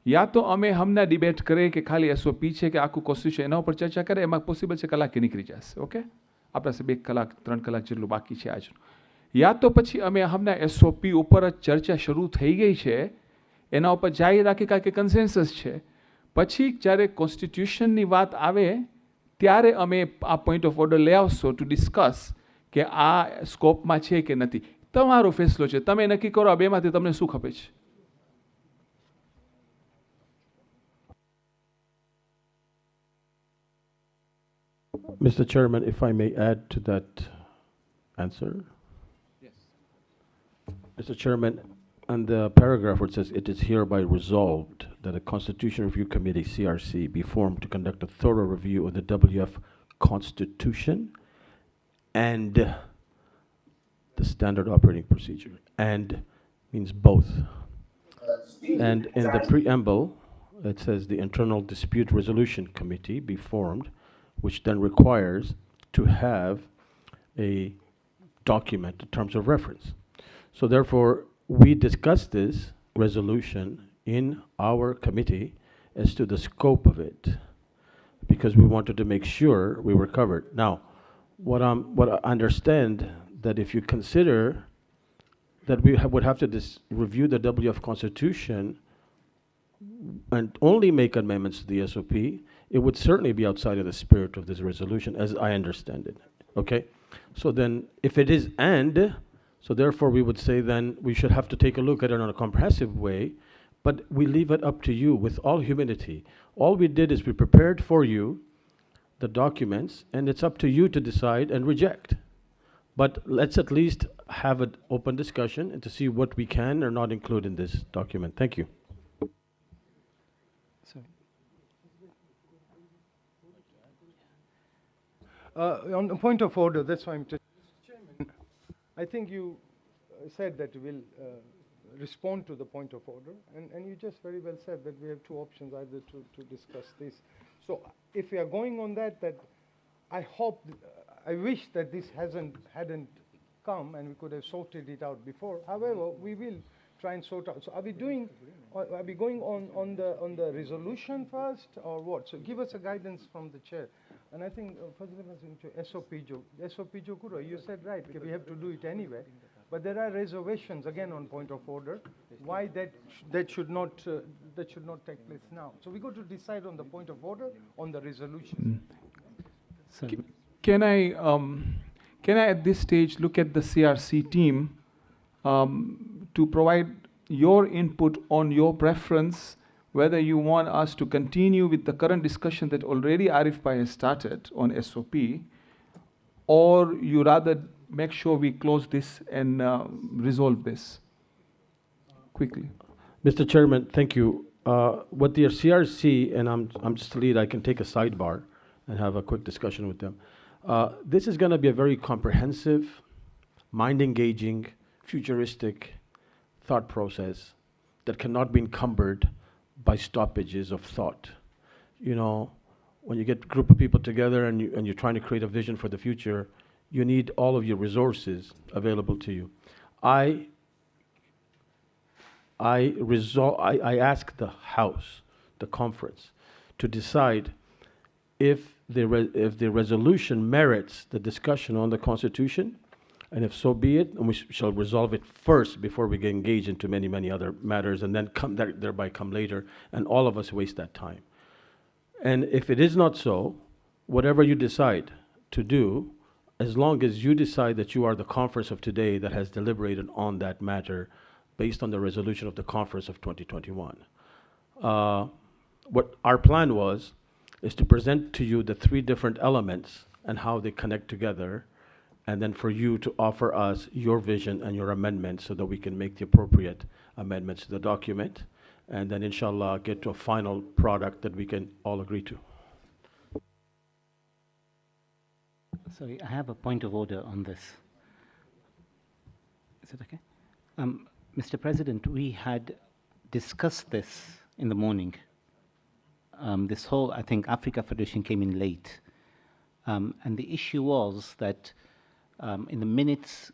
[SPEAKER 4] યા તો અમે હમણાં ડિબેટ કરીએ કે ખાલી એસઓપી છે કે આખું કોન્સ્ટિટ્યુશન એના ઉપર ચર્ચા કરે, એમાં પોસિબલ છે કલાકે નીકળી જશે. ઓકે, આપણા પાસે 2 કલાક 3 કલાક જેટલું બાકી છે આજનું. યા તો પછી અમે હમણાં એસઓપી ઉપર જ ચર્ચા શરૂ થઈ ગઈ છે, એના ઉપર જાહેર રાખી કારણ કે કન્સેન્સસ છે. પછી જ્યારે કોન્સ્ટિટ્યુશનની વાત આવે ત્યારે અમે આ પોઈન્ટ ઓફ ઓર્ડર લઈ આવશો ટુ ડિસ્કસ કે આ સ્કોપમાં છે કે નથી. તમારો ફેસલો છે, તમે નક્કી કરો આ બેમાંથી તમને શું ખપે છે.
[SPEAKER 5] Mr. Chairman, if I may add to that answer.
[SPEAKER 4] Yes.
[SPEAKER 5] Mr. Chairman, on the paragraph where it says, it is hereby resolved that a Constitution Review Committee, CRC, be formed to conduct a thorough review of the WF Constitution and the standard operating procedure. And means both. And in the preamble, it says the Internal Dispute Resolution Committee be formed, which then requires to have a document in terms of reference. So therefore, we discussed this resolution in our committee as to the scope of it, because we wanted to make sure we were covered. Now, what I understand that if you consider that we would have to review the WF Constitution and only make amendments to the SOP, it would certainly be outside of the spirit of this resolution, as I understand it. Okay? So then, if it is and, so therefore we would say then we should have to take a look at it in a comprehensive way, but we leave it up to you with all humility. All we did is we prepared for you the documents, and it's up to you to decide and reject. But let's at least have an open discussion and to see what we can or not include in this document. Thank you.
[SPEAKER 12] Sorry.
[SPEAKER 14] On the point of order, that's why I'm just. Chairman, I think you said that we'll respond to the point of order, and you just very well said that we have two options, either to discuss this. So if we are going on that, I hope, I wish that this hadn't come and we could have sorted it out before. However, we will try and sort out. So are we going on the resolution first, or what? So give us a guidance from the chair. And I think, SOP Jokuro, you said right, okay, we have to do it anyway. But there are reservations, again, on point of order, why that should not take place now. So we got to decide on the point of order, on the resolution.
[SPEAKER 4] Can I at this stage look at the CRC team to provide your input on your preference, whether you want us to continue with the current discussion that already Arif Bhai has started on SOP, or you rather make sure we close this and resolve this quickly?
[SPEAKER 5] Mr. Chairman, thank you. With the CRC, and I'm just the lead, I can take a sidebar and have a quick discussion with them. This is going to be a very comprehensive, mind-engaging, futuristic thought process that cannot be encumbered by stoppages of thought. You know, when you get a group of people together and you're trying to create a vision for the future, you need all of your resources available to you. I ask the House, the conference, to decide if the resolution merits the discussion on the Constitution, and if so be it, and we shall resolve it first before we get engaged into many, many other matters, and then thereby come later, and all of us waste that time. And if it is not so, whatever you decide to do, as long as you decide that you are the conference of today that has deliberated on that matter based on the resolution of the conference of 2021. What our plan was is to present to you the three different elements and how they connect together, and then for you to offer us your vision and your amendments so that we can make the appropriate amendments to the document, and then inshallah get to a final product that we can all agree to.
[SPEAKER 7] Sorry, I have a point of order on this. Is it okay? Mr. President, we had discussed this in the morning. This whole, I think, Africa Federation came in late. And the issue was that in the minutes,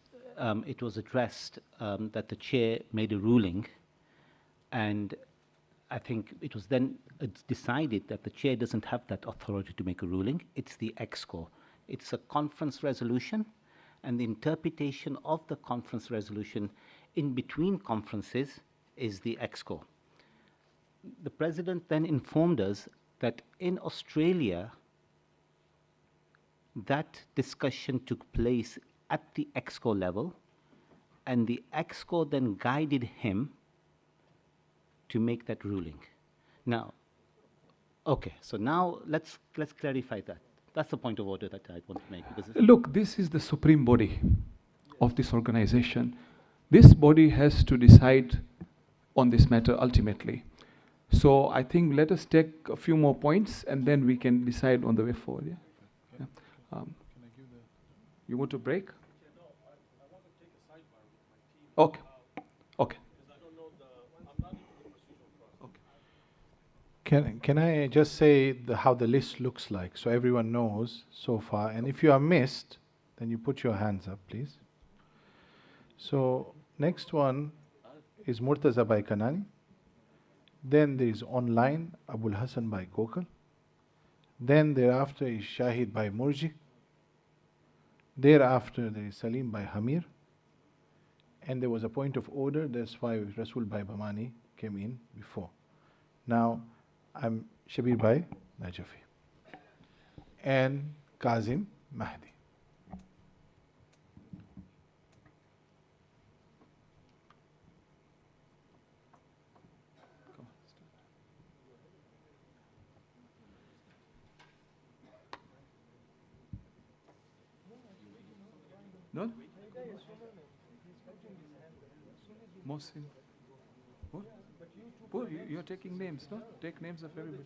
[SPEAKER 7] it was addressed that the chair made a ruling, and I think it was then decided that the chair doesn't have that authority to make a ruling. It's the EXCO. It's a conference resolution, and the interpretation of the conference resolution in between conferences is the EXCO. The President then informed us that in Australia, that discussion took place at the EXCO level, and the EXCO then guided him to make that ruling. Now, okay, so now let's clarify that. That's the point of order that I want to make. Because
[SPEAKER 4] look, this is the supreme body of this organization. This body has to decide on this matter ultimately. So I think let us take a few more points and then we can decide on the way forward. Yeah? Yeah. You want to break? Okay. Okay.
[SPEAKER 1] Can I just say how the list looks like so everyone knows so far? And if you are missed, then you put your hands up, please. So next one is Murtaza by Kanani. Then there is online Abul Hassan by Kokal. Then thereafter is Shahid by Murji. Thereafter there is Salim by Hamir. And there was a point of order, that's why Rasul by Bamani came in before. Now I'm Shabir by Najafi and Kazim Mahdi.
[SPEAKER 4] No? Mohsin. What? You're taking names, no? Take names of everybody.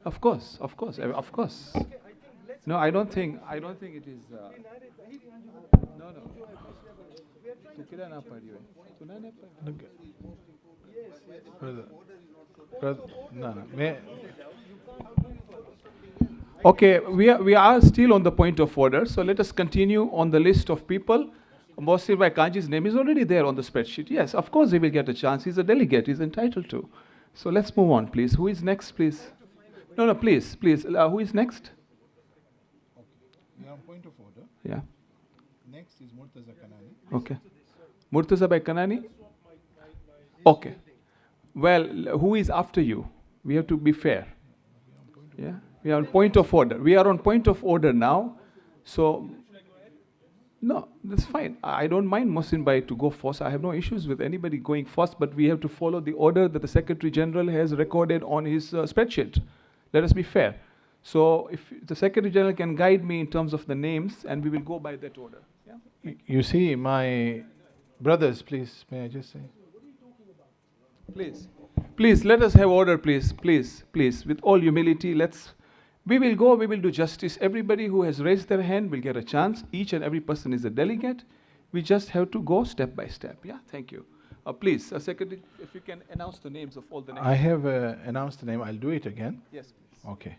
[SPEAKER 4] Of course, of course, of course. No, I don't think it is. No, no.
[SPEAKER 1] No, no.
[SPEAKER 4] Okay, we are still on the point of order, so let us continue on the list of people. Mohsin Bhai Kanji's name is already there on the spreadsheet. Yes, of course he will get a chance. He's a delegate. He's entitled to. So let's move on, please. Who is next, please? No, please. Who is next?
[SPEAKER 1] We are on point of order.
[SPEAKER 4] Yeah.
[SPEAKER 1] Next is Murtaza Kanani.
[SPEAKER 4] Okay. Murtaza Bhai Kanani? Okay. Well, who is after you? We have to be fair. Yeah. We are on point of order. We are on point of order now. So, no, that's fine. I don't mind Mohsin Bhai to go first. I have no issues with anybody going first, but we have to follow the order that the Secretary General has recorded on his spreadsheet. Let us be fair. So, if the Secretary General can guide me in terms of the names, and we will go by that order. Yeah?
[SPEAKER 1] You see, my brothers, please, may I just say?
[SPEAKER 4] Please, let us have order, please. With all humility, we will do justice. Everybody who has raised their hand will get a chance. Each and every person is a delegate. We just have to go step by step. Yeah, thank you. Please, Secretary, if you can announce the names of all the names.
[SPEAKER 1] I have announced the name. I'll do it again.
[SPEAKER 4] Yes, please.
[SPEAKER 1] Okay.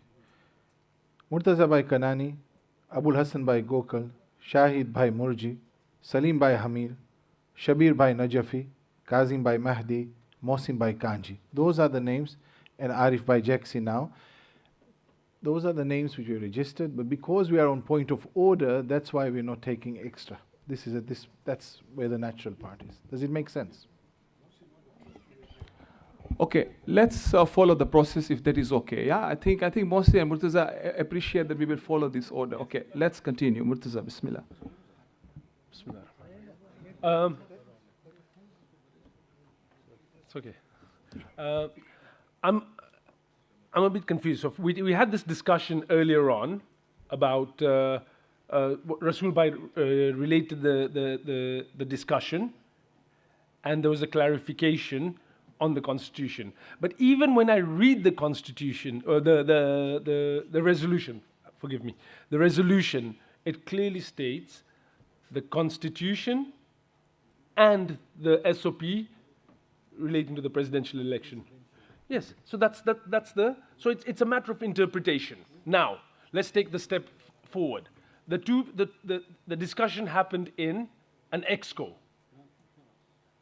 [SPEAKER 1] Murtaza Bhai Kanani, Abul Hassan Bhai Gokal, Shahid Bhai Murji, Salim Bhai Hamir, Shabir Bhai Najafi, Kazim Bhai Mahdi, Mohsin Bhai Kanji. Those are the names, and Arif Bhai Jaxi now. Those are the names which we registered, but because we are on point of order, that's why we're not taking extra. That's where the natural part is. Does it make sense?
[SPEAKER 4] Okay, let's follow the process if that is okay. Yeah, I think Mohsin and Murtaza appreciate that we will follow this order. Okay, let's continue. Murtaza, Bismillah.
[SPEAKER 2] Bismillah. It's okay. I'm a bit confused. So we had this discussion earlier on about Rasool Bhai related the discussion, and there was a clarification on the Constitution. But even when I read the Constitution or the resolution, forgive me, the resolution, it clearly states the Constitution and the SOP relating to the presidential election. Yes, so so it's a matter of interpretation. Now, let's take the step forward. The discussion happened in an EXCO.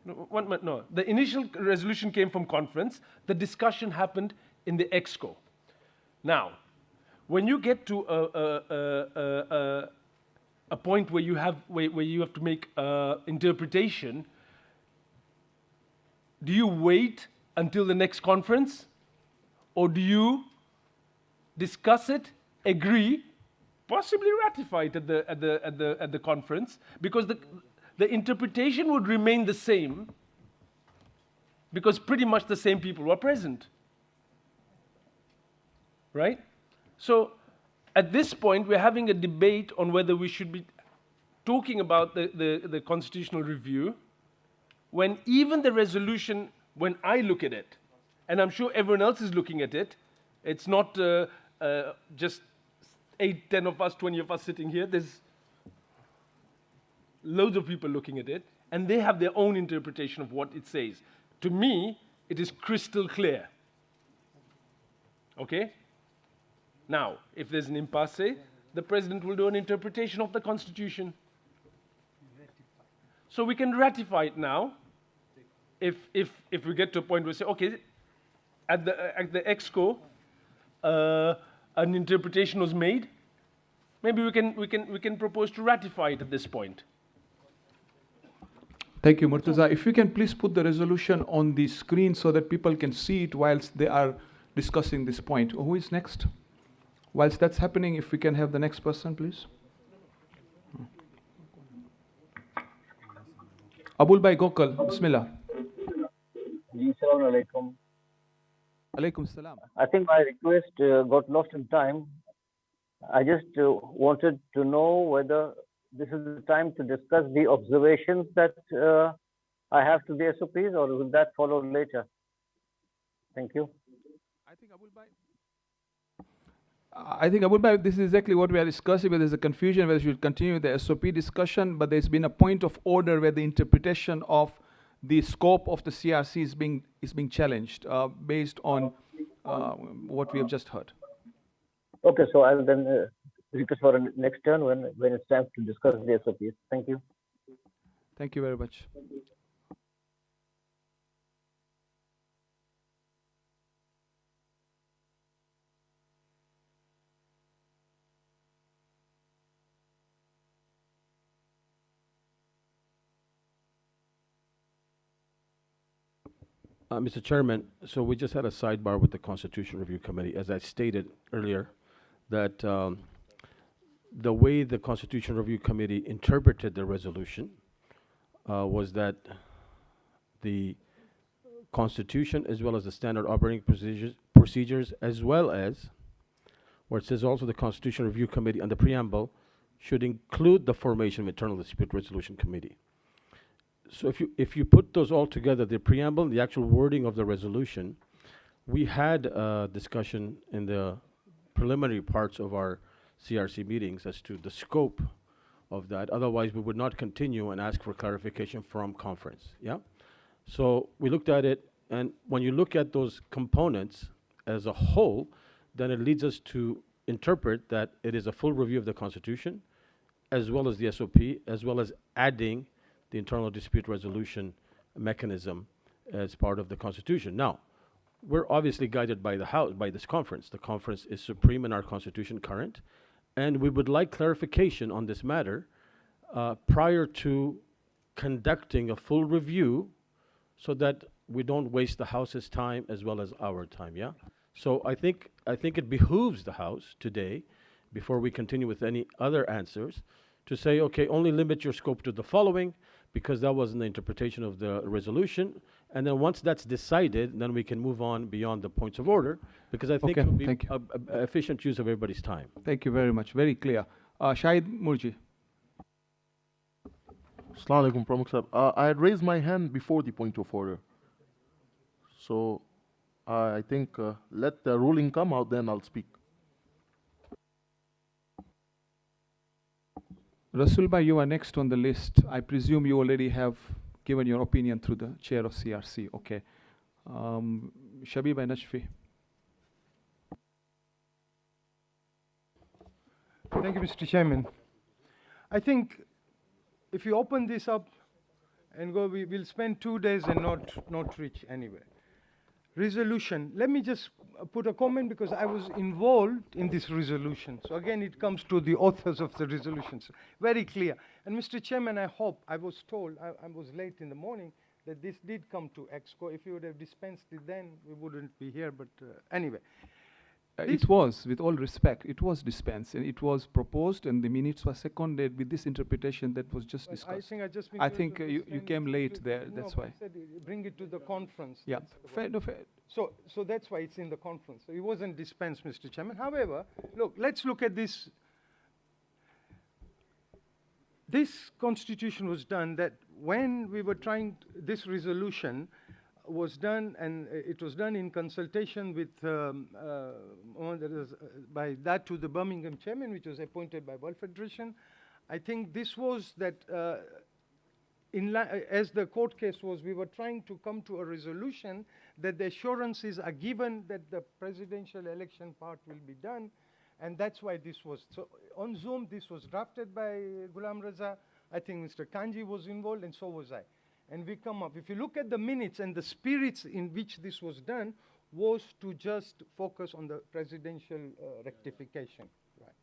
[SPEAKER 2] No, the initial resolution came from conference. The discussion happened in the EXCO. Now, when you get to a point where you have to make interpretation, do you wait until the next conference, or do you discuss it, agree, possibly ratify it at the conference? Because the interpretation would remain the same, because pretty much the same people were present, right? So at this point, we're having a debate on whether we should be talking about the constitutional review, when even the resolution, when I look at it, and I'm sure everyone else is looking at it, it's not just 8, 10 of us, 20 of us sitting here. There's loads of people looking at it, and they have their own interpretation of what it says. To me, it is crystal clear. Okay? Now, if there's an impasse, the president will do an interpretation of the Constitution. So we can ratify it now. If we get to a point where we say, okay, at the EXCO, an interpretation was made, maybe we can propose to ratify it at this point.
[SPEAKER 4] Thank you, Murtaza. If you can please put the resolution on the screen so that people can see it whilst they are discussing this point. Who is next? Whilst that's happening, if we can have the next person, please. Abul Bhai Gokal, Bismillah.
[SPEAKER 21] Assalamu alaikum.
[SPEAKER 4] Alaikum salam.
[SPEAKER 21] I think my request got lost in time. I just wanted to know whether this is the time to discuss the observations that I have to the SOPs, or will that follow later? Thank you.
[SPEAKER 4] I think Abul Bhai, this is exactly what we are discussing, where there's a confusion whether we should continue the SOP discussion, but there's been a point of order where the interpretation of the scope of the CRC is being challenged based on what we have just heard.
[SPEAKER 21] Okay, so I'll then request for a next turn when it's time to discuss the SOPs. Thank you.
[SPEAKER 4] Thank you very much.
[SPEAKER 5] Mr. Chairman, so we just had a sidebar with the Constitution Review Committee. As I stated earlier, that the way the Constitution Review Committee interpreted the resolution was that the Constitution, as well as the standard operating procedures, as well as where it says also the Constitution Review Committee and the preamble should include the formation of Internal Dispute Resolution Committee. So if you put those all together, the preamble and the actual wording of the resolution, we had a discussion in the preliminary parts of our CRC meetings as to the scope of that. Otherwise, we would not continue and ask for clarification from conference. Yeah. So we looked at it, and when you look at those components as a whole, then it leads us to interpret that it is a full review of the Constitution, as well as the SOP, as well as adding the internal dispute resolution mechanism as part of the Constitution. Now, we're obviously guided by the House, by this conference. The conference is supreme in our Constitution current, and we would like clarification on this matter prior to conducting a full review so that we don't waste the House's time as well as our time, yeah? So I think it behooves the House today, before we continue with any other answers, to say, okay, only limit your scope to the following, because that wasn't the interpretation of the resolution. And then once that's decided, then we can move on beyond the points of order, because I think
[SPEAKER 4] Okay,
[SPEAKER 5] it would be
[SPEAKER 4] thank you.
[SPEAKER 5] a efficient use of everybody's time.
[SPEAKER 4] Thank you very much. Very clear. Shahid Murji.
[SPEAKER 3] Assalamu alaikum, Pramukh Sahib. I had raised my hand before the point of order. So I think let the ruling come out, then I'll speak.
[SPEAKER 4] Rasul Bhai, you are next on the list. I presume you already have given your opinion through the chair of CRC. Okay. Shabib Bhai Nashfi.
[SPEAKER 22] Thank you, Mr. Chairman. I think if you open this up and go, we will spend 2 days and not reach anywhere. Resolution. Let me just put a comment, because I was involved in this resolution. So again, it comes to the authors of the resolutions. Very clear. And Mr. Chairman, I hope, I was told, I was late in the morning, that this did come to EXCO. If you would have dispensed it then, we wouldn't be here. But anyway.
[SPEAKER 4] It was, with all respect, it was dispensed, and it was proposed, and the minutes were seconded with this interpretation that was just discussed.
[SPEAKER 22] I
[SPEAKER 4] think you came late there, that's why.
[SPEAKER 22] I said bring it to the conference.
[SPEAKER 4] Yeah, fair, no, fair.
[SPEAKER 22] So that's why it's in the conference. So it wasn't dispensed, Mr. Chairman. However, look, let's look at this. This constitution was done that when we were trying, this resolution was done, and it was done in consultation with by that to the Birmingham chairman, which was appointed by World Federation. I think this was that as the court case was, we were trying to come to a resolution that the assurances are given that the presidential election part will be done, and that's why this was. So on Zoom, this was drafted by Ghulam Raza. I think Mr. Kanji was involved, and so was I. And we come up, if you look at the minutes and the spirits in which this was done, was to just focus on the presidential rectification. Right.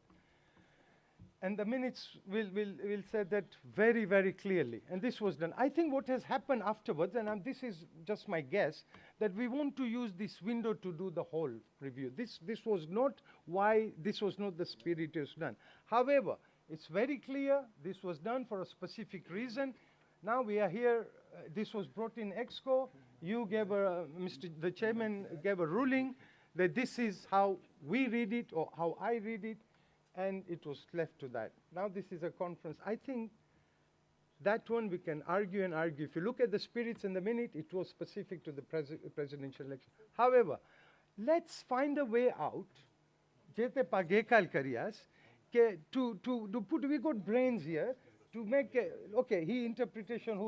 [SPEAKER 22] And the minutes will say that very, very clearly. And this was done. I think what has happened afterwards, and this is just my guess, that we want to use this window to do the whole review. This was not why, this was not the spirit it was done. However, it's very clear this was done for a specific reason. Now we are here, this was brought in EXCO, you gave the chairman gave a ruling that this is how we read it or how I read it, and it was left to that. Now this is a conference. I think That one we can argue and argue. If you look at the spirits in the minute, it was specific to the presidential election. However, let's find a way out. Jete pagekal kariyas, to put, we got brains here, to make, okay, who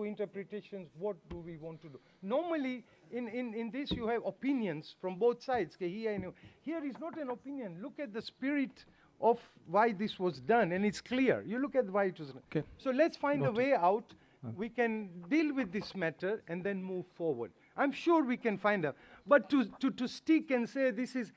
[SPEAKER 22] interpretations, what do we want to do? Normally, in this you have opinions from both sides. Here is not an opinion. Look at the spirit of why this was done, and it's clear. You look at why it was done.
[SPEAKER 4] Okay.
[SPEAKER 22] So let's find a way out. We can deal with this matter and then move forward. I'm sure we can find out. But to stick and say this is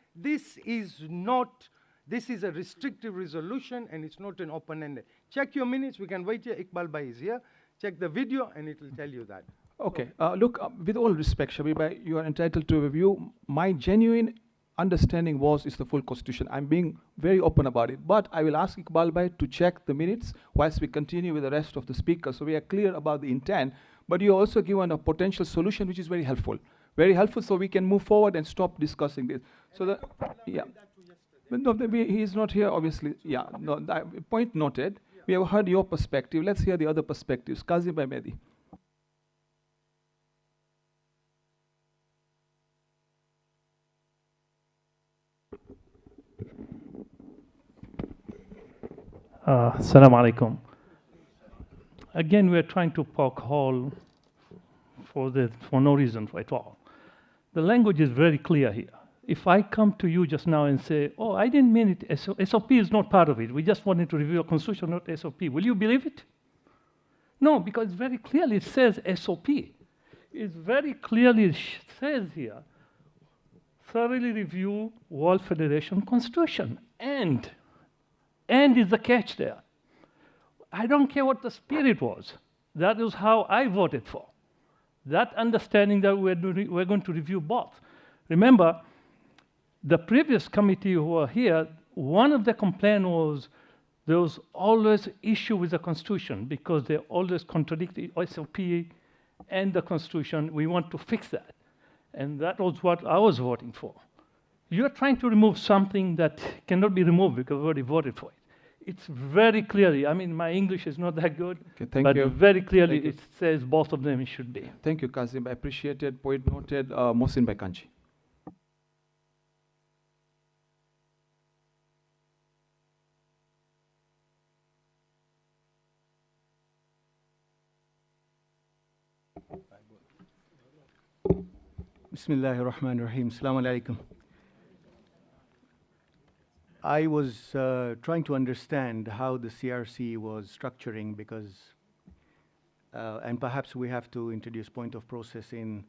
[SPEAKER 22] a restrictive resolution and it's not an open-ended. Check your minutes. We can wait here. Iqbal Bhai is here. Check the video and it will tell you that.
[SPEAKER 4] Okay. Look, with all respect, Shabir Bhai, you are entitled to a review. My genuine understanding is the full constitution. I'm being very open about it. But I will ask Iqbal Bhai to check the minutes whilst we continue with the rest of the speakers. So we are clear about the intent. But you also given a potential solution which is very helpful. Very helpful so we can move forward and stop discussing this. So that, yeah. But no, he is not here, obviously. Yeah, no, point noted. We have heard your perspective. Let's hear the other perspectives. Qazi Bhai Mehdi.
[SPEAKER 8] Assalamu alaikum. Again, we are trying to poke hole for no reason at all. The language is very clear here. If I come to you just now and say, oh, I didn't mean it, SOP is not part of it. We just wanted to review a constitution, not SOP. Will you believe it? No, because very clearly it says SOP. It very clearly says here, thoroughly review World Federation Constitution. And is the catch there. I don't care what the spirit was. That is how I voted for. That understanding that we're going to review both. Remember, the previous committee who were here, one of the complaints was there was always issue with the Constitution because they always contradicted SOP and the Constitution. We want to fix that. And that was what I was voting for. You're trying to remove something that cannot be removed because we already voted for it. It's very clearly, I mean, my English is not that good,
[SPEAKER 4] Okay,
[SPEAKER 8] but
[SPEAKER 4] you.
[SPEAKER 8] very clearly it says both of them it should be.
[SPEAKER 4] Thank you, Kazim. I appreciate it. Point noted. Mohsin Bhai Kanchi.
[SPEAKER 9] Bismillahir Rahmanir Rahim. Assalamu alaikum. I was trying to understand how the CRC was structuring because, and perhaps we have to introduce point of process in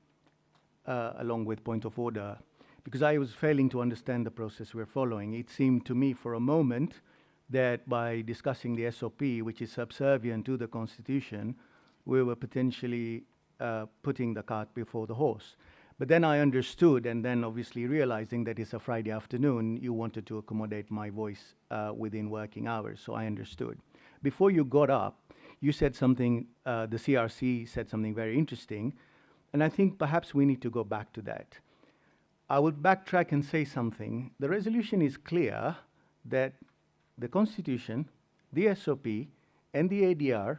[SPEAKER 9] along with point of order, because I was failing to understand the process we're following. It seemed to me for a moment that by discussing the SOP, which is subservient to the Constitution, we were potentially putting the cart before the horse. But then I understood, and then obviously realizing that it's a Friday afternoon, you wanted to accommodate my voice within working hours, so I understood. Before you got up, you said something, the CRC said something very interesting, and I think perhaps we need to go back to that. I will backtrack and say something. The resolution is clear that the Constitution, the SOP, and the ADR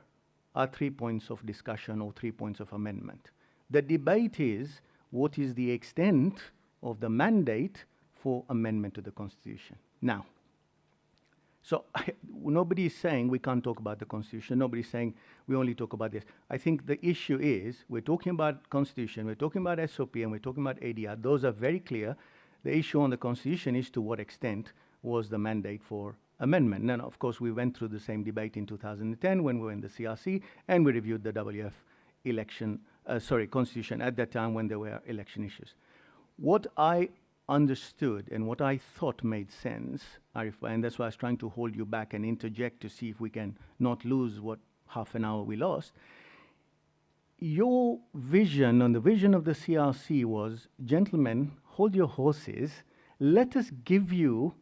[SPEAKER 9] are 3 points of discussion or 3 points of amendment. The debate is, what is the extent of the mandate for amendment to the Constitution? Now, so nobody is saying we can't talk about the Constitution. Nobody is saying we only talk about this. I think the issue is we're talking about Constitution, we're talking about SOP, and we're talking about ADR. Those are very clear. The issue on the Constitution is to what extent was the mandate for amendment. And of course, we went through the same debate in 2010 when we were in the CRC, and we reviewed the WF Constitution at that time when there were election issues. What I understood and what I thought made sense, Arif, and that's why I was trying to hold you back and interject to see if we can not lose what half an hour we lost. Your vision and the vision of the CRC was, gentlemen, hold your horses, let us give you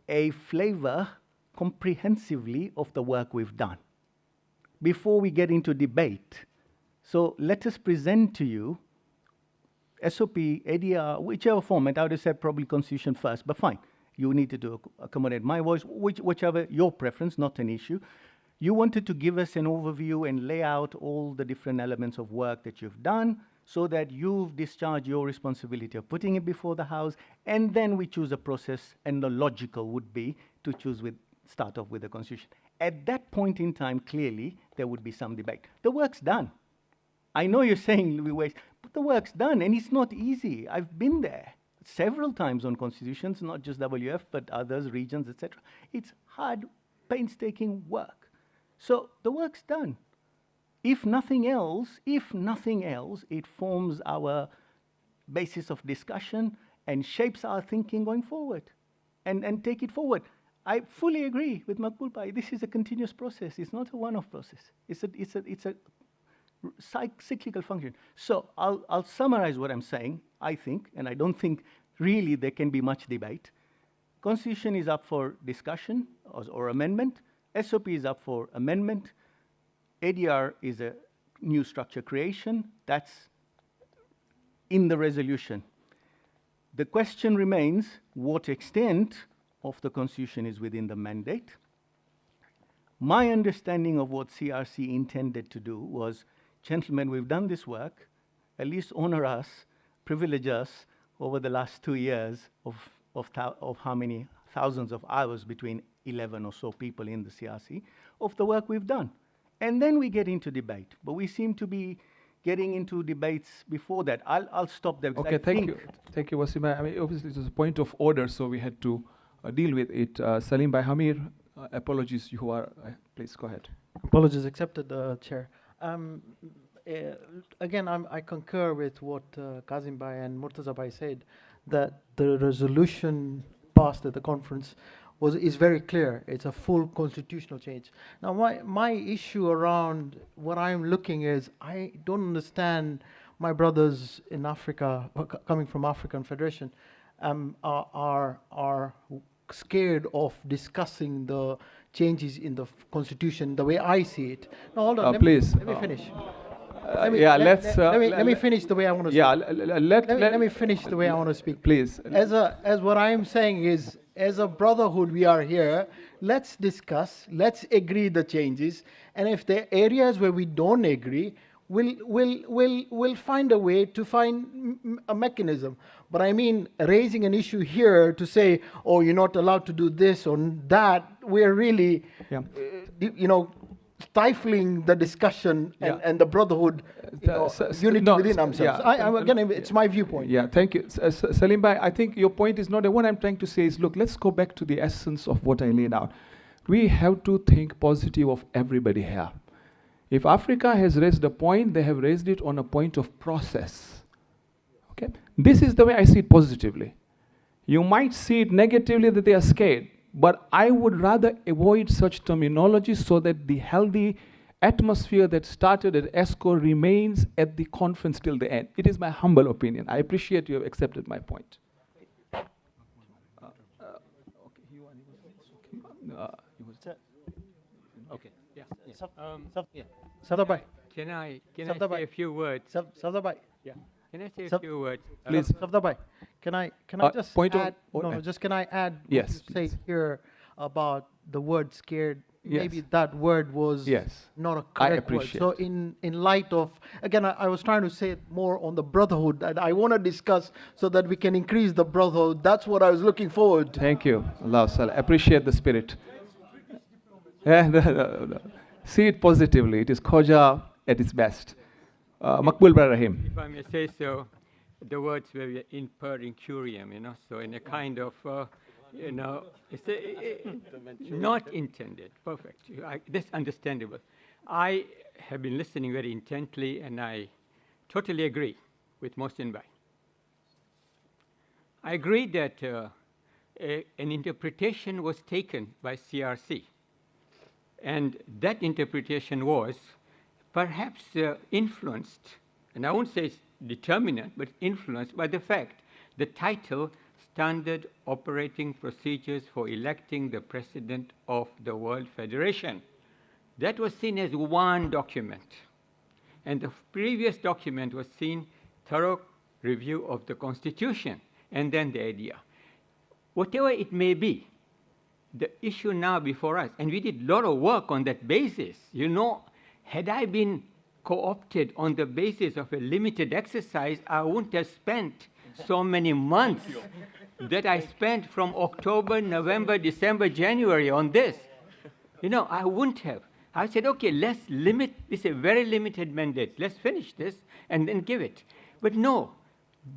[SPEAKER 9] a flavor comprehensively of the work we've done before we get into debate. So let us present to you SOP, ADR, whichever format. I would have said probably Constitution first, but fine. You needed to accommodate my voice, whichever your preference, not an issue. You wanted to give us an overview and lay out all the different elements of work that you've done so that you've discharged your responsibility of putting it before the House, and then we choose a process, and the logical would be to start off with the Constitution. At that point in time, clearly, there would be some debate. The work's done. I know you're saying we waste, but the work's done, and it's not easy. I've been there several times on constitutions, not just WF, but others, regions, etc. It's hard, painstaking work. So the work's done. If nothing else, it forms our basis of discussion and shapes our thinking going forward and take it forward. I fully agree with Makbul Bhai. This is a continuous process. It's not a one-off process. It's a cyclical function. So I'll summarize what I'm saying, I think, and I don't think really there can be much debate. Constitution is up for discussion or amendment. SOP is up for amendment. ADR is a new structure creation. That's in the resolution. The question remains, what extent of the Constitution is within the mandate? My understanding of what CRC intended to do was, gentlemen, we've done this work, at least honor us, privilege us over the last 2 years of how many thousands of hours between 11 or so people in the CRC of the work we've done. And then we get into debate. But we seem to be getting into debates before that. I'll stop there.
[SPEAKER 4] Okay, thank you. Thank you, Wasim. I mean, obviously, it was a point of order, so we had to deal with it. Salim Bhai Hamir, apologies, you are, please go ahead.
[SPEAKER 14] Apologies accepted, Chair. Again, I concur with what Kazim Bhai and Murtaza Bhai said, that the resolution passed at the conference is very clear. It's a full constitutional change. Now, my issue around what I'm looking is, I don't understand my brothers in Africa, coming from African Federation, are scared of discussing the changes in the constitution the way I see it. No, hold on.
[SPEAKER 4] Please.
[SPEAKER 14] Let me finish. Let me finish the way I want to speak.
[SPEAKER 4] Yeah,
[SPEAKER 14] let me finish the way I want to speak.
[SPEAKER 4] Please.
[SPEAKER 14] As what I'm saying is, as a brotherhood, we are here. Let's discuss. Let's agree the changes. And if there are areas where we don't agree, we'll find a way to find a mechanism. But I mean, raising an issue here to say, oh, you're not allowed to do this or that, we're really, stifling the discussion and the brotherhood unity within themselves. Again, it's my viewpoint.
[SPEAKER 4] Yeah, thank you. Salim Bhai, I think your point is not, what I'm trying to say is, look, let's go back to the essence of what I laid out. We have to think positive of everybody here. If Africa has raised a point, they have raised it on a point of process. Okay? This is the way I see it positively. You might see it negatively that they are scared, but I would rather avoid such terminology so that the healthy atmosphere that started at ESCO remains at the conference till the end. It is my humble opinion. I appreciate you have accepted my point.
[SPEAKER 6] Okay. Yeah.
[SPEAKER 14] Safdar Bhai.
[SPEAKER 6] Can I say a few words?
[SPEAKER 14] Safdar Bhai.
[SPEAKER 6] Yeah. Can I say a few words?
[SPEAKER 4] Please.
[SPEAKER 14] Safdar Bhai, can I just add? Can I add what you say here about the word scared?
[SPEAKER 4] Yes.
[SPEAKER 14] Maybe that word was not a correct word. So in light of, again, I was trying to say it more on the brotherhood that I want to discuss so that we can increase the brotherhood. That's what I was looking forward to.
[SPEAKER 4] Thank you. Allah Salah. Appreciate the spirit. No. See it positively. It is Khoja at its best. Makbul Bhai Rahim.
[SPEAKER 6] If I may say so, the words were in per incurium, so in a kind of, it's not intended. Perfect. That's understandable. I have been listening very intently, and I totally agree with Mohsin Bhai. I agree that an interpretation was taken by CRC. And that interpretation was perhaps influenced, and I won't say it's determinant, but influenced by the fact the title, Standard Operating Procedures for Electing the President of the World Federation. That was seen as one document. And the previous document was seen thorough review of the Constitution, and then the idea. Whatever it may be, the issue now before us, and we did a lot of work on that basis. You know, had I been co-opted on the basis of a limited exercise, I wouldn't have spent so many months that I spent from October, November, December, January on this. You know, I wouldn't have. I said, okay, let's limit, this is a very limited mandate. Let's finish this and then give it. But no,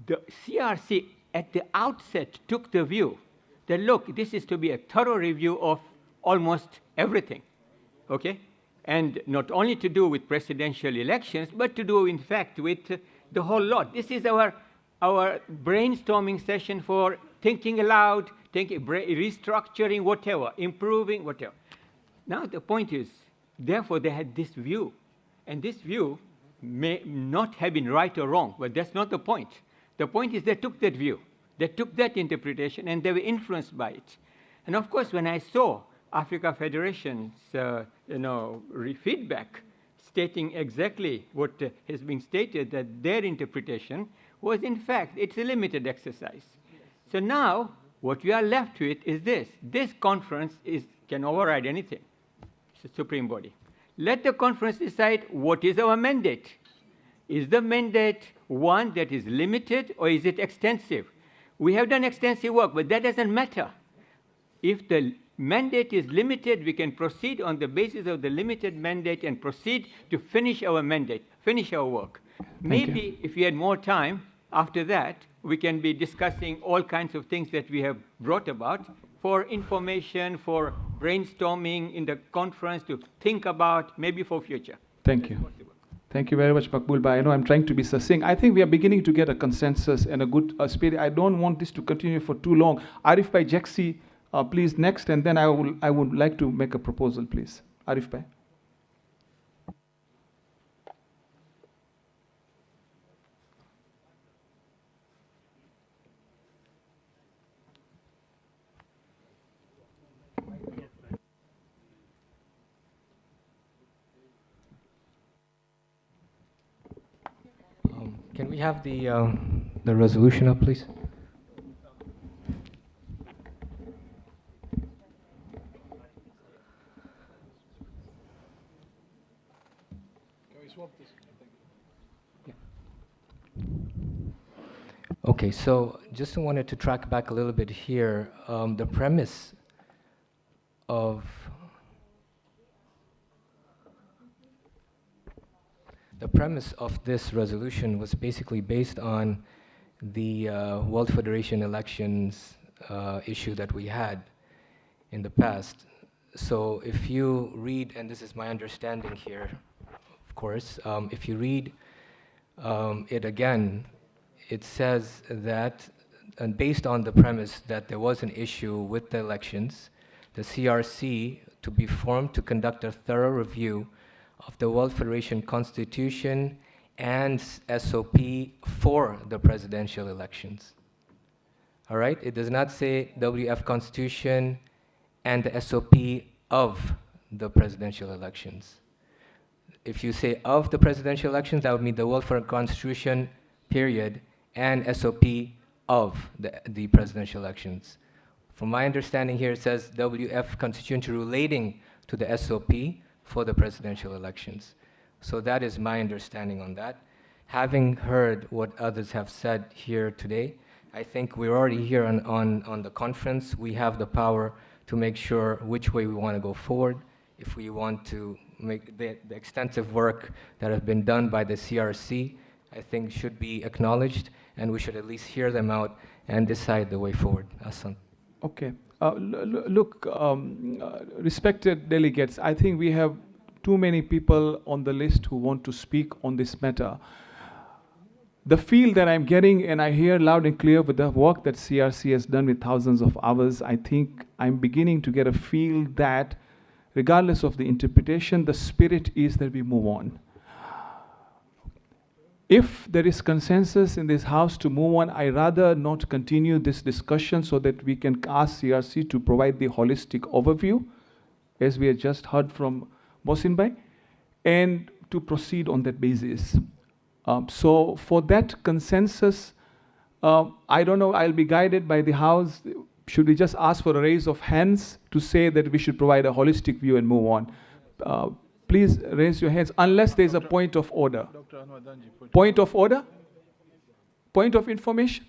[SPEAKER 6] the CRC at the outset took the view that, look, this is to be a thorough review of almost everything, okay? And not only to do with presidential elections, but to do, in fact, with the whole lot. This is our brainstorming session for thinking aloud, restructuring, whatever, improving, whatever. Now the point is, therefore, they had this view. And this view may not have been right or wrong, but that's not the point. The point is they took that view. They took that interpretation, and they were influenced by it. And of course, when I saw Africa Federation's feedback stating exactly what has been stated, that their interpretation was, in fact, it's a limited exercise. So now, what we are left with is this. This conference can override anything. It's a supreme body. Let the conference decide what is our mandate. Is the mandate one that is limited, or is it extensive? We have done extensive work, but that doesn't matter. If the mandate is limited, we can proceed on the basis of the limited mandate and proceed to finish our mandate, finish our work. Maybe if we had more time after that, we can be discussing all kinds of things that we have brought about for information, for brainstorming in the conference, to think about, maybe for future.
[SPEAKER 4] Thank you. Thank you very much, Makbul Bhai. I know I'm trying to be succinct. I think we are beginning to get a consensus and a good spirit. I don't want this to continue for too long. Arif Bhai Jaxi, please next, and then I would like to make a proposal, please. Arif Bhai.
[SPEAKER 16] Can we have the resolution up, please?
[SPEAKER 1] Can we swap this?
[SPEAKER 16] Okay, so just wanted to track back a little bit here. The premise of this resolution was basically based on the World Federation elections issue that we had in the past. So if you read, and this is my understanding here, of course, if you read it again, it says that, and based on the premise that there was an issue with the elections, the CRC to be formed to conduct a thorough review of the World Federation Constitution and SOP for the presidential elections. All right, it does not say WF Constitution and the SOP of the presidential elections. If you say of the presidential elections, that would mean the World Federation Constitution, period, and SOP of the presidential elections. From my understanding here, it says WF Constitution relating to the SOP for the presidential elections. So that is my understanding on that. Having heard what others have said here today, I think we're already here on the conference. We have the power to make sure which way we want to go forward. If we want to make the extensive work that has been done by the CRC, I think should be acknowledged, and we should at least hear them out and decide the way forward. Hassan.
[SPEAKER 4] Okay. Look, respected delegates, I think we have too many people on the list who want to speak on this matter. The feel that I'm getting, and I hear loud and clear with the work that CRC has done with thousands of hours, I think I'm beginning to get a feel that regardless of the interpretation, the spirit is that we move on. If there is consensus in this house to move on, I rather not continue this discussion so that we can ask CRC to provide the holistic overview, as we had just heard from Mohsin Bhai, and to proceed on that basis. So for that consensus, I don't know, I'll be guided by the house. should we just ask for a raise of hands to say that we should provide a holistic view and move on? Please raise your hands unless there is a point of order. Point of order? Point of information?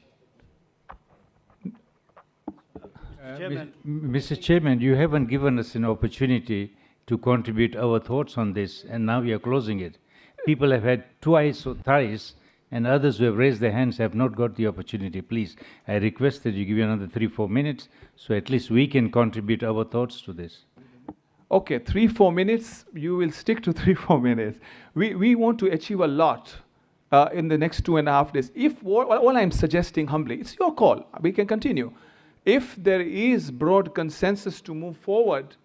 [SPEAKER 10] Mr. Chairman, you haven't given us an opportunity to contribute our thoughts on this, and now we are closing it. People have had twice or thrice, and others who have raised their hands have not got the opportunity. Please, I request that you give you another 3-4 minutes, so at least we can contribute our thoughts to this.
[SPEAKER 4] Okay, 3-4 minutes, you will stick to 3-4 minutes. We want to achieve a lot in the next 2.5 days. If all I'm suggesting humbly, it's your call, we can continue. If there is broad consensus to move forward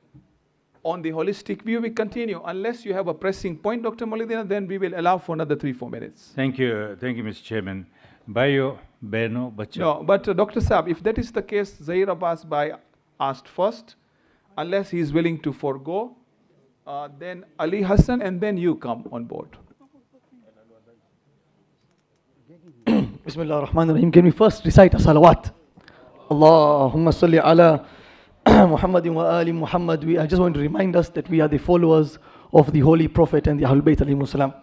[SPEAKER 4] on the holistic view, we continue. Unless you have a pressing point, Dr. Molidina, then we will allow for another 3-4 minutes.
[SPEAKER 10] Thank you, Mr. Chairman. Bayo, Beno, Bacha.
[SPEAKER 4] No, but Dr. Saab, if that is the case, Zahir Abbas Bhai asked first. Unless he is willing to forego, then Ali Hassan, and then you come on board.
[SPEAKER 12] Bismillah ar-Rahman ar-Rahim. Can we first recite a salawat? Allahumma salli ala Muhammadin wa ali Muhammad. I just want to remind us that we are the followers of the Holy Prophet and the Ahlul Bayt alayhimus salam.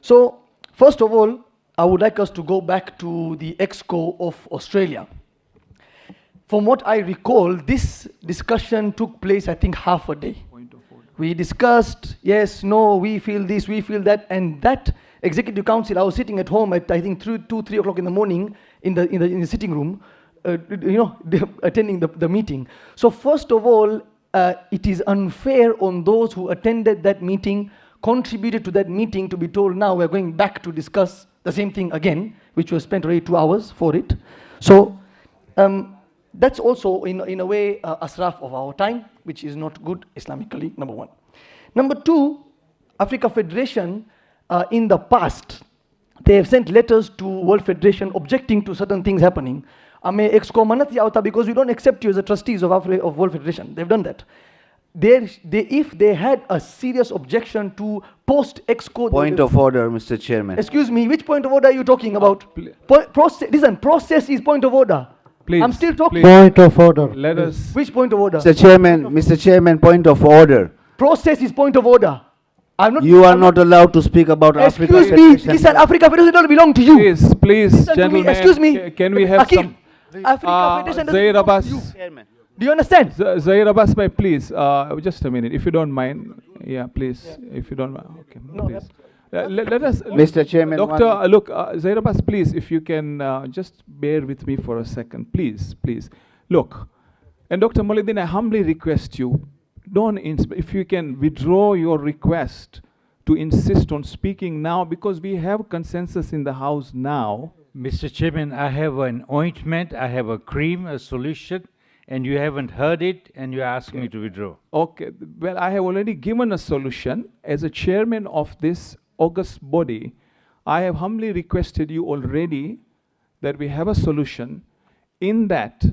[SPEAKER 12] So, first of all, I would like us to go back to the Exco of Australia. From what I recall, this discussion took place, I think, half a day. We discussed, yes, no, we feel this, we feel that, and that Executive Council, I was sitting at home at, I think, 2-3 o'clock in the morning in the sitting room, attending the meeting. So first of all, it is unfair on those who attended that meeting, contributed to that meeting, to be told now we're going back to discuss the same thing again, which was spent already 2 hours for it. So that's also in a way asraf of our time, which is not good Islamically, number one. Number two, Africa Federation in the past, they have sent letters to World Federation objecting to certain things happening. Because we don't accept you as a trustees of World Federation. They've done that. If they had a serious objection to post-exco...
[SPEAKER 19] Point of order, Mr. Chairman.
[SPEAKER 12] Excuse me, which point of order are you talking about? Process is point of order.
[SPEAKER 4] Please,
[SPEAKER 12] I'm still talking.
[SPEAKER 20] Point of order.
[SPEAKER 4] Let us...
[SPEAKER 12] Which point of order?
[SPEAKER 19] Mr. Chairman, point of order.
[SPEAKER 12] Process is point of order.
[SPEAKER 19] You are not allowed to speak about Africa
[SPEAKER 12] Excuse me, listen, Africa Federation doesn't belong to you.
[SPEAKER 4] Please, gentlemen.
[SPEAKER 12] Excuse me.
[SPEAKER 4] Can we have
[SPEAKER 12] Akil,
[SPEAKER 4] some...
[SPEAKER 12] Africa Federation doesn't
[SPEAKER 4] Zahir
[SPEAKER 12] belong
[SPEAKER 4] Abbas.
[SPEAKER 12] to you. Do you understand?
[SPEAKER 4] Zahir Abbas, please, just a minute, if you don't mind. Yeah, please, if you don't mind. Okay,
[SPEAKER 12] No,
[SPEAKER 4] please. Let us...
[SPEAKER 19] Mr. Chairman,
[SPEAKER 4] Doctor, look, Zahir Abbas, please, if you can just bear with me for a second. Please, please. Look, and Dr. Molidin, I humbly request you, if you can withdraw your request to insist on speaking now, because we have consensus in the House now.
[SPEAKER 10] Mr. Chairman, I have an ointment, I have a cream, a solution, and you haven't heard it, and you ask me to withdraw.
[SPEAKER 4] Okay, well, I have already given a solution. As a chairman of this august body, I have humbly requested you already that we have a solution in that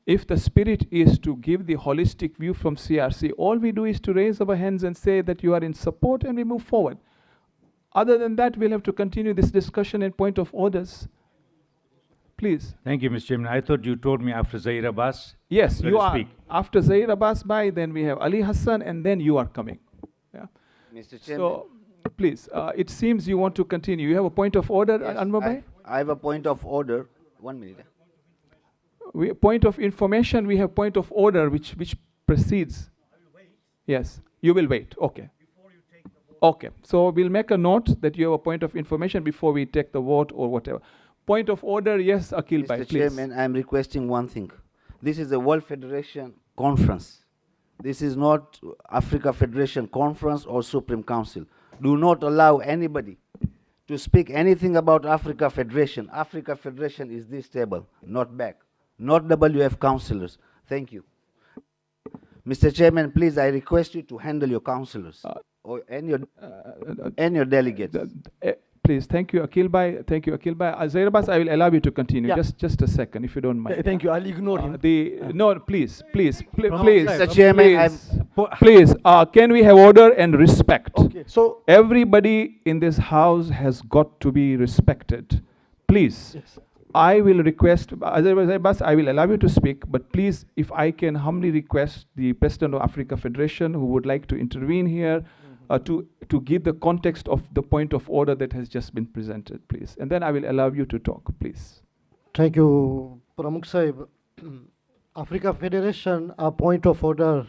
[SPEAKER 4] if the spirit is to give the holistic view from CRC, all we do is to raise our hands and say that you are in support and we move forward. Other than that, we'll have to continue this discussion and point of orders. Please.
[SPEAKER 10] Thank you, Mr. Chairman. I thought you told me after Zahir Abbas.
[SPEAKER 4] Yes, you are.
[SPEAKER 10] Speak.
[SPEAKER 4] After Zahir Abbas Bhai, then we have Ali Hassan, and then you are coming. Yeah.
[SPEAKER 19] Mr. Chairman.
[SPEAKER 4] So, please, it seems you want to continue. You have a point of order,
[SPEAKER 19] Yes,
[SPEAKER 4] Anwar Bhai?
[SPEAKER 19] I have a point of order. 1 minute.
[SPEAKER 4] Point of information, we have point of order which precedes. Yes, you will wait. Okay. Okay, so we'll make a note that you have a point of information before we take the vote or whatever. Point of order, yes, Akil Bhai,
[SPEAKER 19] Mr.
[SPEAKER 4] please.
[SPEAKER 19] Chairman, I am requesting one thing. This is a World Federation conference. This is not Africa Federation conference or Supreme Council. Do not allow anybody to speak anything about Africa Federation. Africa Federation is this table, not back. Not WF councillors. Thank you. Mr. Chairman, please, I request you to handle your councillors and your delegates.
[SPEAKER 4] Please, thank you, Akil Bhai. Thank you, Akil Bhai. Zahir Abbas, I will allow you to continue.
[SPEAKER 12] Yeah.
[SPEAKER 4] Just a second, if you don't mind.
[SPEAKER 12] Thank you. I'll ignore him.
[SPEAKER 4] No, please, please.
[SPEAKER 19] Mr. Chairman,
[SPEAKER 4] please, can we have order and respect?
[SPEAKER 12] Okay, so
[SPEAKER 4] everybody in this house has got to be respected. Please.
[SPEAKER 12] Yes.
[SPEAKER 4] I will request, otherwise I will allow you to speak, but please, if I can humbly request the President of Africa Federation who would like to intervene here to give the context of the point of order that has just been presented, please. And then I will allow you to talk, please.
[SPEAKER 20] Thank you પ્રમુખ સાહેબ. Africa federation આ point of order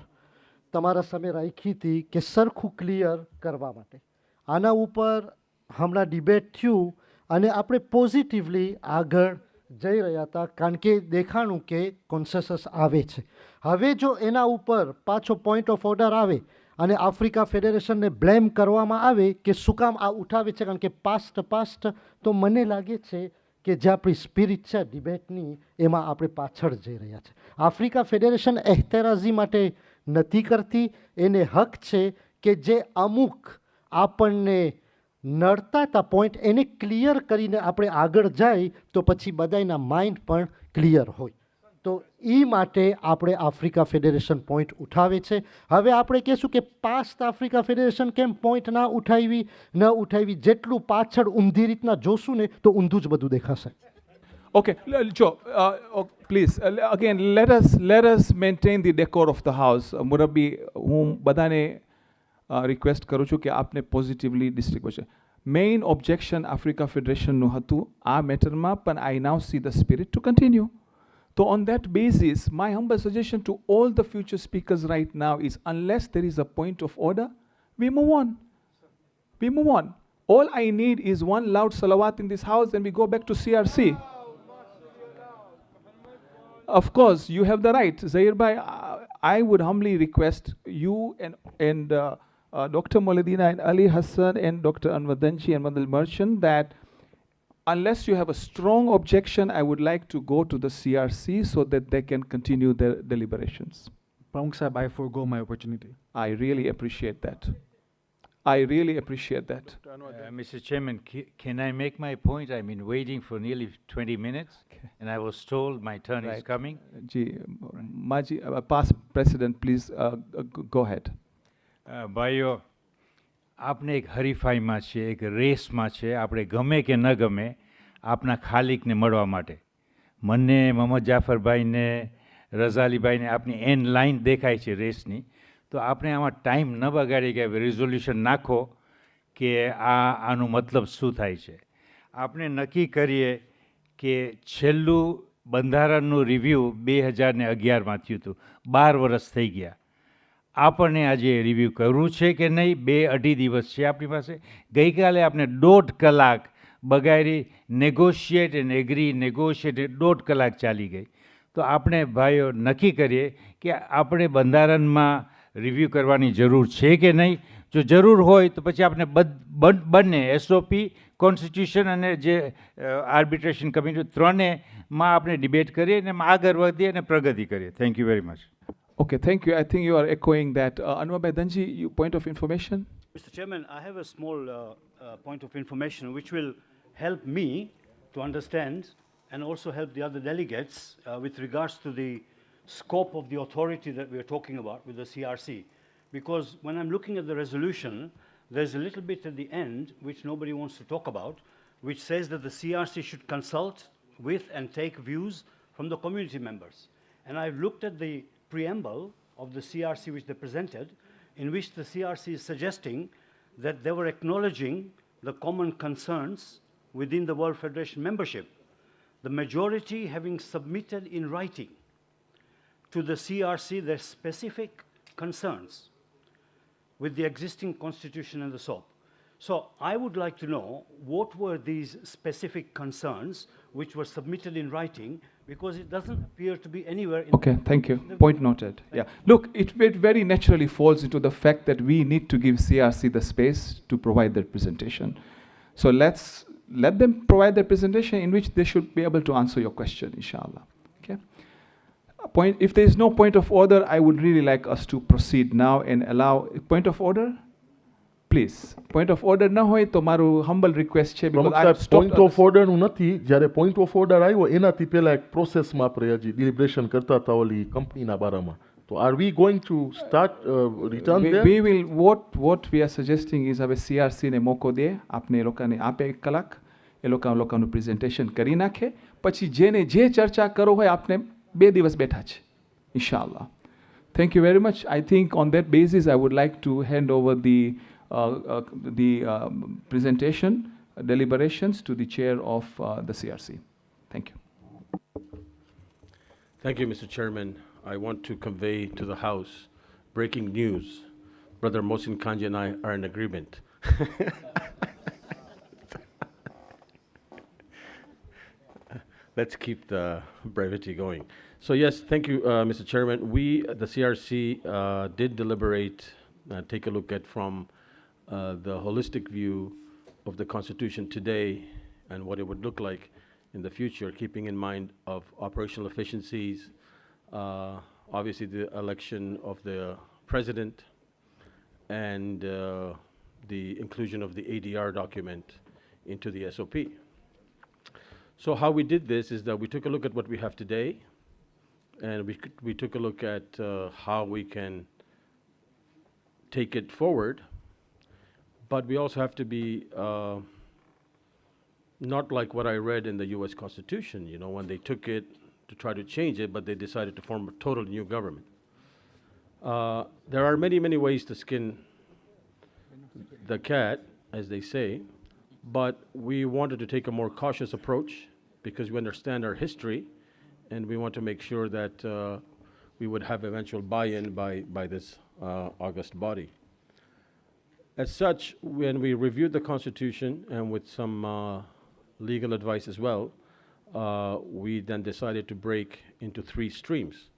[SPEAKER 20] તમારા સામે રાખી હતી કે સરખું clear કરવા માટે. આના ઉપર હમણાં ડિબેટ થયું અને આપણે પોઝિટિવલી આગળ જઈ રહ્યા હતા કારણ કે દેખાણું કે કોન્સેસસ આવે છે. હવે જો એના ઉપર પાછો પોઈન્ટ ઓફ ઓર્ડર આવે અને આફ્રિકા ફેડરેશનને બ્લેમ કરવામાં આવે કે શું કામ આ ઉઠાવે છે કારણ કે પાસ્ટ તો મને લાગે છે કે જે આપણી સ્પિરિટ છે ડિબેટની એમાં આપણે પાછળ જઈ રહ્યા છે. આફ્રિકા ફેડરેશન એહતરાજી માટે નથી કરતી. એને હક છે કે જે અમુક આપણને નડતા હતા પોઈન્ટ એને ક્લિયર કરીને આપણે આગળ જાય તો પછી બધાના માઇન્ડ પણ ક્લિયર હોય. તો એ માટે આપણે આફ્રિકા ફેડરેશન પોઈન્ટ ઉઠાવે છે. હવે આપણે કહેશું કે પાસ્ટ આફ્રિકા ફેડરેશન કેમ પોઈન્ટ ન ઉઠાવી જેટલું પાછળ ઊંધી રીતના જોશું ને તો ઊંધું જ બધું દેખાશે.
[SPEAKER 4] Okay, Joe, please, again, let us maintain the decor of the house. Murabbi, હું બધાને રિક્વેસ્ટ કરું છું કે આપને પોઝિટિવલી ડિસ્ટ્રિક્ટ છે. મેઇન ઓબ્જેક્શન આફ્રિકા ફેડરેશનનું હતું આ મેટરમાં, પણ I now see the spirit to continue. So on that basis, my humble suggestion to all the future speakers right now is, unless there is a point of order, we move on. We move on. All I need is one loud salawat in this house and we go back to CRC. Of course, you have the right. Zahir Bhai, I would humbly request you and Dr. Mauladina and Ali Hassan and Dr. Anwar Danchi and Madal Merchant that unless you have a strong objection, I would like to go to the CRC so that they can continue their deliberations.
[SPEAKER 17] Pramukh Sahib, I forgo my opportunity.
[SPEAKER 4] I really appreciate that. I really appreciate that.
[SPEAKER 10] Mr. Chairman, can I make my point? I've been waiting for nearly 20 minutes, and I was told my turn is coming.
[SPEAKER 4] Maji, past president, please go ahead.
[SPEAKER 10] ભાઈઓ, આપણે એક હરીફાઈમાં છે, એક રેસમાં છે. આપણે ગમે કે ન ગમે આપણા ખાલિકને મળવા માટે મને, મોહમ્મદ જાફરભાઈને, રઝાલીભાઈને આપની એન્ડ લાઇન દેખાય છે રેસની. તો આપણે આમાં ટાઈમ ન બગાડી કે રિઝોલ્યુશન નાખો કે આનું મતલબ શું થાય છે. આપણે નક્કી કરીએ કે છેલ્લું બંધારણનું રિવ્યૂ 2011માં થયું હતું. 12 વર્ષ થઈ ગયા. આપણને આજે રિવ્યૂ કરવું છે કે નહીં? 2-2.5 દિવસ છે આપણી પાસે. ગઈકાલે આપણે 1.5 કલાક બગાડી નેગોશિએટ એન્ડ એગ્રી નેગોશિએટ 1.5 કલાક ચાલી ગઈ. તો આપણે ભાઈઓ નક્કી કરીએ કે આપણે બંધારણમાં રિવ્યૂ કરવાની જરૂર છે કે નહીં. જો જરૂર હોય તો પછી આપણે બંને SOP, કોન્સ્ટિટ્યુશન અને જે આર્બિટ્રેશન કમિટી ત્રણેયમાં આપણે ડિબેટ કરીએ અને આગળ વધીએ અને પ્રગતિ કરીએ. Thank you very much.
[SPEAKER 4] Okay, thank you. I think you are echoing that. Anwar Bhai Danji, you point of information?
[SPEAKER 18] Mr. Chairman, I have a small point of information which will help me to understand and also help the other delegates with regards to the scope of the authority that we are talking about with the CRC. Because when I'm looking at the resolution, there's a little bit at the end which nobody wants to talk about, which says that the CRC should consult with and take views from the community members. And I've looked at the preamble of the CRC which they presented, in which the CRC is suggesting that they were acknowledging the common concerns within the World Federation membership. The majority having submitted in writing to the CRC their specific concerns with the existing constitution and the SOP. So I would like to know what were these specific concerns which were submitted in writing, because it doesn't appear to be anywhere in
[SPEAKER 4] Okay, thank you. Point noted. Yeah. Look, it very naturally falls into the fact that we need to give CRC the space to provide their presentation. So let's let them provide their presentation in which they should be able to answer your question, inshallah. Okay. If there is no point of order, I would really like us to proceed now and allow point of order. Please, point of order ન હોય તો મારું humble request છે, because I stopped.
[SPEAKER 3] Point of ઓર્ડરનું નથી. જ્યારે point of order આવ્યો એનાથી પહેલા એક પ્રોસેસમાં આપણે હજી ડિલિબ્રેશન કરતા હતા ઓલી કંપનીના બારામાં. તો are we going to start return there?
[SPEAKER 4] We will what we are suggesting is હવે CRC ને મોકો દે, આપને એ લોકોને આપે 1 કલાક, એ લોકોનું પ્રેઝન્ટેશન કરી નાખે, પછી જેને જે ચર્ચા કરો હોય આપને 2 દિવસ બેઠા છે ઇન્શાઅલ્લાહ. Thank you very much. I think on that basis I would like to hand over the presentation deliberations to the chair of the CRC. Thank you.
[SPEAKER 5] Thank you, Mr. Chairman. I want to convey to the House breaking news. Brother Mohsin Kanji and I are in agreement. Let's keep the brevity going. So yes, thank you, Mr. Chairman. We, the CRC, did deliberate, take a look at from the holistic view of the Constitution today and what it would look like in the future, keeping in mind of operational efficiencies, obviously the election of the president, and the inclusion of the ADR document into the SOP. So how we did this is that we took a look at what we have today, and we took a look at how we can take it forward, but we also have to be not like what I read in the US Constitution, you know, when they took it to try to change it, but they decided to form a totally new government. There are many, many ways to skin the cat, as they say, but we wanted to take a more cautious approach because we understand our history, and we want to make sure that we would have eventual buy-in by this august body. As such, when we reviewed the Constitution and with some legal advice as well, we then decided to break into 3 streams.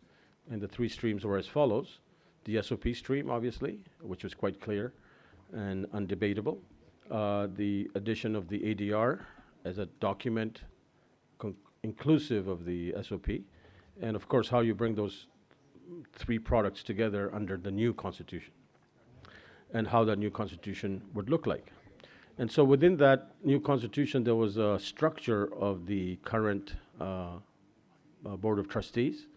[SPEAKER 5] And the 3 streams were as follows: the SOP stream, obviously, which was quite clear and undebatable, the addition of the ADR as a document inclusive of the SOP, and of course how you bring those 3 products together under the new Constitution, and how that new Constitution would look like. And so within that new Constitution, there was a structure of the current Board of Trustees,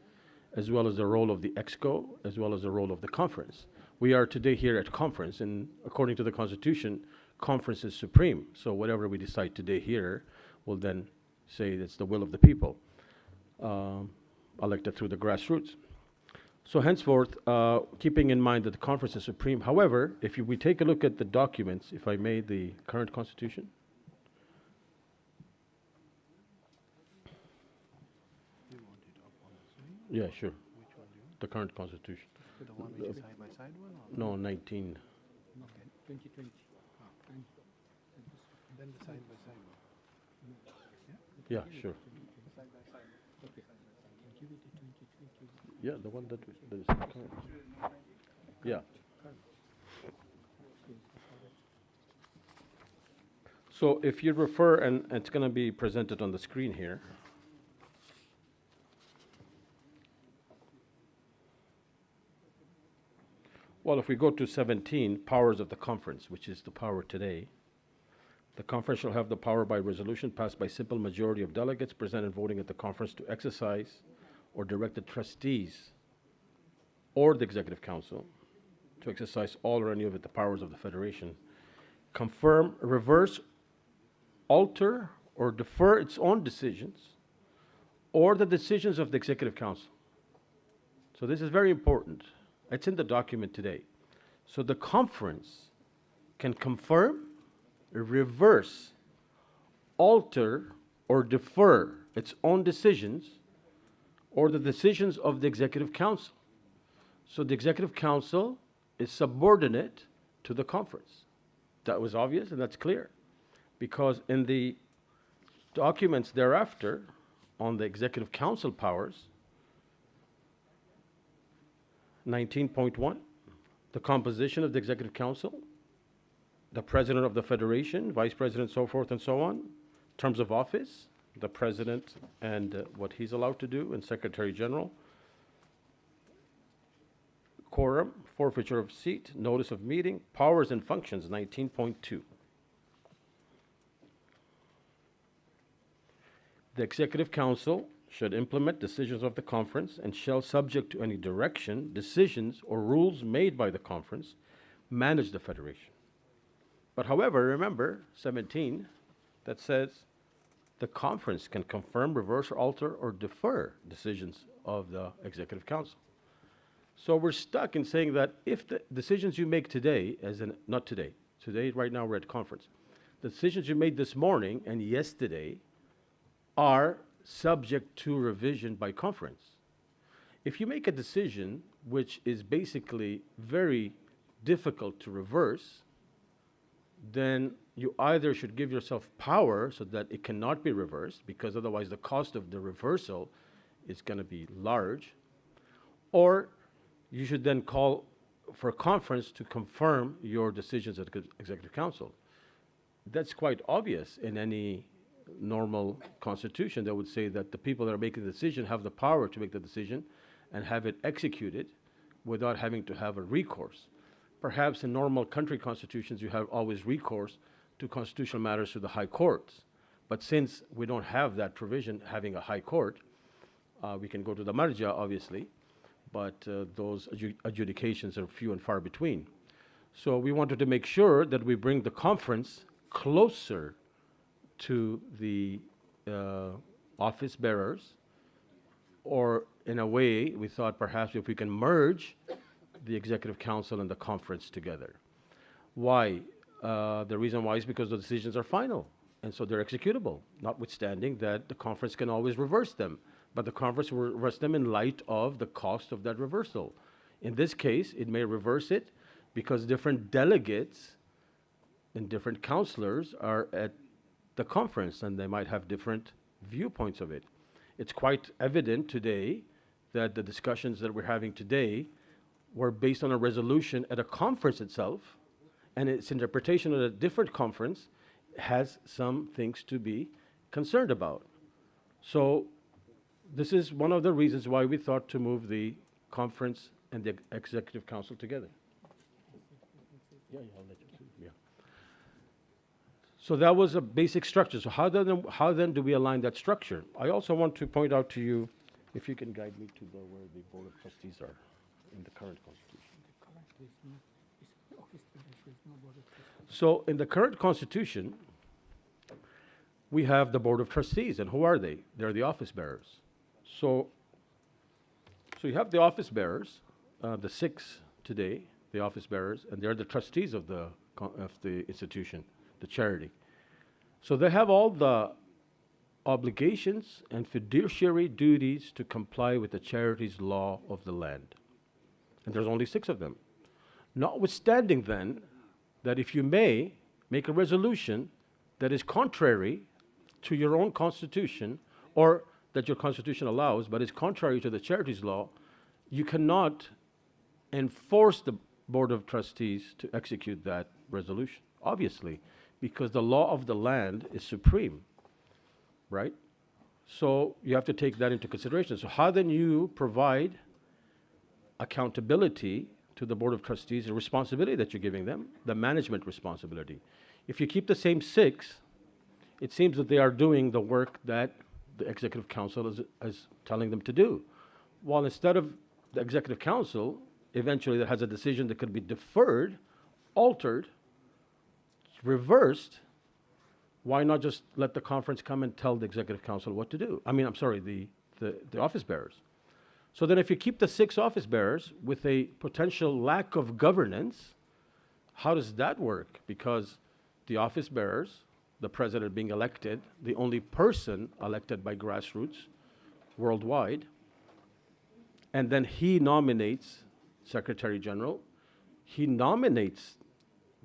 [SPEAKER 5] as well as the role of the EXCO, as well as the role of the conference. We are today here at conference, and according to the Constitution, conference is supreme. So whatever we decide today here will then say it's the will of the people, elected through the grassroots. So henceforth, keeping in mind that the conference is supreme, however, if we take a look at the documents, if I may, the current Constitution. Yeah, sure. The current Constitution.
[SPEAKER 9] The one which is side-by-side one?
[SPEAKER 5] No, 19.
[SPEAKER 9] Okay, 2020. Then the side-by-side one.
[SPEAKER 5] Yeah, sure.
[SPEAKER 9] Side-by-side. Okay.
[SPEAKER 5] Yeah, the one that is current. Yeah. So if you refer, and it's going to be presented on the screen here. Well, if we go to 17, powers of the conference, which is the power today. The conference shall have the power by resolution passed by simple majority of delegates present and voting at the conference to exercise or direct the trustees or the executive council to exercise all or any of the powers of the federation, confirm, reverse, alter, or defer its own decisions or the decisions of the executive council. So this is very important. It's in the document today. So the conference can confirm, reverse, alter, or defer its own decisions or the decisions of the executive council. So the executive council is subordinate to the conference. That was obvious and that's clear, because in the documents thereafter on the executive council powers, 19.1, the composition of the executive council, the president of the federation, vice president, so forth and so on, terms of office, the president and what he's allowed to do, and secretary general, quorum, forfeiture of seat, notice of meeting, powers and functions, 19.2. The executive council should implement decisions of the conference and shall, subject to any direction, decisions, or rules made by the conference, manage the federation. But however, remember 17, that says the conference can confirm, reverse, or alter, or defer decisions of the Executive Council. So we're stuck in saying that if the decisions you make today, not today, today, right now we're at conference, the decisions you made this morning and yesterday are subject to revision by conference. If you make a decision which is basically very difficult to reverse, then you either should give yourself power so that it cannot be reversed, because otherwise the cost of the reversal is going to be large, or you should then call for a conference to confirm your decisions at the Executive Council. That's quite obvious in any normal constitution that would say that the people that are making the decision have the power to make the decision and have it executed without having to have a recourse. Perhaps in normal country constitutions you have always recourse to constitutional matters to the high courts. But since we don't have that provision having a high court, we can go to the marja, obviously, but those adjudications are few and far between. So we wanted to make sure that we bring the conference closer to the office bearers, or in a way, we thought perhaps if we can merge the Executive Council and the conference together. Why? The reason why is because the decisions are final, and so they're executable, notwithstanding that the conference can always reverse them. But the conference will reverse them in light of the cost of that reversal. In this case, it may reverse it because different delegates and different counselors are at the conference, and they might have different viewpoints of it. It's quite evident today that the discussions that we're having today were based on a resolution at a conference itself, and its interpretation at a different conference has some things to be concerned about. So this is one of the reasons why we thought to move the conference and the Executive Council together. Yeah, I'll let you see. Yeah. So that was a basic structure. So how then do we align that structure? I also want to point out to you, if you can guide me to where the Board of Trustees are in the current Constitution. So in the current Constitution, we have the Board of Trustees, and who are they? They're the office bearers. So you have the office bearers, the 6 today, the office bearers, and they're the trustees of the institution, the charity. So they have all the obligations and fiduciary duties to comply with the charity's law of the land. And there's only 6 of them. Notwithstanding then, that if you may make a resolution that is contrary to your own constitution, or that your constitution allows, but is contrary to the charity's law, you cannot enforce the Board of Trustees to execute that resolution, obviously, because the law of the land is supreme, right? So you have to take that into consideration. So how then you provide accountability to the Board of Trustees, the responsibility that you're giving them, the management responsibility. If you keep the same 6, it seems that they are doing the work that the Executive Council is telling them to do. While instead of the Executive Council, eventually that has a decision that could be deferred, altered, reversed, why not just let the conference come and tell the Executive Council what to do? I mean, I'm sorry, the office bearers. So then if you keep the 6 office bearers with a potential lack of governance, how does that work? Because the office bearers, the president being elected, the only person elected by grassroots worldwide, and then he nominates Secretary General, he nominates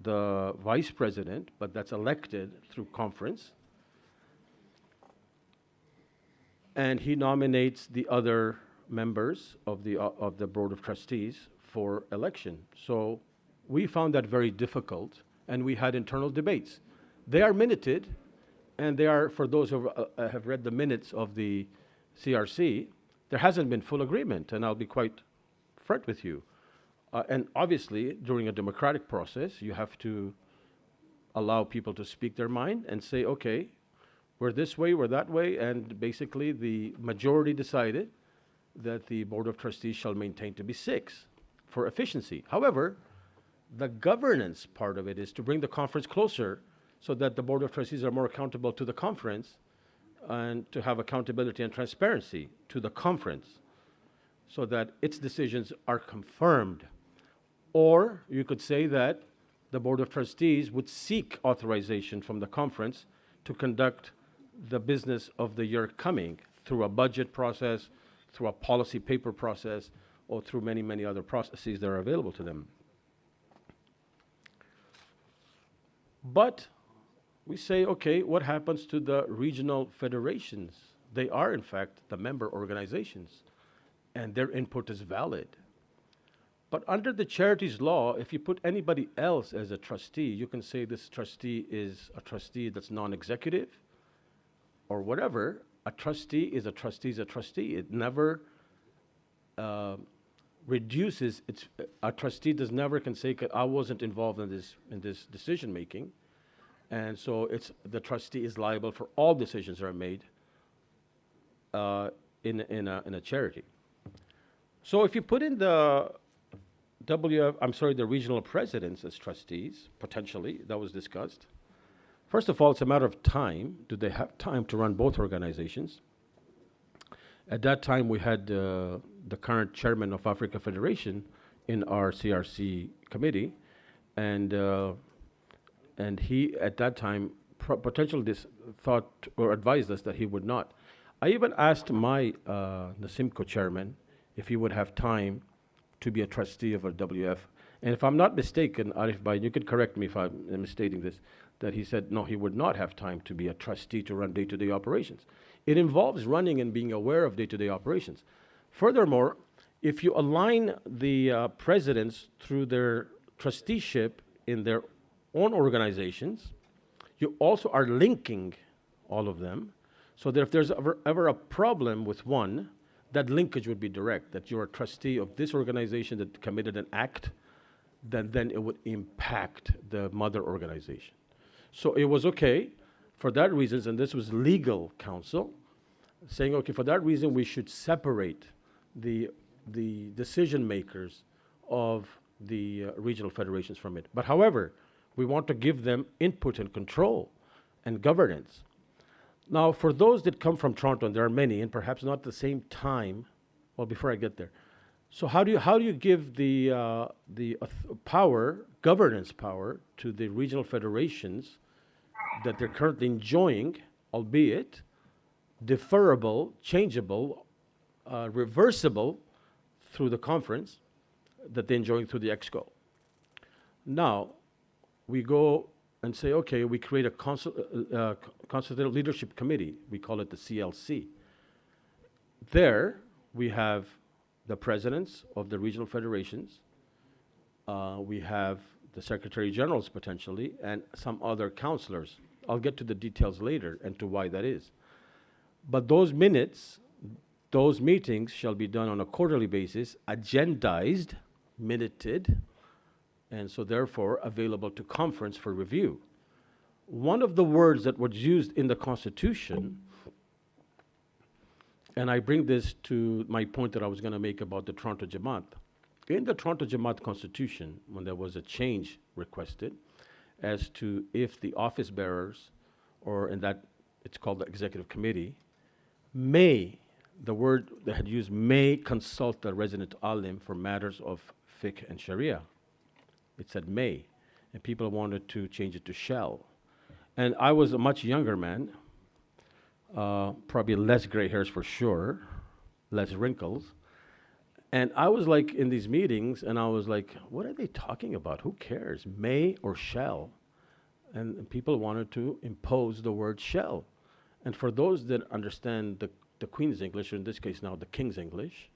[SPEAKER 5] the vice president, but that's elected through conference, and he nominates the other members of the Board of Trustees for election. So we found that very difficult, and we had internal debates. They are minuted, and they are, for those who have read the minutes of the CRC, there hasn't been full agreement, and I'll be quite frank with you. And obviously, during a democratic process, you have to allow people to speak their mind and say, okay, we're this way, we're that way, and basically the majority decided that the Board of Trustees shall maintain to be 6 for efficiency. However, the governance part of it is to bring the conference closer so that the Board of Trustees are more accountable to the conference, and to have accountability and transparency to the conference so that its decisions are confirmed. Or you could say that the Board of Trustees would seek authorization from the conference to conduct the business of the year coming through a budget process, through a policy paper process, or through many, many other processes that are available to them. But we say, okay, what happens to the regional federations? They are, in fact, the member organizations, and their input is valid. But under the charities law, if you put anybody else as a trustee, you can say this trustee is a trustee that's non-executive or whatever. A trustee is a trustee is a trustee. It never reduces its. A trustee does never can say I wasn't involved in this decision making, and so the trustee is liable for all decisions that are made in a charity. So if you put in the the regional presidents as trustees, potentially, that was discussed. First of all, it's a matter of time. Do they have time to run both organizations? At that time, we had the current chairman of Africa Federation in our CRC committee, and he, at that time, potentially thought or advised us that he would not. I even asked my NASIMCO chairman if he would have time to be a trustee of a WF. And if I'm not mistaken, Arif Bhai, you can correct me if I'm misstating this, that he said, no, he would not have time to be a trustee to run day-to-day operations. It involves running and being aware of day-to-day operations. Furthermore, if you align the presidents through their trusteeship in their own organizations, you also are linking all of them, so that if there's ever a problem with one, that linkage would be direct, that you're a trustee of this organization that committed an act, then it would impact the mother organization. So it was okay for that reason, and this was legal counsel, saying, okay, for that reason, we should separate the decision makers of the regional federations from it. But however, we want to give them input and control and governance. Now, for those that come from Toronto, and there are many, and perhaps not at the same time, well, before I get there. So how do you give the governance power to the regional federations that they're currently enjoying, albeit deferrable, changeable, reversible through the conference that they're enjoying through the EXCO? Now, we go and say, okay, we create a consultative leadership committee. We call it the CLC. There, we have the presidents of the regional federations. We have the secretary generals potentially, and some other counselors. I'll get to the details later and to why that is. But those minutes, those meetings shall be done on a quarterly basis, agendized, minuted, and so therefore available to conference for review. One of the words that was used in the Constitution, and I bring this to my point that I was going to make about the Toronto Jamaat. In the Toronto Jamaat Constitution, when there was a change requested as to if the office bearers, or in that it's called the executive committee, may, the word they had used, may consult the resident alim for matters of fiqh and sharia. It said may, and people wanted to change it to shall. And I was a much younger man, probably less gray hairs for sure, less wrinkles. And I was like in these meetings, and I was like, what are they talking about? Who cares, may or shall? And people wanted to impose the word shall. And for those that understand the Queen's English, or in this case now the King's English,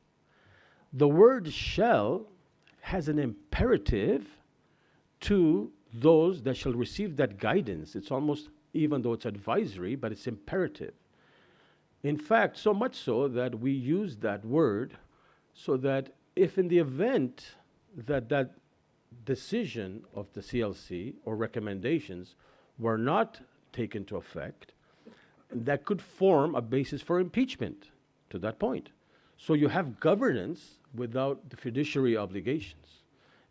[SPEAKER 5] the word shall has an imperative to those that shall receive that guidance. It's almost, even though it's advisory, but it's imperative. In fact, so much so that we use that word so that if in the event that that decision of the CLC or recommendations were not taken to effect, that could form a basis for impeachment to that point. So you have governance without the fiduciary obligations,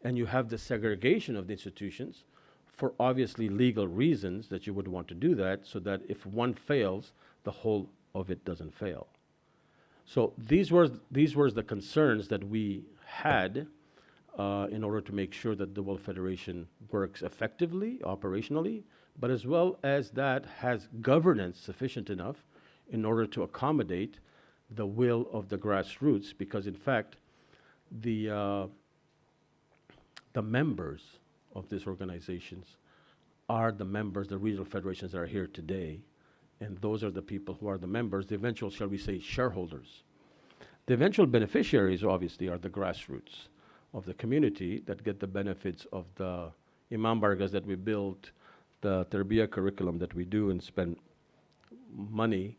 [SPEAKER 5] and you have the segregation of the institutions for obviously legal reasons that you would want to do that, so that if one fails, the whole of it doesn't fail. So these were the concerns that we had in order to make sure that the World Federation works effectively, operationally, but as well as that has governance sufficient enough in order to accommodate the will of the grassroots, because in fact, the members of these organizations are the members, the regional federations that are here today, and those are the people who are the members, the eventual, shall we say, shareholders. The eventual beneficiaries, obviously, are the grassroots of the community that get the benefits of the Imam Bargas that we built, the Tarbiyah curriculum that we do and spend money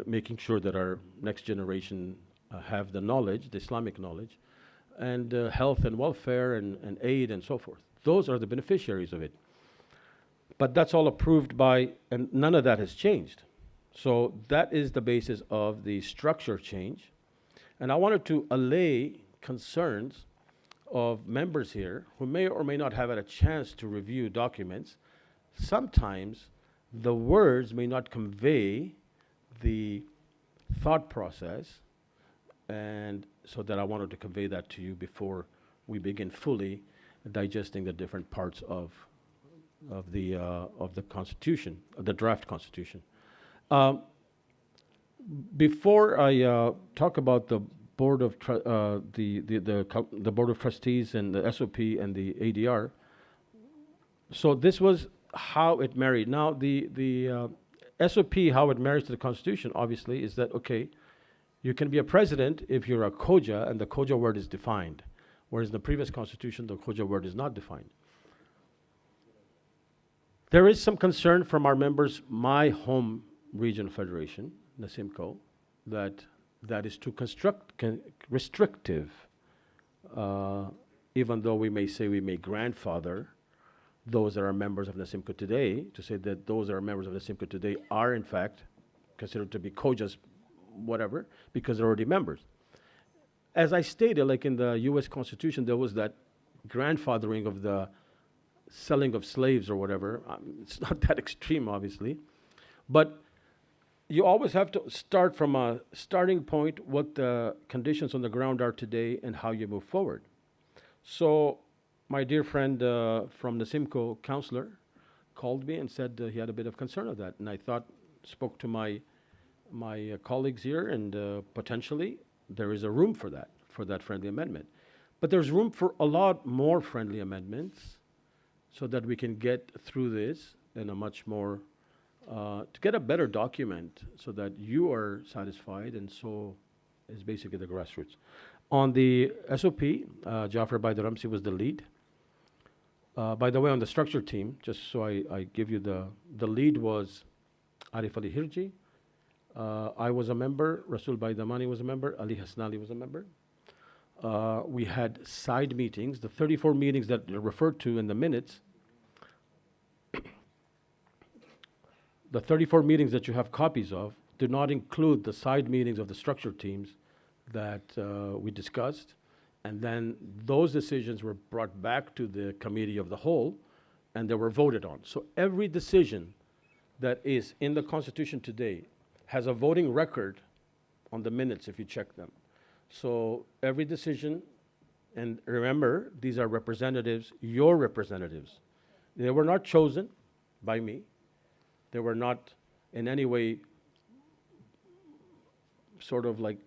[SPEAKER 5] making sure that our next generation have the knowledge, the Islamic knowledge, and health and welfare and aid and so forth. Those are the beneficiaries of it. But that's all approved by, and none of that has changed. So that is the basis of the structure change. And I wanted to allay concerns of members here who may or may not have had a chance to review documents. Sometimes the words may not convey the thought process, and so that I wanted to convey that to you before we begin fully digesting the different parts of the Constitution, of the draft Constitution. Before I talk about the Board of the Board of Trustees and the SOP and the ADR, so this was how it married. Now the SOP, how it marries to the Constitution, obviously, is that okay, you can be a president if you're a Khoja and the Khoja word is defined, whereas in the previous Constitution the Khoja word is not defined. There is some concern from our members, my home region federation, Nasimco, that is too restrictive, even though we may say we may grandfather those that are members of Nasimco today, to say that those that are members of Nasimco today are in fact considered to be Khojas, whatever, because they're already members. As I stated, like in the US Constitution, there was that grandfathering of the selling of slaves or whatever. It's not that extreme, obviously. But you always have to start from a starting point, what the conditions on the ground are today and how you move forward. So my dear friend from the Simcoe counselor called me and said he had a bit of concern of that. And I thought, spoke to my colleagues here, and potentially there is a room for that friendly amendment. But there's room for a lot more friendly amendments so that we can get through this in a much more, to get a better document so that you are satisfied, and so is basically the grassroots. On the SOP, Jafar Baidaramsi was the lead. By the way, on the structure team, just so I give you the lead was Arif Ali Hirji. I was a member, Rasul Baidamani was a member, Ali Hasnali was a member. We had side meetings, the 34 meetings that are referred to in the minutes. The 34 meetings that you have copies of do not include the side meetings of the structure teams that we discussed. And then those decisions were brought back to the committee of the whole, and they were voted on. So every decision that is in the Constitution today has a voting record on the minutes if you check them. So every decision, and remember, these are representatives, your representatives. They were not chosen by me. They were not in any way sort of like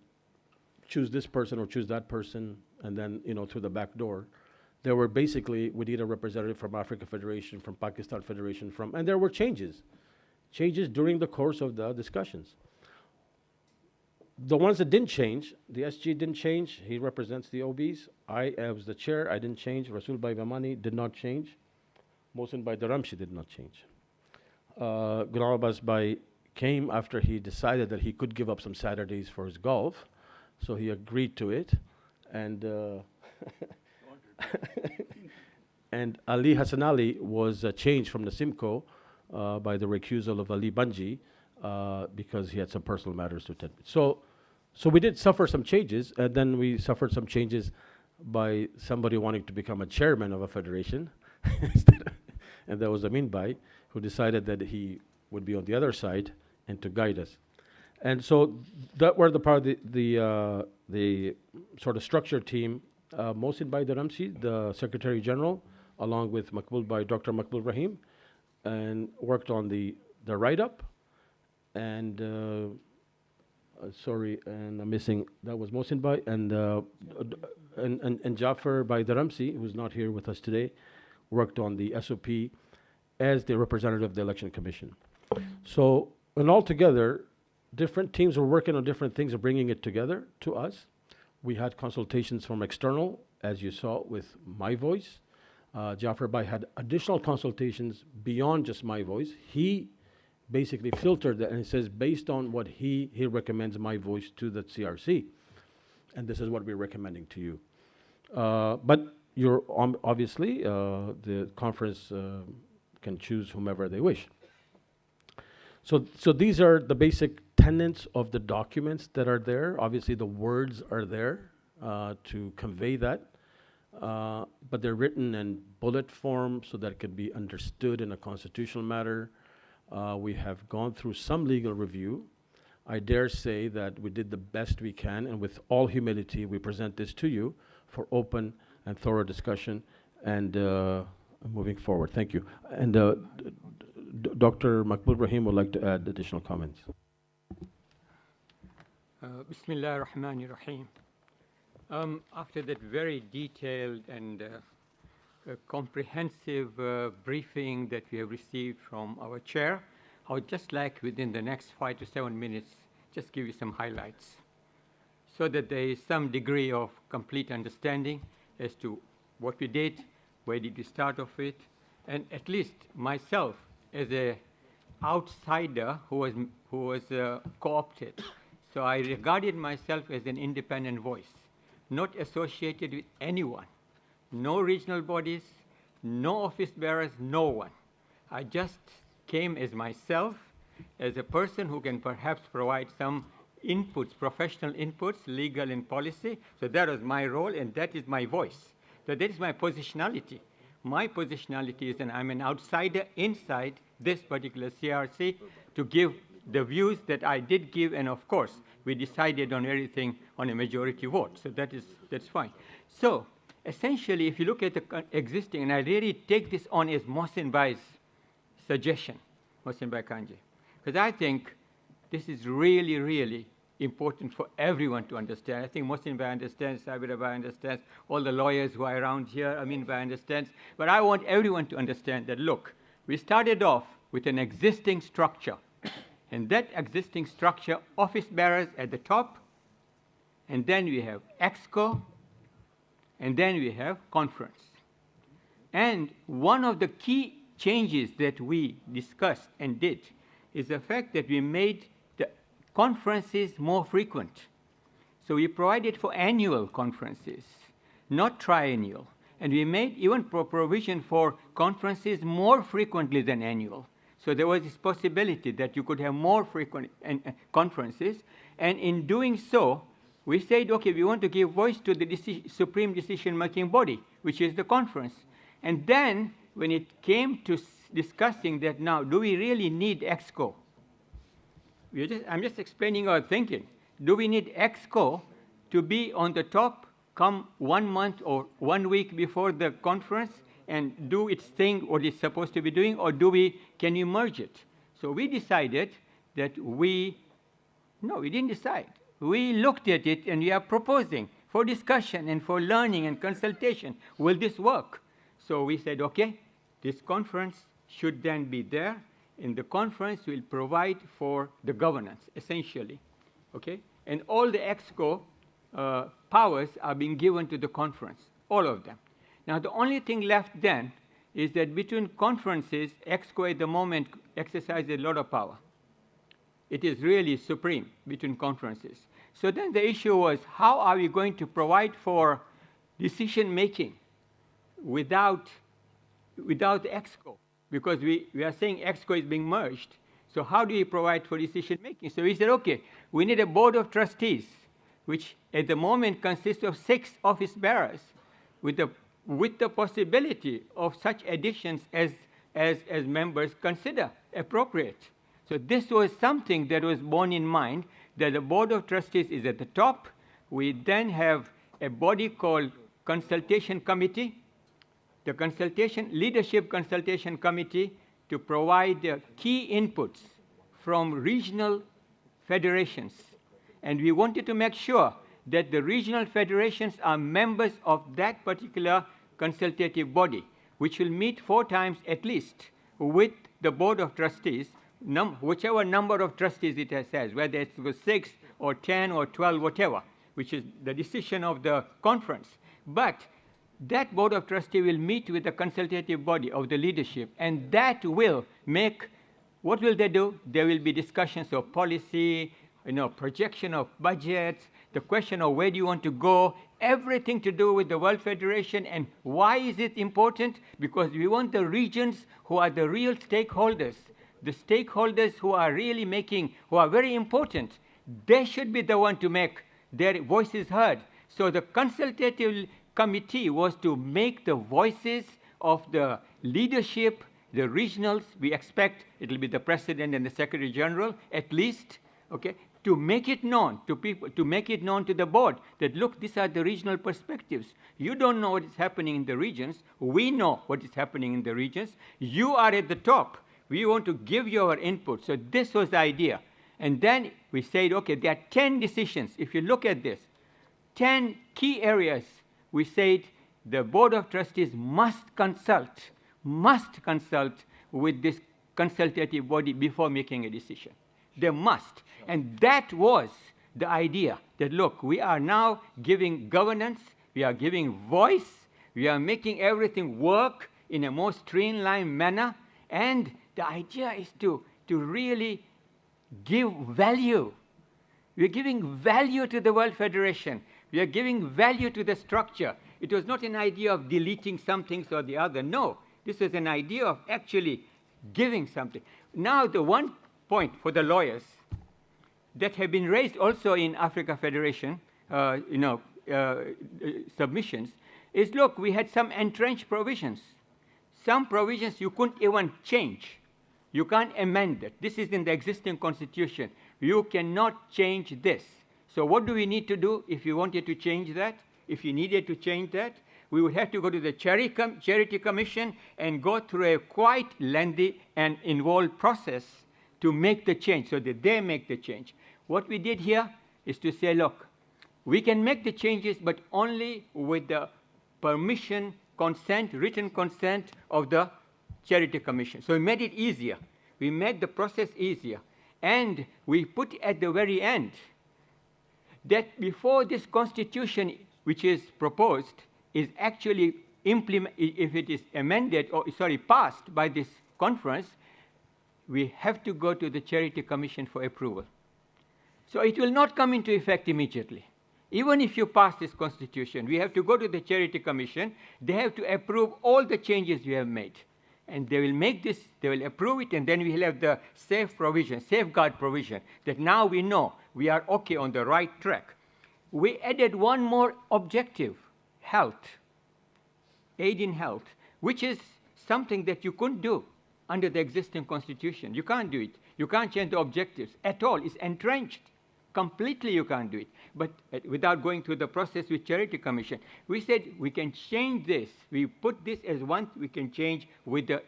[SPEAKER 5] choose this person or choose that person and then, through the back door. They were basically, we need a representative from Africa Federation, from Pakistan Federation, and there were changes during the course of the discussions. The ones that didn't change, the SG didn't change, he represents the OBs. I was the chair, I didn't change. Rasul Baibamani did not change. Mohsen Baidaramshi did not change. Ghulam Abbas Bai came after he decided that he could give up some Saturdays for his golf, so he agreed to it. And and Ali Hassan Ali was changed from the Simcoe by the recusal of Ali Banji because he had some personal matters to attend. So we did suffer some changes, and then we suffered some changes by somebody wanting to become a chairman of a federation, and that was Amin Bai, who decided that he would be on the other side and to guide us. And so that were the part of the sort of structure team, Mohsin Bhai Dharamsi, the Secretary General, along with Dr. Makbul Rahim, and worked on the write-up. And sorry, and I'm missing, that was Mohsin Bhai, and Jafar Bhai Dharamsi, who's not here with us today, worked on the SOP as the representative of the Election Commission. So, and altogether, different teams were working on different things and bringing it together to us. We had consultations from external, as you saw, with my voice. Jafar Bhai had additional consultations beyond just my voice. He basically filtered that and he says, based on what he recommends my voice to the CRC. And this is what we're recommending to you. But you're obviously, the conference can choose whomever they wish. So these are the basic tenets of the documents that are there. Obviously, the words are there to convey that, but they're written in bullet form so that it could be understood in a constitutional matter. We have gone through some legal review. I dare say that we did the best we can, and with all humility, we present this to you for open and thorough discussion and moving forward. Thank you. And Dr. Makbul Rahim would like to add additional comments.
[SPEAKER 6] Bismillah ar-Rahman ar-Rahim. After that very detailed and comprehensive briefing that we have received from our chair, I would just like within the next 5 to 7 minutes just give you some highlights so that there is some degree of complete understanding as to what we did, where did we start off with, and at least myself as a outsider who was co-opted. So I regarded myself as an independent voice, not associated with anyone, no regional bodies, no office bearers, no one. I just came as myself, as a person who can perhaps provide some inputs, professional inputs, legal and policy. So that was my role, and that is my voice. So that is my positionality. My positionality is that I'm an outsider inside this particular CRC to give the views that I did give, and of course, we decided on everything on a majority vote. So that's fine. So essentially, if you look at the existing, and I really take this on as Mohsin Bhai's suggestion, Mohsin Bhai Kanji, because I think this is really, really important for everyone to understand. I think Mohsin Bhai understands, Sabira Bhai understands, all the lawyers who are around here, Amin Bhai understands. But I want everyone to understand that, look, we started off with an existing structure. And that existing structure, office bearers at the top, and then we have EXCO, and then we have conference. And one of the key changes that we discussed and did is the fact that we made the conferences more frequent. So we provided for annual conferences, not triennial. And we made even provision for conferences more frequently than annual. So there was this possibility that you could have more frequent conferences. And in doing so, we said, okay, we want to give voice to the supreme decision-making body, which is the conference. And then when it came to discussing that now, do we really need EXCO? I'm just explaining our thinking. Do we need EXCO to be on the top come 1 month or 1 week before the conference and do its thing, what it's supposed to be doing, or can you merge it? So we decided that no, we didn't decide. We looked at it and we are proposing for discussion and for learning and consultation. Will this work? So we said, okay, this conference should then be there, and the conference will provide for the governance, essentially, okay? And all the EXCO powers are being given to the conference, all of them. Now, the only thing left then is that between conferences, EXCO at the moment exercises a lot of power. It is really supreme between conferences. So then the issue was, how are we going to provide for decision-making without EXCO? Because we are saying EXCO is being merged. So how do we provide for decision-making? So we said, okay, we need a board of trustees, which at the moment consists of 6 office bearers, with the possibility of such additions as members consider appropriate. So this was something that was borne in mind, that the Board of Trustees is at the top. We then have a body called Consultation Committee, the Leadership Consultation Committee, to provide key inputs from regional federations. And we wanted to make sure that the regional federations are members of that particular consultative body, which will meet 4 times at least with the Board of Trustees, whichever number of trustees it has, whether it's 6 or 10 or 12, whatever, which is the decision of the conference. But that Board of Trustees will meet with the consultative body of the leadership, and that will make, what will they do? There will be discussions of policy, projection of budgets, the question of where do you want to go, everything to do with the World Federation. And why is it important? Because we want the regions who are the real stakeholders, the stakeholders who are really who are very important. They should be the one to make their voices heard. So the consultative committee was to make the voices of the leadership, the regionals, we expect it will be the president and the secretary general at least, okay, to make it known to people, to make it known to the board that, look, these are the regional perspectives. You don't know what is happening in the regions. We know what is happening in the regions. You are at the top. We want to give you our input. So this was the idea. And then we said, okay, there are 10 decisions. If you look at this, 10 key areas, we said the Board of Trustees must consult with this consultative body before making a decision. They must. And that was the idea, that, look, we are now giving governance, we are giving voice, we are making everything work in a more streamlined manner, and the idea is to really give value. We are giving value to the World Federation. We are giving value to the structure. It was not an idea of deleting some things or the other. No, this is an idea of actually giving something. Now, the one point for the lawyers that have been raised also in Africa Federation, submissions, is, look, we had some entrenched provisions. Some provisions you couldn't even change. You can't amend it. This is in the existing constitution. You cannot change this. So what do we need to do if you wanted to change that? If you needed to change that, we would have to go to the Charity Commission and go through a quite lengthy and involved process to make the change, so that they make the change. What we did here is to say, look, we can make the changes, but only with the permission, consent, written consent of the Charity Commission. So we made it easier. We made the process easier. And we put at the very end that before this constitution, which is proposed, is actually if it is amended, or passed by this conference, we have to go to the Charity Commission for approval. So it will not come into effect immediately. Even if you pass this constitution, we have to go to the Charity Commission. They have to approve all the changes we have made. And they will make this, they will approve it, and then we will have the safeguard provision, that now we know we are okay on the right track. We added one more objective, health, aid in health, which is something that you couldn't do under the existing constitution. You can't do it. You can't change the objectives at all. It's entrenched. Completely you can't do it. But without going through the process with Charity Commission, we said we can change this. We put this as one we can change with the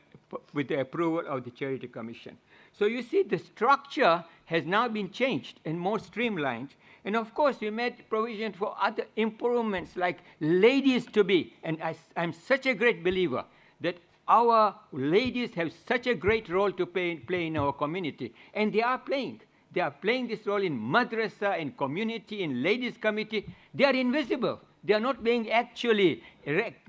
[SPEAKER 6] approval of the Charity Commission. So you see, the structure has now been changed and more streamlined. And of course, we made provision for other improvements, like ladies to be. And I'm such a great believer that our ladies have such a great role to play in our community. And they are playing. They are playing this role in madrasa, in community, in ladies' committee. They are invisible. They are not being actually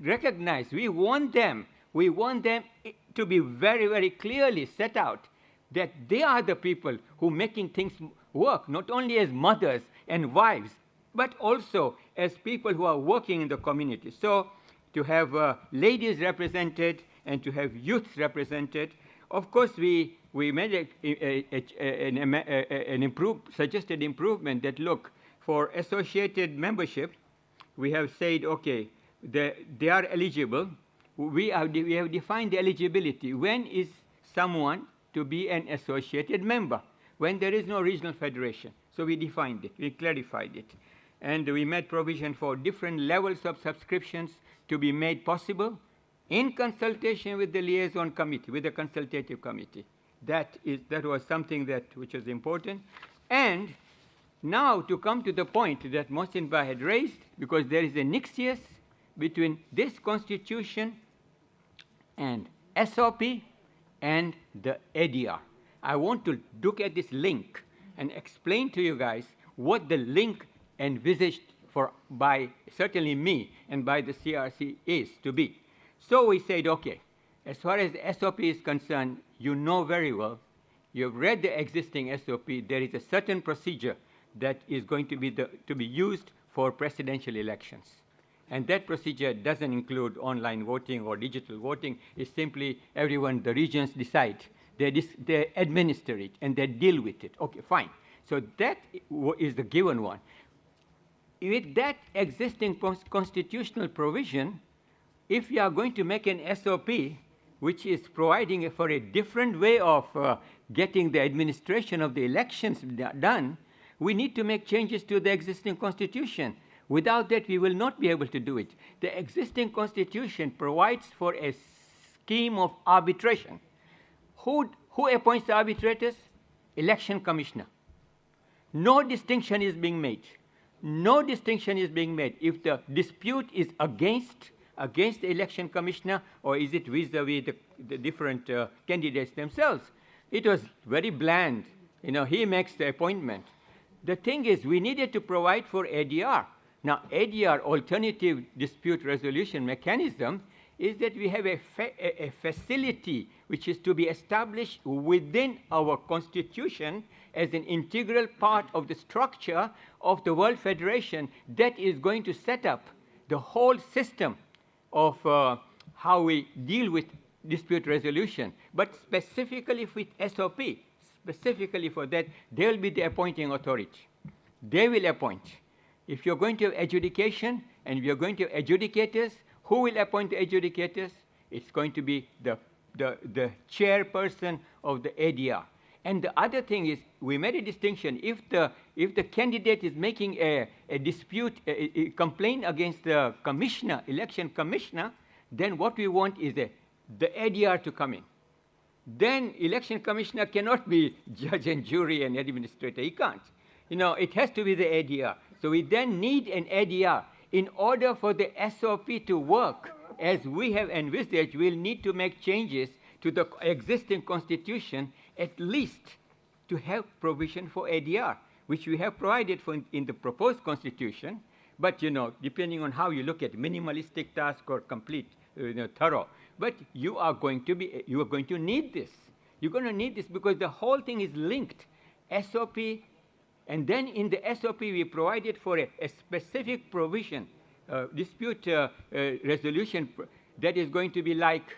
[SPEAKER 6] recognized. We want them to be very, very clearly set out that they are the people who are making things work, not only as mothers and wives, but also as people who are working in the community. So to have ladies represented and to have youths represented, of course, we made suggested improvement that, look, for associated membership, we have said, okay, they are eligible. We have defined the eligibility. When is someone to be an associated member when there is no regional federation. So we defined it, we clarified it. And we made provision for different levels of subscriptions to be made possible in consultation with the liaison committee, with the consultative committee. That was something which was important. And now to come to the point that Mohsin Bhai had raised, because there is a nexus between this constitution and SOP and the ADR. I want to look at this link and explain to you guys what the link envisaged by certainly me and by the CRC is to be. So we said, okay, as far as SOP is concerned, you know very well, you've read the existing SOP, there is a certain procedure that is going to be used for presidential elections. And that procedure doesn't include online voting or digital voting. It's simply everyone, the regions decide. They administer it and they deal with it. Okay, fine. So that is the given one. With that existing constitutional provision, if you are going to make an SOP, which is providing for a different way of getting the administration of the elections done, we need to make changes to the existing constitution. Without that, we will not be able to do it. The existing constitution provides for a scheme of arbitration. Who appoints the arbitrators? Election commissioner. No distinction is being made. No distinction is being made. If the dispute is against the election commissioner, or is it vis-a-vis the different candidates themselves? It was very bland. He makes the appointment. The thing is, we needed to provide for ADR. Now, ADR, alternative dispute resolution mechanism, is that we have a facility which is to be established within our constitution as an integral part of the structure of the World Federation that is going to set up the whole system of how we deal with dispute resolution. But specifically with SOP, specifically for that, they will be the appointing authority. They will appoint. If you're going to have adjudication and we are going to have adjudicators, who will appoint the adjudicators? It's going to be the chairperson of the ADR. And the other thing is, we made a distinction. If the candidate is making a dispute, a complaint against the commissioner, election commissioner, then what we want is the ADR to come in. Then election commissioner cannot be judge and jury and administrator. He can't. It has to be the ADR. So we then need an ADR. In order for the SOP to work as we have envisaged, we'll need to make changes to the existing constitution, at least to have provision for ADR, which we have provided for in the proposed constitution. But, depending on how you look at minimalistic task or complete, thorough. But you are going to need this. You're going to need this because the whole thing is linked. SOP, and then in the SOP we provided for a specific provision, dispute resolution that is going to be like,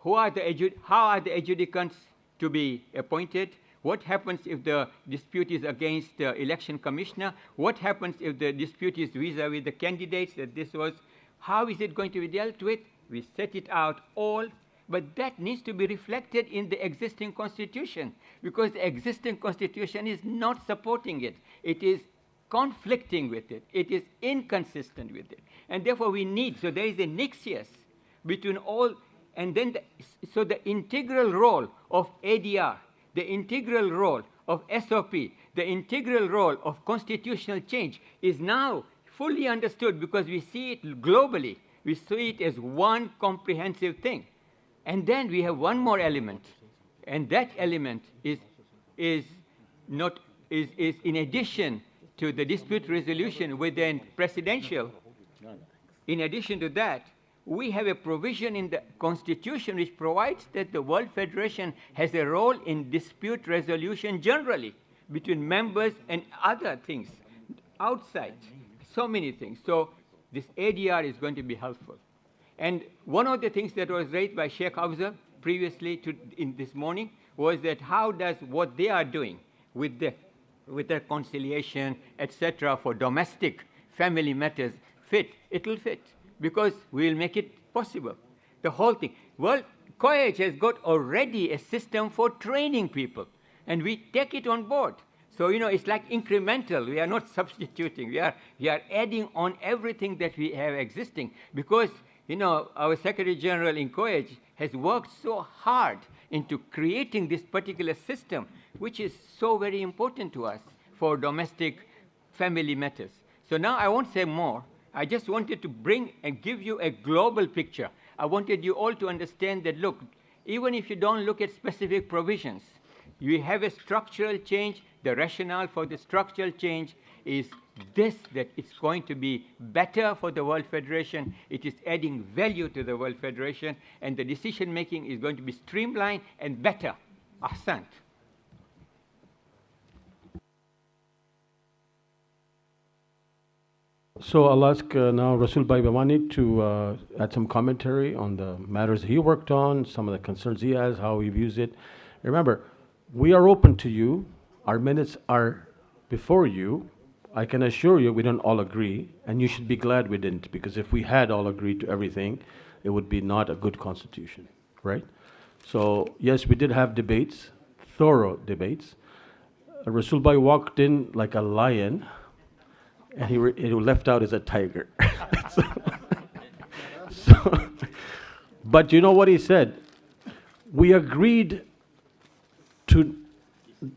[SPEAKER 6] how are the adjudicants to be appointed? What happens if the dispute is against the election commissioner? What happens if the dispute is vis-a-vis the candidates that this was? How is it going to be dealt with? We set it out all, but that needs to be reflected in the existing constitution because the existing constitution is not supporting it. It is conflicting with it. It is inconsistent with it. And therefore we need, so there is a nexus between all, and then, so the integral role of ADR, the integral role of SOP, the integral role of constitutional change is now fully understood because we see it globally. We see it as one comprehensive thing. And then we have one more element, and that element is in addition to the dispute resolution within presidential. In addition to that, we have a provision in the Constitution which provides that the World Federation has a role in dispute resolution generally between members and other things outside, so many things. So this ADR is going to be helpful. And one of the things that was raised by Sheikh Afzal previously in this morning was that how does what they are doing with the conciliation, etc., for domestic family matters fit? It will fit because we will make it possible. The whole thing. Well, COEG has got already a system for training people, and we take it on board. So, it's like incremental. We are not substituting. We are adding on everything that we have existing, because, our Secretary General in COEG has worked so hard into creating this particular system, which is so very important to us for domestic family matters. So now I won't say more. I just wanted to bring and give you a global picture. I wanted you all to understand that, look, even if you don't look at specific provisions, you have a structural change. The rationale for the structural change is this, that it's going to be better for the World Federation. It is adding value to the World Federation, and the decision-making is going to be streamlined and better. Ahsant.
[SPEAKER 5] So I'll ask now Rasul Bhai Bhamani to add some commentary on the matters he worked on, some of the concerns he has, how he views it. Remember, we are open to you. Our minutes are before you. I can assure you we don't all agree, and you should be glad we didn't, because if we had all agreed to everything, it would be not a good constitution, right? So yes, we did have debates, thorough debates. Rasul Bhai walked in like a lion, and he left out as a tiger. But you know what he said? We agreed to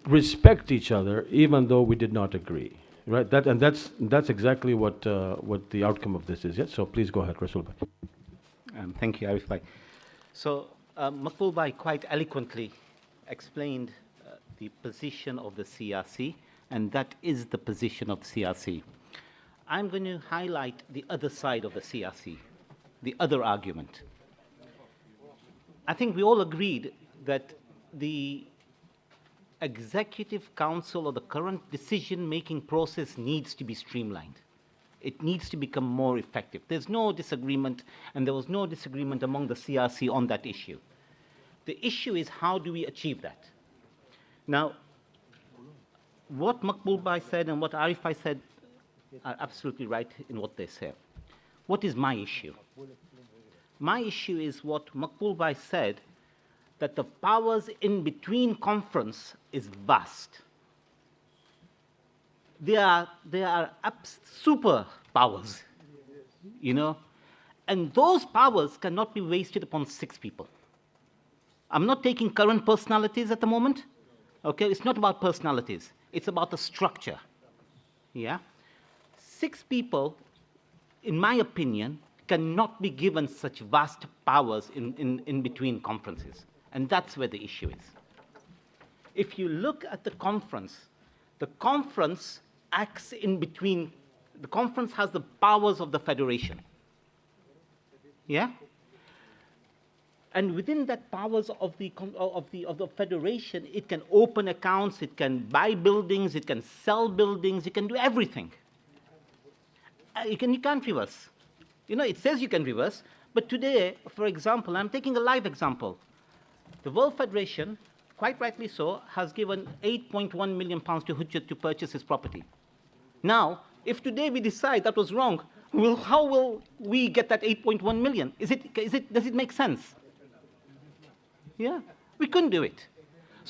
[SPEAKER 5] respect each other, even though we did not agree, right? That's exactly what the outcome of this is. Yeah. So please go ahead, Rasul Bhai.
[SPEAKER 7] Thank you, Arif Bhai. So Makbul Bhai quite eloquently explained the position of the CRC, and that is the position of the CRC. I'm going to highlight the other side of the CRC, the other argument. I think we all agreed that the Executive Council or the current decision-making process needs to be streamlined. It needs to become more effective. There's no disagreement, and there was no disagreement among the CRC on that issue. The issue is, how do we achieve that? Now, what Makbul Bhai said and what Arif Bhai said are absolutely right in what they say. What is my issue? My issue is what Makbul Bhai said, that the powers in between conference is vast. They are super powers, and those powers cannot be wasted upon 6 people. I'm not taking current personalities at the moment. Okay, it's not about personalities. It's about the structure. Yeah. 6 people, in my opinion, cannot be given such vast powers in between conferences. And that's where the issue is. If you look at the conference acts in between. The conference has the powers of the federation. Yeah? And within that powers of the federation, it can open accounts, it can buy buildings, it can sell buildings, it can do everything. You can't reverse. It says you can reverse, but today, for example, I'm taking a live example. The World Federation, quite rightly so, has given £8.1 million to Hujjat to purchase his property. Now, if today we decide that was wrong, how will we get that 8.1 million? Does it make sense? Yeah, we couldn't do it.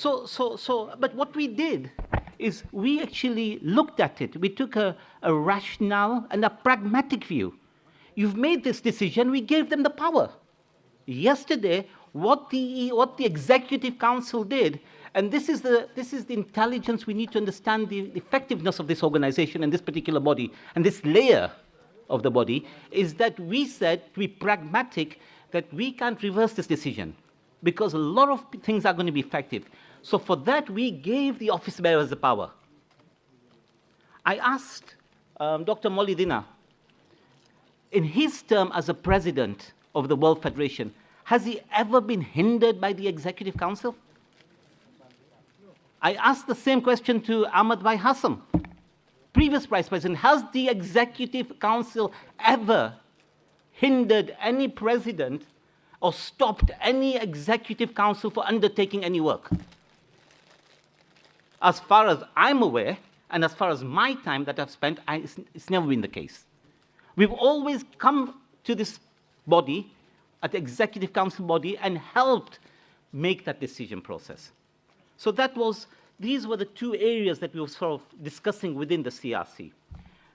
[SPEAKER 7] But what we did is we actually looked at it. We took a rational and a pragmatic view. You've made this decision, we gave them the power. Yesterday, what the Executive Council did, and this is the intelligence we need to understand the effectiveness of this organization and this particular body, and this layer of the body, is that we said, to be pragmatic, that we can't reverse this decision, because a lot of things are going to be effective. So for that, we gave the office bearers the power. I asked Dr. Molidina, in his term as a president of the World Federation, has he ever been hindered by the Executive Council? I asked the same question to Ahmad Bhai Hassam, previous Vice President. Has the Executive Council ever hindered any president or stopped any Executive Council for undertaking any work? As far as I'm aware, and as far as my time that I've spent, it's never been the case. We've always come to this body at the Executive Council body and helped make that decision process. So these were the two areas that we were sort of discussing within the CRC.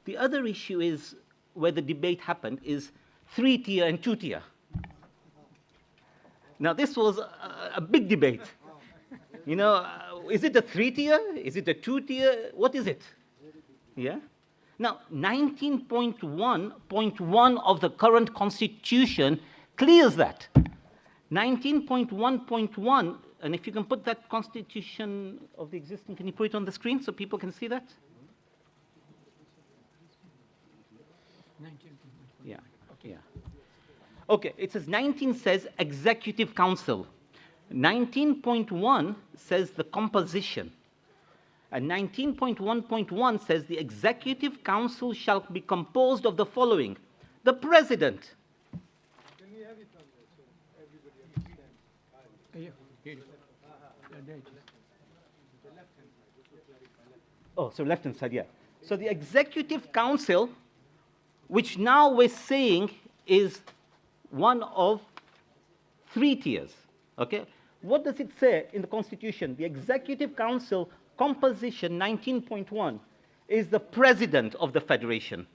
[SPEAKER 7] The other issue is where the debate happened is 3-tier and 2-tier. Now, this was a big debate. You know, is it a 3-tier? Is it a 2-tier? What is it? Yeah? Now, 19.1.1 of the current constitution clears that. 19.1.1, and if you can put that constitution of the existing, can you put it on the screen so people can see that? 19. Yeah, yeah. Okay, it says 19 says Executive Council. 19.1 says the composition. And 19.1.1 says the Executive Council shall be composed of the following: the President.
[SPEAKER 22] Can we have it on there so everybody understands?
[SPEAKER 7] Oh, so left-hand side, yeah. So the Executive Council, which now we're saying is one of 3 tiers, okay? What does it say in the Constitution? The Executive Council composition 19.1 is the President of the Federation,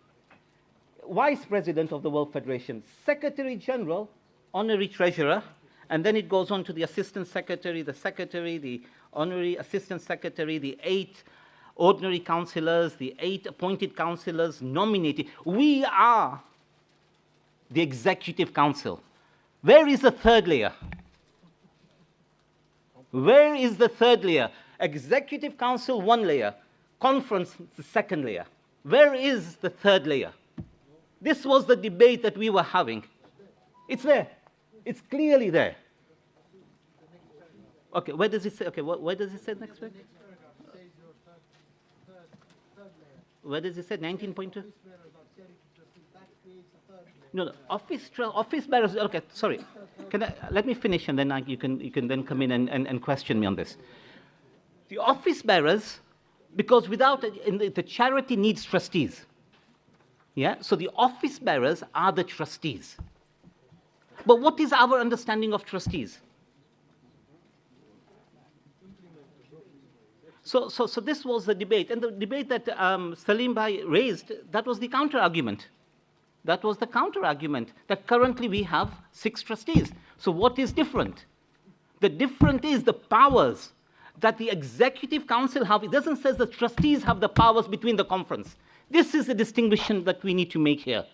[SPEAKER 7] Vice President of the World Federation, Secretary General, Honorary Treasurer, and then it goes on to the Assistant Secretary, the Honorary Assistant Secretary, the 8 ordinary councillors, the 8 appointed councillors nominated. We are the Executive Council. Where is the third layer? Where is the third layer? Executive Council, 1 layer. Conference, the 2nd layer. Where is the third layer? This was the debate that we were having. It's there. It's clearly there. Okay, where does it say? Okay, where does it say next week? Where does it say? 19.2? No, office bearers. Okay, sorry. Let me finish, and then you can then come in and question me on this. The office bearers, because the charity needs trustees. Yeah, so the office bearers are the trustees. But what is our understanding of trustees? So this was the debate, and the debate that Salim Bhai raised, that was the counter-argument. That was the counter-argument, that currently we have 6 trustees. So what is different? The different is the powers that the Executive Council have. It doesn't say the trustees have the powers between the conference. This is the distinction that we need to make here.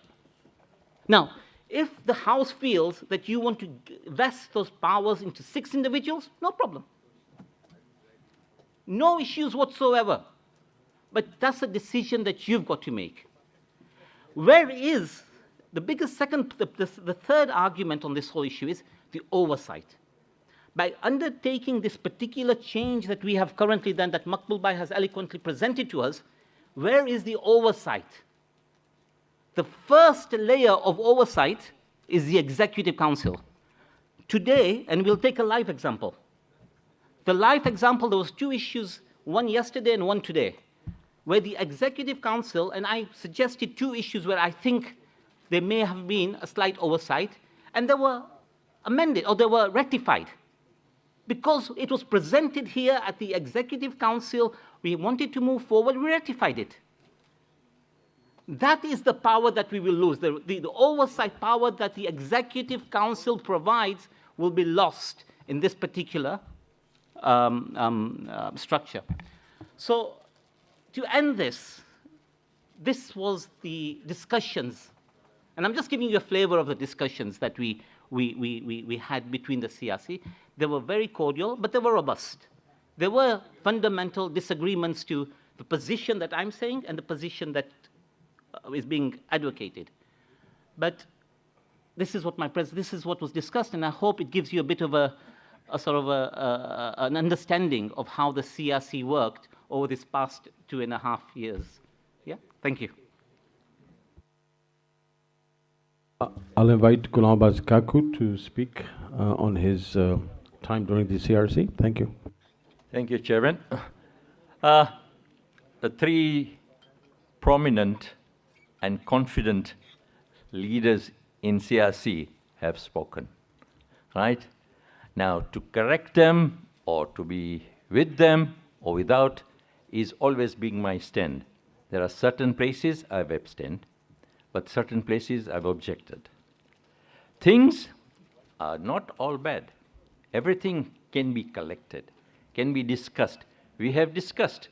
[SPEAKER 7] Now, if the House feels that you want to vest those powers into 6 individuals, no problem. No issues whatsoever. But that's a decision that you've got to make. Where is the biggest the third argument on this whole issue is the oversight. By undertaking this particular change that we have currently done, that Maqbul Bhai has eloquently presented to us, where is the oversight? The first layer of oversight is the Executive Council. Today, and we'll take a live example. The live example, there was 2 issues, one yesterday and one today, where the Executive Council, and I suggested 2 issues where I think there may have been a slight oversight, and they were amended or they were rectified. Because it was presented here at the Executive Council, we wanted to move forward, we rectified it. That is the power that we will lose. The oversight power that the Executive Council provides will be lost in this particular structure. So, to end this was the discussions, and I'm just giving you a flavor of the discussions that we had between the CRC. They were very cordial, but they were robust. There were fundamental disagreements to the position that I'm saying and the position that is being advocated. But this is what was discussed, and I hope it gives you a bit of an understanding of how the CRC worked over this past 2.5 years. Yeah, thank you.
[SPEAKER 5] I'll invite Gulambaz Kaku to speak on his time during the CRC. Thank you.
[SPEAKER 13] Thank you, Chairman. The 3 prominent and confident leaders in CRC have spoken, right? Now, to correct them or to be with them or without is always being my stand. There are certain places I've abstained, but certain places I've objected. Things are not all bad. Everything can be collected, can be discussed. We have discussed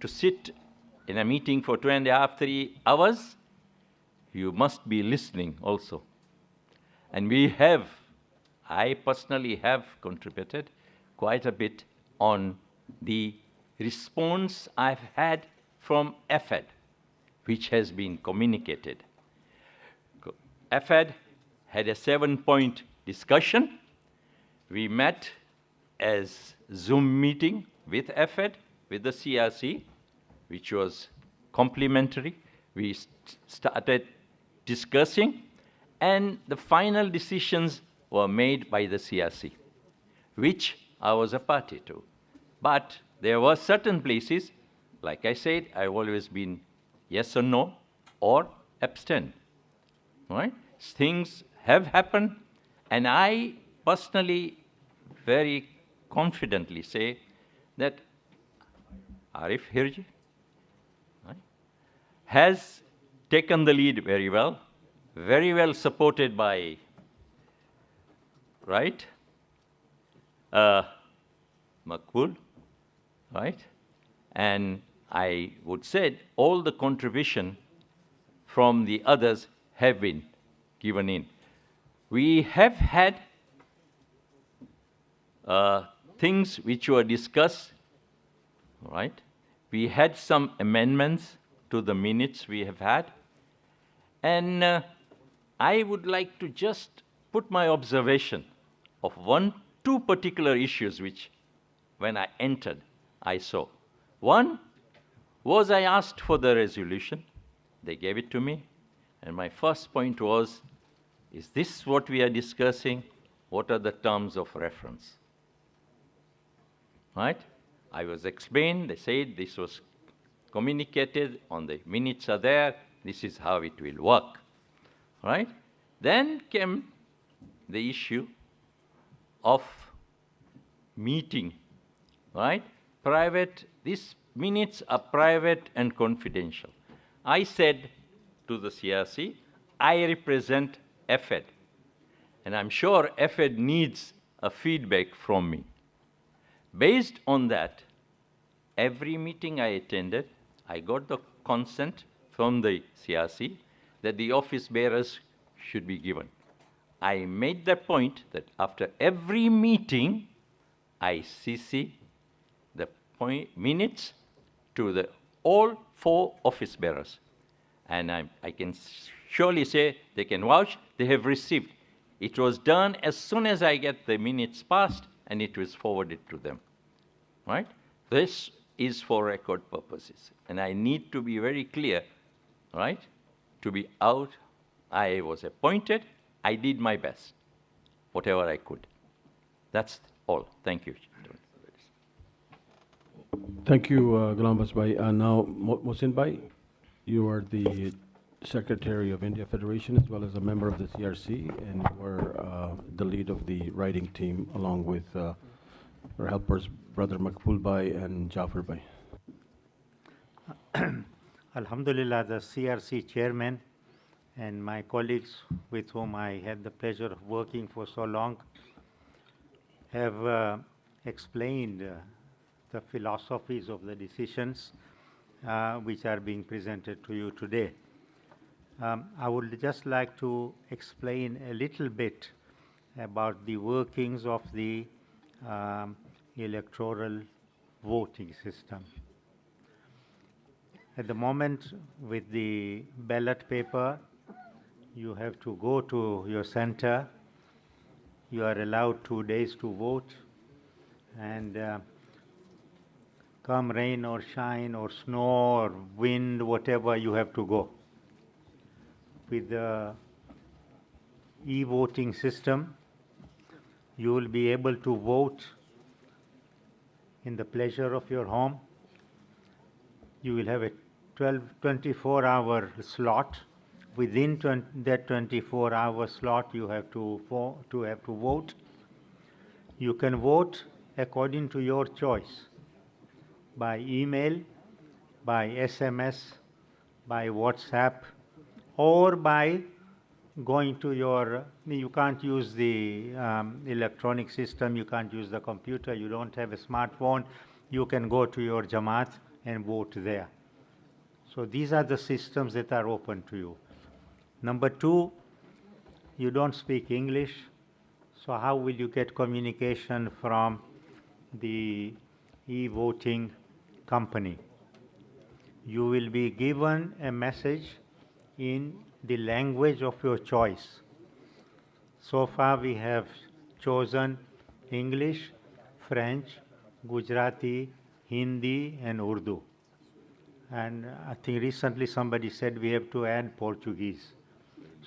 [SPEAKER 13] to sit in a meeting for 2.5, 3 hours, you must be listening also. And I personally have contributed quite a bit on the response I've had from EFED, which has been communicated. EFED had a 7-point discussion. We met as Zoom meeting with EFED, with the CRC, which was complimentary. We started discussing, and the final decisions were made by the CRC, which I was a party to. But there were certain places, like I said, I've always been yes or no, or abstain, right? Things have happened, and I personally very confidently say that Arif Hirji has taken the lead very well supported by, right, Makbul, right? And I would say all the contribution from the others have been given in. We have had things which were discussed, right? We had some amendments to the minutes we have had. And I would like to just put my observation of 2 particular issues which, when I entered, I saw. One was I asked for the resolution. They gave it to me. And my first point was, is this what we are discussing? What are the terms of reference? Right? I was explained. They said this was communicated, on the minutes are there, this is how it will work, right? Then came the issue of meeting, right? These minutes are private and confidential. I said to the CRC, I represent EFED, and I'm sure EFED needs a feedback from me. Based on that, every meeting I attended, I got the consent from the CRC that the office bearers should be given. I made the point that after every meeting, I CC the minutes to all 4 office bearers. And I can surely say, they can vouch, they have received. It was done as soon as I get the minutes passed, and it was forwarded to them, right? This is for record purposes. And I need to be very clear, right? To be out, I was appointed, I did my best, whatever I could. That's all. Thank you.
[SPEAKER 5] Thank you, Ghulam Bas Bhai. Now, Mohsin Bhai, you are the Secretary of India Federation as well as a member of the CRC, and you are the lead of the writing team along with our helpers, Brother Makbul Bhai and Jafar Bhai.
[SPEAKER 11] Alhamdulillah, the CRC chairman and my colleagues with whom I had the pleasure of working for so long have explained the philosophies of the decisions which are being presented to you today. I would just like to explain a little bit about the workings of the electoral voting system. At the moment, with the ballot paper, you have to go to your center. You are allowed 2 days to vote, and come rain or shine or snow or wind, whatever, you have to go. With the e-voting system, you will be able to vote in the pleasure of your home. You will have a 24-hour slot, within that 24-hour slot you have to vote. You can vote according to your choice, by email, by SMS, by WhatsApp, or by going to you can't use the electronic system, you can't use the computer, you don't have a smartphone, you can go to your Jamaat and vote there. So these are the systems that are open to you. Number two, you don't speak English, so how will you get communication from the e-voting company? You will be given a message in the language of your choice. So far we have chosen English, French, Gujarati, Hindi and Urdu. And I think recently somebody said we have to add Portuguese.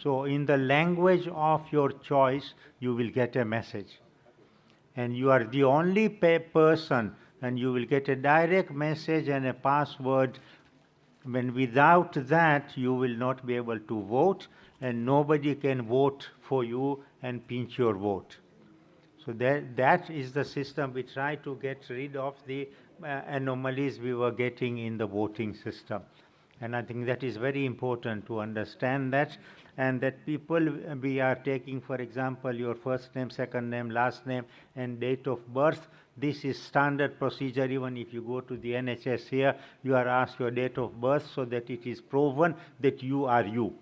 [SPEAKER 11] So in the language of your choice, you will get a message. And you are the only person, and you will get a direct message and a password. When without that, you will not be able to vote, and nobody can vote for you and pinch your vote. So that is the system. We try to get rid of the anomalies we were getting in the voting system. And I think that is very important to understand that, and that people, we are taking, for example, your first name, second name, last name, and date of birth. This is standard procedure. Even if you go to the NHS here, you are asked your date of birth so that it is proven that you are you.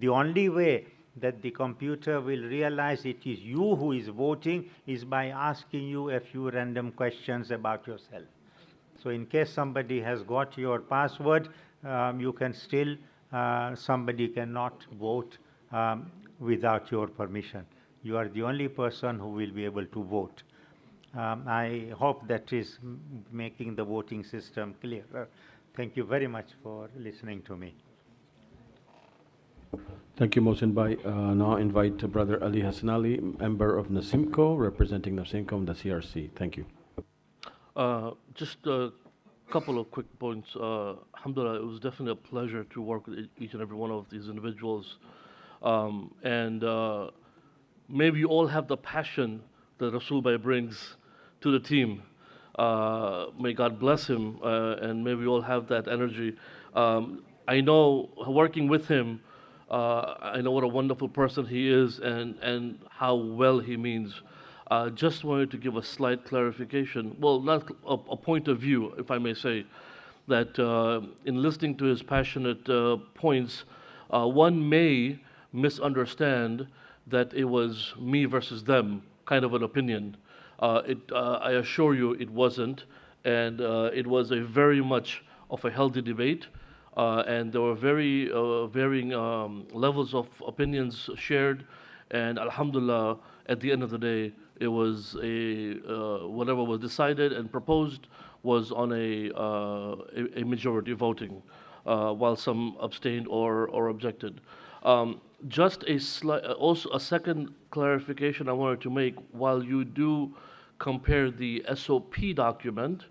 [SPEAKER 11] The only way that the computer will realize it is you who is voting is by asking you a few random questions about yourself. So in case somebody has got your password, you can still, somebody cannot vote without your permission. You are the only person who will be able to vote. I hope that is making the voting system clearer. Thank you very much for listening to me.
[SPEAKER 5] Thank you, Mohsin Bhai. Now invite Brother Ali Hassan Ali, member of Nasimco, representing Nasimco and the CRC. Thank you.
[SPEAKER 2] Just a couple of quick points. Alhamdulillah, it was definitely a pleasure to work with each and every one of these individuals. Maybe you all have the passion that Rasul Bhai brings to the team. May God bless him, and may we all have that energy. I know, working with him, I know what a wonderful person he is and how well he means. Just wanted to give a slight clarification, well, not a point of view, if I may say, that in listening to his passionate points, one may misunderstand that it was me versus them kind of an opinion. I assure you it wasn't, and it was a very much of a healthy debate, and there were very varying levels of opinions shared, and alhamdulillah, at the end of the day, it was whatever was decided and proposed was on a majority voting, while some abstained or objected. Just also a second clarification I wanted to make. While you do compare the SOP document,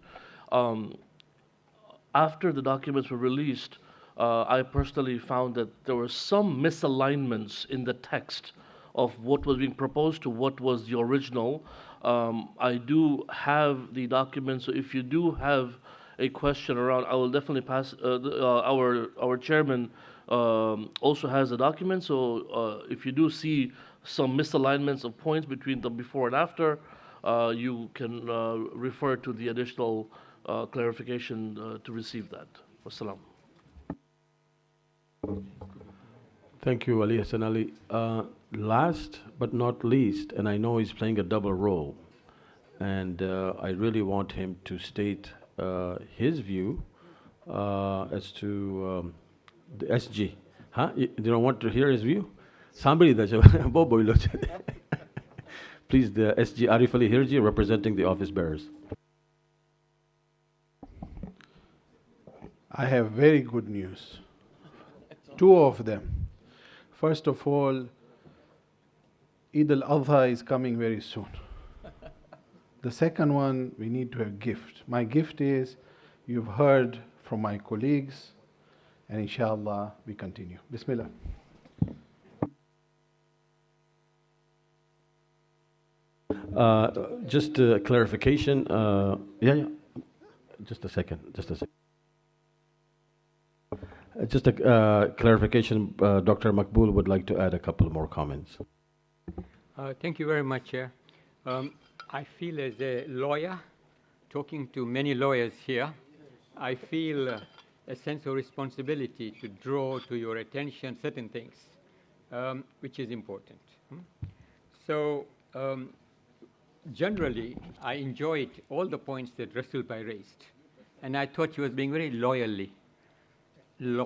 [SPEAKER 2] after the documents were released, I personally found that there were some misalignments in the text of what was being proposed to what was the original. I do have the documents, so if you do have a question around, I will definitely pass. Our chairman also has a document, so if you do see some misalignments of points between the before and after, you can refer to the additional clarification to receive that. Wassalam.
[SPEAKER 5] Thank you, Ali Hassan Ali. Last but not least, and I know he's playing a double role, and I really want him to state his view as to the SG. Huh? You don't want to hear his view? Somebody that's please, the SG Arif Ali Hirji, representing the office bearers.
[SPEAKER 1] I have very good news. Two of them. First of all, Eid al-Adha is coming very soon. The second one, we need to have gift. My gift is, you've heard from my colleagues and inshallah we continue. Bismillah.
[SPEAKER 5] Just a clarification. Yeah. Just a second. Just a clarification. Dr. Makbul would like to add a couple more comments.
[SPEAKER 6] Thank you very much, Chair. I feel as a lawyer, talking to many lawyers here, I feel a sense of responsibility to draw to your attention certain things, which is important. So, generally, I enjoyed all the points that Rasul Bhai raised, and I thought he was being very loyally, and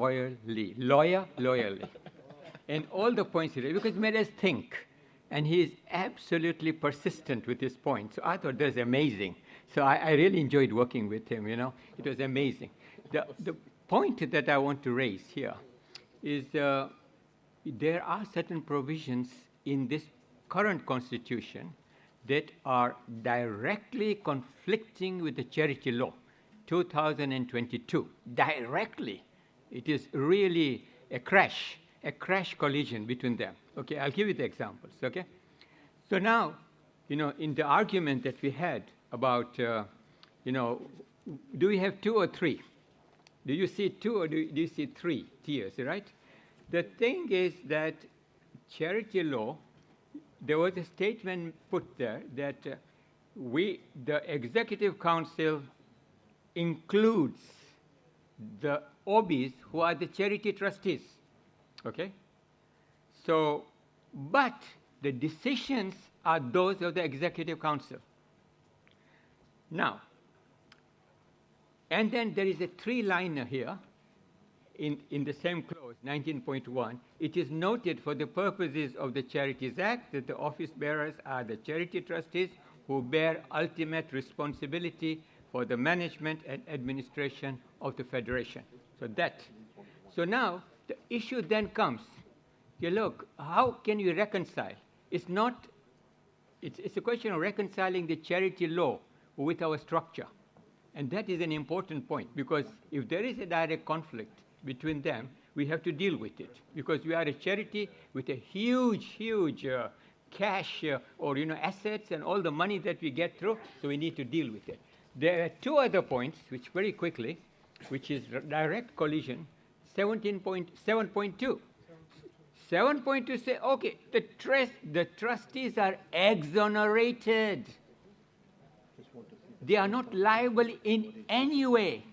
[SPEAKER 6] all the points he raised, because he made us think, and he is absolutely persistent with his points. So I thought that was amazing. So I really enjoyed working with him, you know. It was amazing. The point that I want to raise here is there are certain provisions in this current constitution that are directly conflicting with the charity law, 2022, directly. It is really a crash collision between them. Okay, I'll give you the examples, okay? So now, you know, in the argument that we had about, you know, do we have 2 or 3? Do you see 2 or do you see 3 tiers, right? The thing is that charity law, there was a statement put there that the Executive Council includes the OBs who are the charity trustees, okay? So, but the decisions are those of the Executive Council. Now, and then there is a 3-liner here in the same clause, 19.1. It is noted for the purposes of the Charities Act that the office bearers are the charity trustees who bear ultimate responsibility for the management and administration of the federation. So now the issue then comes, okay, look, how can you reconcile? It's a question of reconciling the charity law with our structure. And that is an important point, because if there is a direct conflict between them, we have to deal with it, because we are a charity with a huge cash or assets and all the money that we get through, so we need to deal with it. There are 2 other points, which very quickly, which is direct collision, 17.7.2. 7.2 say, okay, the trustees are exonerated. They are not liable in any way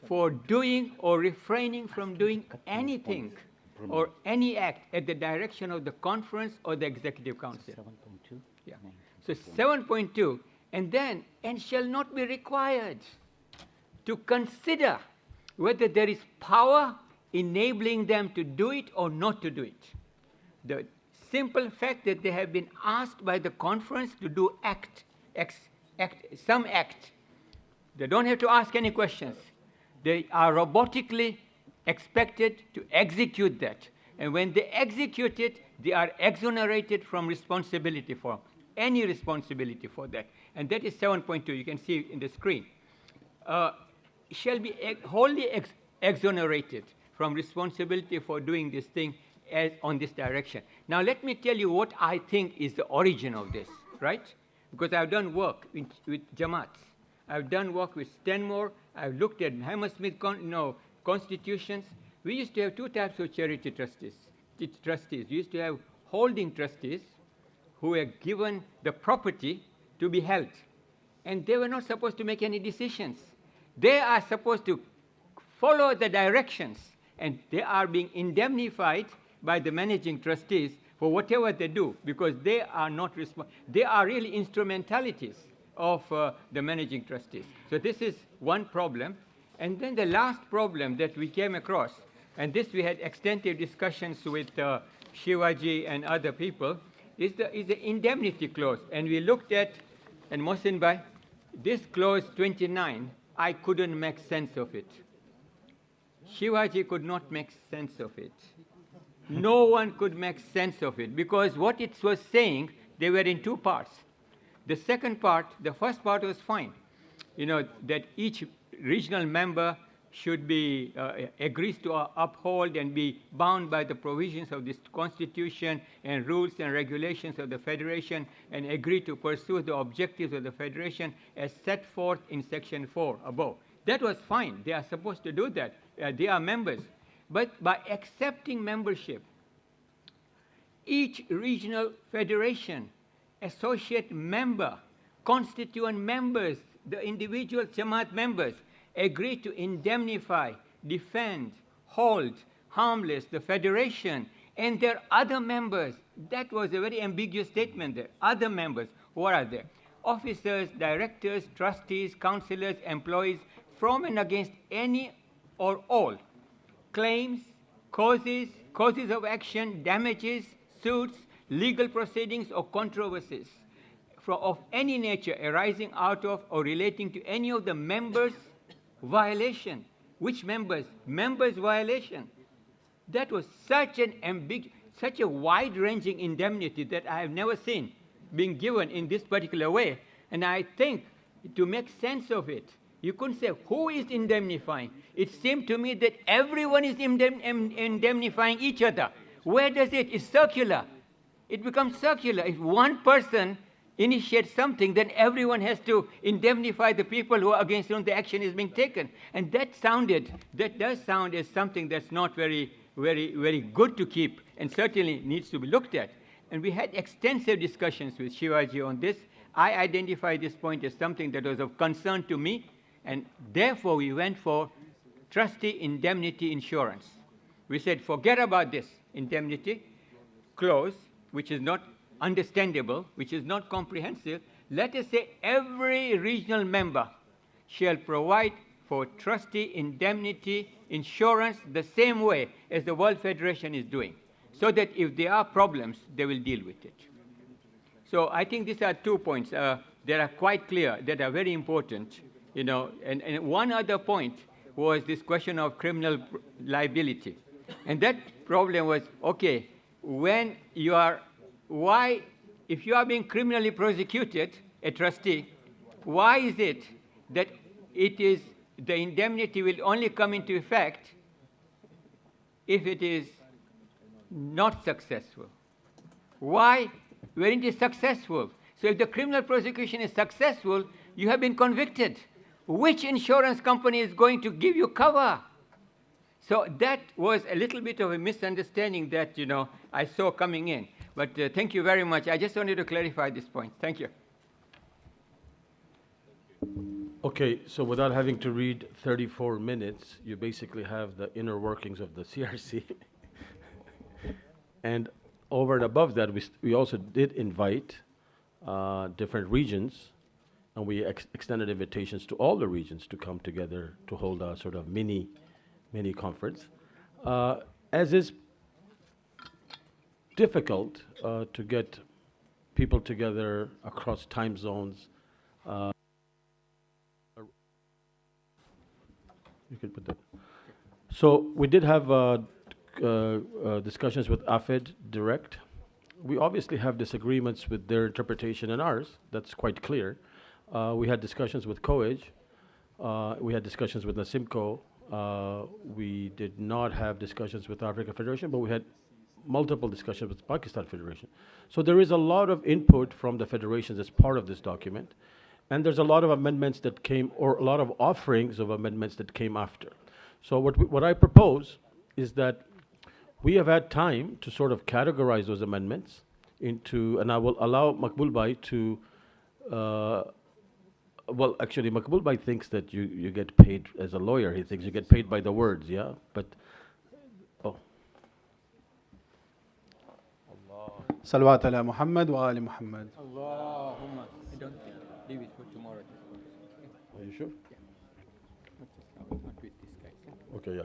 [SPEAKER 6] for doing or refraining from doing anything or any act at the direction of the conference or the Executive Council.
[SPEAKER 7] 7.2?
[SPEAKER 6] Yeah. So 7.2, and shall not be required to consider whether there is power enabling them to do it or not to do it. The simple fact that they have been asked by the conference to do some act, they don't have to ask any questions. They are robotically expected to execute that. And when they execute it, they are exonerated from responsibility for any responsibility for that. And that is 7.2. You can see in the screen. Shall be wholly exonerated from responsibility for doing this thing as on this direction. Now, let me tell you what I think is the origin of this, right? Because I've done work with Jamaats. I've done work with Stenmore. I've looked at Hammersmith constitutions. We used to have 2 types of charity trustees. We used to have holding trustees who were given the property to be held. And they were not supposed to make any decisions. They are supposed to follow the directions, and they are being indemnified by the managing trustees for whatever they do, because they are not they are really instrumentalities of the managing trustees. So this is one problem. And then the last problem that we came across, and this we had extensive discussions with Shivaji and other people, is the indemnity clause. And we looked at, and Mohsin Bhai, this clause 29, I couldn't make sense of it. Shivaji could not make sense of it. No one could make sense of it, because what it was saying, they were in 2 parts. The second part, the first part was fine. That each regional member should be agrees to uphold and be bound by the provisions of this constitution and rules and regulations of the federation, and agree to pursue the objectives of the federation as set forth in section 4 above. That was fine. They are supposed to do that. They are members. But by accepting membership, each regional federation, associate member, constituent members, the individual Jamaat members, agree to indemnify, defend, hold harmless the federation and their other members. That was a very ambiguous statement there. Other members, what are there? Officers, directors, trustees, councillors, employees, from and against any or all claims, causes of action, damages, suits, legal proceedings, or controversies of any nature arising out of or relating to any of the members' violation. Which members? Members' violation. That was such a wide-ranging indemnity that I have never seen being given in this particular way. And I think to make sense of it, you couldn't say who is indemnifying. It seemed to me that everyone is indemnifying each other. Where does it? It's circular. It becomes circular. If one person initiates something, then everyone has to indemnify the people who are against whom the action is being taken. And that does sound as something that's not very, very, very good to keep, and certainly needs to be looked at. And we had extensive discussions with Shivaji on this. I identified this point as something that was of concern to me, and therefore we went for trustee indemnity insurance. We said, forget about this indemnity clause, which is not understandable, which is not comprehensive. Let us say every regional member shall provide for trustee indemnity insurance the same way as the World Federation is doing, so that if there are problems, they will deal with it. So I think these are 2 points that are quite clear, that are very important. You know, and one other point was this question of criminal liability. And that problem was, okay, when you are, if you are being criminally prosecuted, a trustee, why is it that the indemnity will only come into effect if it is not successful? Why? When it is successful. So if the criminal prosecution is successful, you have been convicted. Which insurance company is going to give you cover? So that was a little bit of a misunderstanding that, you know, I saw coming in. But thank you very much. I just wanted to clarify this point. Thank you.
[SPEAKER 5] Okay, so without having to read 34 minutes, you basically have the inner workings of the CRC. And over and above that, we also did invite different regions, and we extended invitations to all the regions to come together to hold a sort of mini conference. As is difficult to get people together across time zones. You can put that. So we did have discussions with AFED direct. We obviously have disagreements with their interpretation and ours. That's quite clear. We had discussions with COEG. We had discussions with NASIMCO. We did not have discussions with Africa Federation, but we had multiple discussions with Pakistan Federation. So there is a lot of input from the federations as part of this document. And there's a lot of amendments that came, or a lot of offerings of amendments that came after. So what I propose is that we have had time to sort of categorize those amendments into, and I will allow Makbul Bhai to, well, actually, Makbul Bhai thinks that you get paid as a lawyer. He thinks you get paid by the words, yeah? But, oh.
[SPEAKER 1] Salawat ala Muhammad wa ali Muhammad.
[SPEAKER 6] Allahumma. I don't leave it for tomorrow.
[SPEAKER 5] Are you sure?
[SPEAKER 6] Not with this guy.
[SPEAKER 5] Okay, yeah.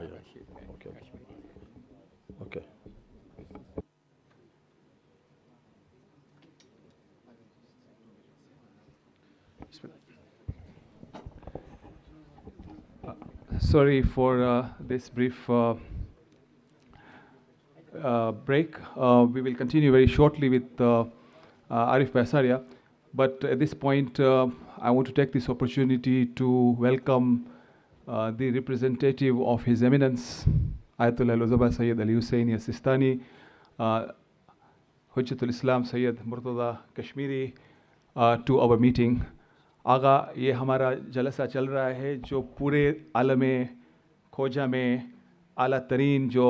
[SPEAKER 5] Okay. Okay.
[SPEAKER 4] Sorry for this brief break. We will continue very shortly with Arif Baisaria. But at this point, I want to take this opportunity to welcome the representative of His Eminence, Ayatollah Al-Uzaba Sayyid Ali Husseini Sistani, Hujjatul Islam Sayyid Murtada Kashmiri, to our meeting. आगा ये हमारा जलसा चल रहा है जो पूरे आलम खोजा में आला तरीन जो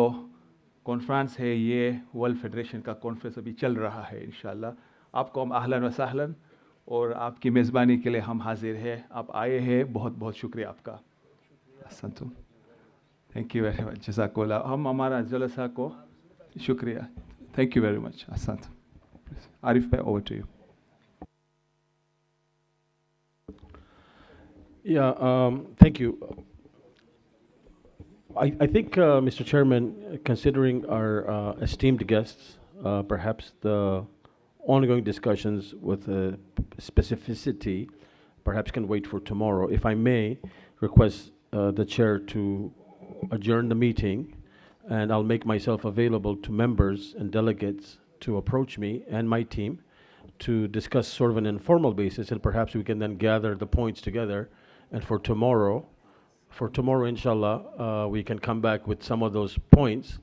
[SPEAKER 4] कॉन्फ्रेंस है, ये वर्ल्ड फेडरेशन का कॉन्फ्रेंस अभी चल रहा है इंशाल्लाह। आपको हम अहलन व सहलन और आपकी मेज़बानी के लिए हम हाजिर हैं। आप आए हैं, बहुत बहुत शुक्रिया आपका। असंतु थैंक यू वेरी मच, जज़ाकुल्लाह। हम हमारा जलसा को शुक्रिया, थैंक यू वेरी मच। असंतु आरिफ भाई, over to you.
[SPEAKER 5] Yeah, thank you. I think, Mr. Chairman, considering our esteemed guests, perhaps the ongoing discussions with specificity perhaps can wait for tomorrow. If I may request the chair to adjourn the meeting, and I'll make myself available to members and delegates to approach me and my team to discuss sort of an informal basis, and perhaps we can then gather the points together. And for tomorrow, inshallah, we can come back with some of those points.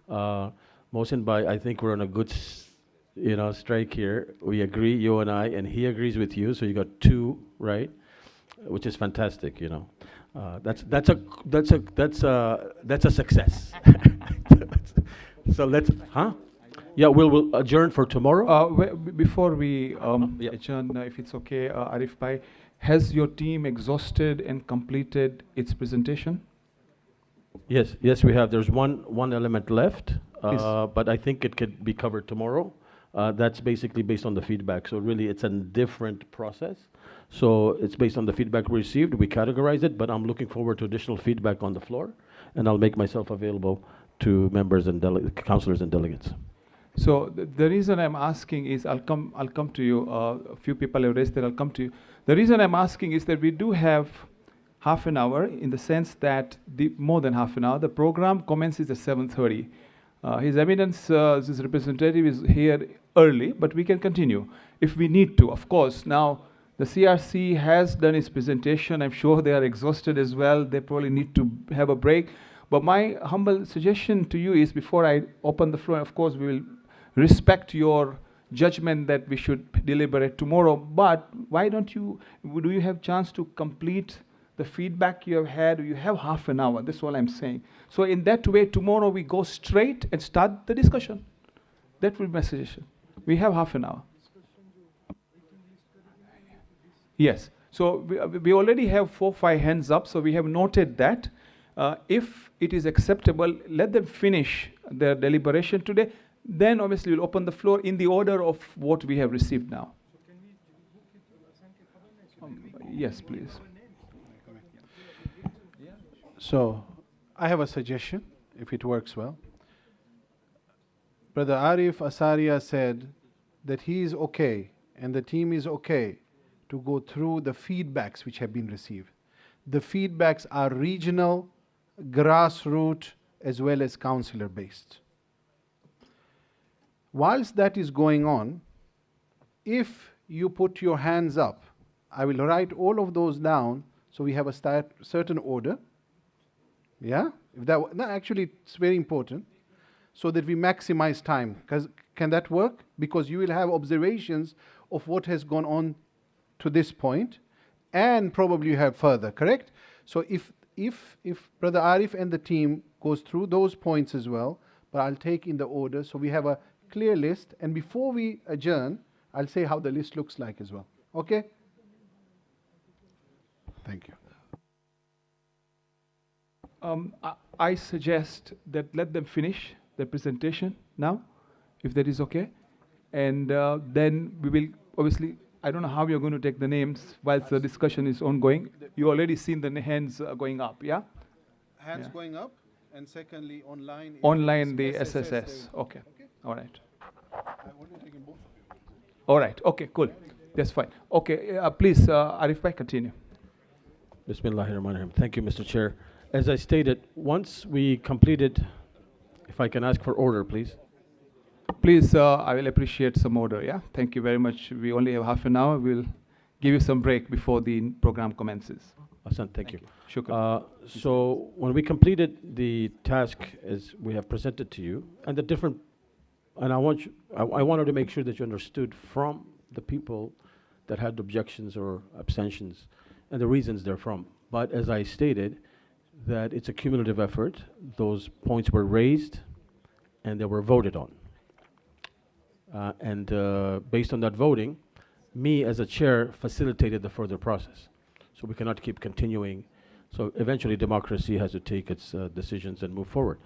[SPEAKER 5] Mohsin Bhai, I think we're on a good, strike here. We agree, you and I, and he agrees with you. So you got two, right? Which is fantastic, That's a success. So let's, Yeah, we'll adjourn for tomorrow.
[SPEAKER 4] Before we adjourn, if it's okay, Arif Bhai, has your team exhausted and completed its presentation?
[SPEAKER 5] Yes, we have. There's one element left, but I think it could be covered tomorrow. That's basically based on the feedback. So really, it's a different process. So it's based on the feedback we received. We categorize it, but I'm looking forward to additional feedback on the floor, and I'll make myself available to members and councillors and delegates.
[SPEAKER 4] So the reason I'm asking is, I'll come to you. A few people have raised that. I'll come to you. The reason I'm asking is that we do have half an hour, in the sense that more than half an hour. The program commences at 7:30. His Eminence, his representative, is here early, but we can continue if we need to. Of course, now the CRC has done its presentation. I'm sure they are exhausted as well. They probably need to have a break. But my humble suggestion to you is, before I open the floor, of course, we will respect your judgment that we should deliberate tomorrow, but why don't you, do you have chance to complete the feedback you have had? You have half an hour, that's all I'm saying. So in that way, tomorrow we go straight and start the discussion. That will be my suggestion. We have half an hour. Yes, so we already have 4 or 5 hands up, so we have noted that. If it is acceptable, let them finish their deliberation today. Then obviously we'll open the floor in the order of what we have received now. Yes, please.
[SPEAKER 1] So I have a suggestion, if it works well. Brother Arif Asaria said that he is okay and the team is okay to go through the feedbacks which have been received. The feedbacks are regional, grassroots, as well as councillor based. Whilst that is going on, if you put your hands up, I will write all of those down so we have a certain order. Yeah? Actually, it's very important so that we maximize time. Can that work? Because you will have observations of what has gone on to this point, and probably you have further, correct? So if Brother Arif and the team goes through those points as well, but I'll take in the order so we have a clear list, and before we adjourn, I'll say how the list looks like as well. Okay? Thank you.
[SPEAKER 4] I suggest that let them finish the presentation now, if that is okay. And then we will, obviously, I don't know how you're going to take the names whilst the discussion is ongoing. You already seen the hands going up, yeah?
[SPEAKER 1] Hands going up, and secondly, online.
[SPEAKER 4] Online, the SSS. Okay. All right. All right. Okay, cool. That's fine. Okay, please, Arif Bhai, continue.
[SPEAKER 5] Bismillahirrahmanirrahim. Thank you, Mr. Chair. As I stated, once we completed, if I can ask for order, please.
[SPEAKER 4] Please, I will appreciate some order, yeah? Thank you very much. We only have half an hour. We'll give you some break before the program commences.
[SPEAKER 5] Hassan, thank you.
[SPEAKER 4] Shukran.
[SPEAKER 5] So when we completed the task as we have presented to you, and the different, and I wanted to make sure that you understood from the people that had objections or abstentions and the reasons they're from. But as I stated, that it's a cumulative effort. Those points were raised and they were voted on. And based on that voting, me as a chair facilitated the further process. So we cannot keep continuing. So eventually democracy has to take its decisions and move forward.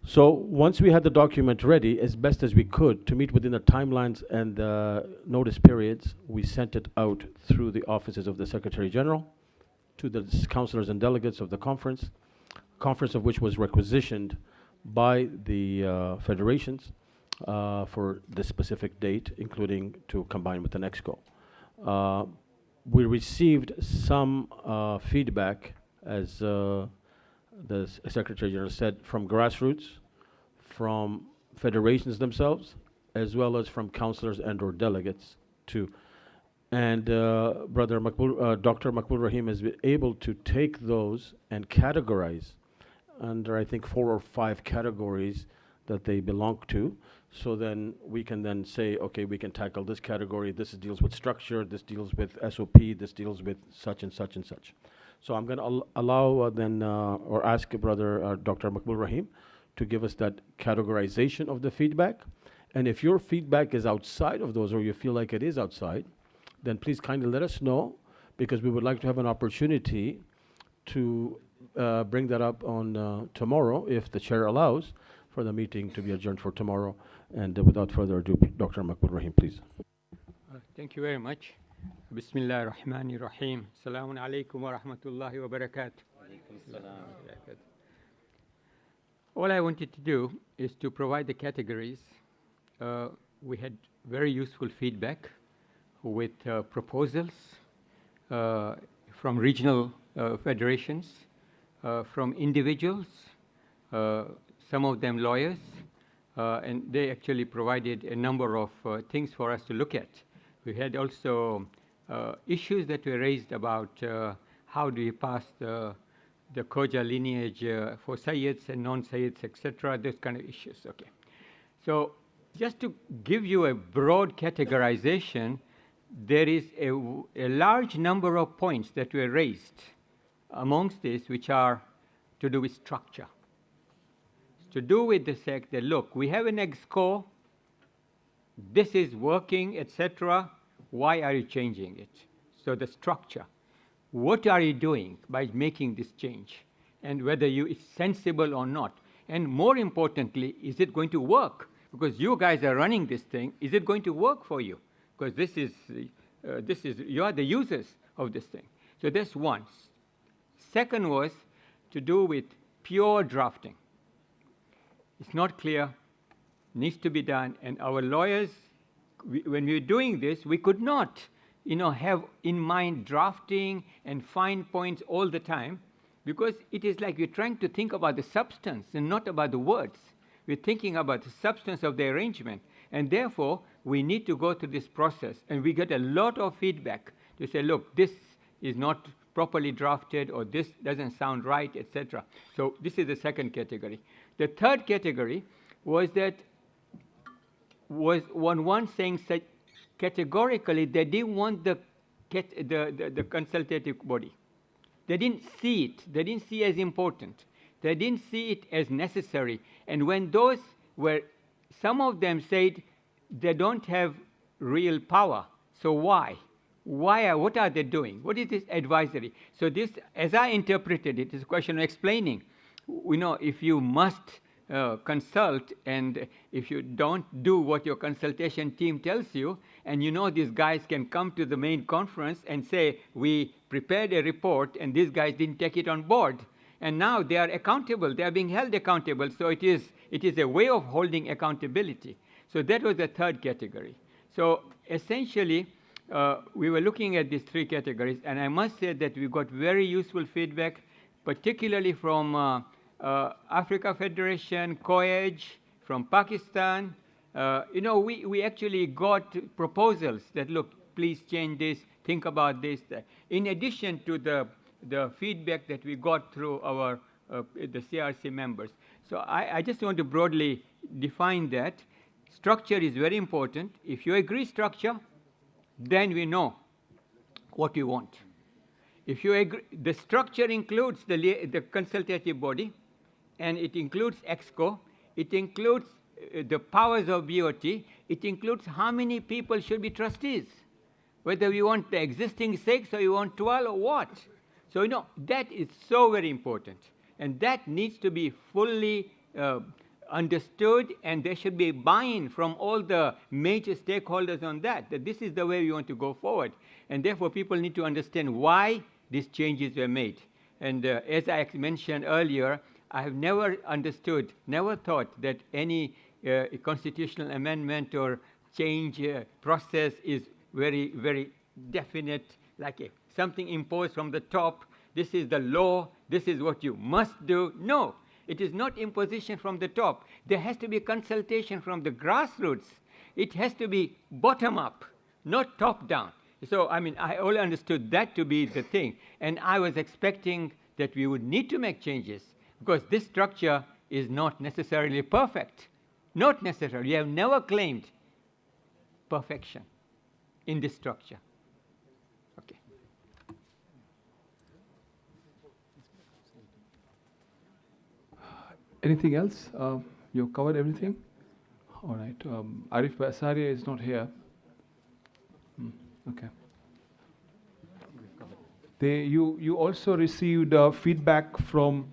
[SPEAKER 5] So once we had the document ready, as best as we could, to meet within the timelines and notice periods, we sent it out through the offices of the Secretary General to the councillors and delegates of the conference of which was requisitioned by the federations for this specific date, including to combine with the NEXCO. We received some feedback, as the Secretary General said, from grassroots, from federations themselves, as well as from councillors and or delegates too. And Dr. Makbul Rahim has been able to take those and categorize under, I think, 4 or 5 categories that they belong to. So then we can then say, okay, we can tackle this category. This deals with structure. This deals with SOP. This deals with such and such and such. So I'm going to allow then, or ask Brother Dr. Makbul Rahim to give us that categorization of the feedback. And if your feedback is outside of those, or you feel like it is outside, then please kindly let us know, because we would like to have an opportunity to bring that up on tomorrow, if the chair allows, for the meeting to be adjourned for tomorrow. And without further ado, Dr. Makbul Rahim, please.
[SPEAKER 6] Thank you very much. Bismillah ar-Rahman ar-Rahim. Assalamu alaikum wa rahmatullahi wa barakatuh. All I wanted to do is to provide the categories. We had very useful feedback with proposals from regional federations, from individuals, some of them lawyers, and they actually provided a number of things for us to look at. We had also issues that were raised about how do you pass the Khoja lineage for Sayyids and non-Sayyids, etc., those kind of issues. Okay. So just to give you a broad categorization, there is a large number of points that were raised amongst this, which are to do with structure. To do with the fact that, look, we have an EXCO, this is working, etc. Why are you changing it? So the structure. What are you doing by making this change? And whether it's sensible or not. And more importantly, is it going to work? Because you guys are running this thing, is it going to work for you? Because you are the users of this thing. So that's one. Second was to do with pure drafting. It's not clear, needs to be done, and our lawyers, when we were doing this, we could not, have in mind drafting and fine points all the time, because it is like we're trying to think about the substance and not about the words. We're thinking about the substance of the arrangement, and therefore we need to go through this process, and we get a lot of feedback to say, look, this is not properly drafted, or this doesn't sound right, etc. So this is the second category. The third category was one saying categorically they didn't want the consultative body. They didn't see it. They didn't see it as important. They didn't see it as necessary. And when those were, some of them said they don't have real power. So why? What are they doing? What is this advisory? So this, as I interpreted it, is a question of explaining. If you must consult, and if you don't do what your consultation team tells you, and these guys can come to the main conference and say, we prepared a report and these guys didn't take it on board. And now they are accountable. They are being held accountable. So it is a way of holding accountability. So that was the third category. So essentially, we were looking at these 3 categories, and I must say that we got very useful feedback, particularly from Africa Federation, COEG, from Pakistan. We actually got proposals that, look, please change this, think about this. In addition to the the feedback that we got through our the CRC members. So I just want to broadly define that. Structure is very important. If you agree structure, then we know what we want. If you agree, the structure includes the consultative body, and it includes EXCO, it includes the powers of BOT, it includes how many people should be trustees, whether we want the existing 6 or you want 12 or what. So, you know, that is so very important. And that needs to be fully understood, and there should be buy-in from all the major stakeholders on that this is the way we want to go forward. And therefore, people need to understand why these changes were made. And as I mentioned earlier, I have never understood, never thought that any constitutional amendment or change process is very, very definite, like something imposed from the top. This is the law. This is what you must do. No, it is not imposition from the top. There has to be consultation from the grassroots. It has to be bottom up, not top down. So, I mean, I only understood that to be the thing. And I was expecting that we would need to make changes, because this structure is not necessarily perfect. Not necessarily. We have never claimed perfection in this structure. Okay.
[SPEAKER 4] Anything else? You covered everything? All right. Arif Basaria is not here. Okay. You also received feedback from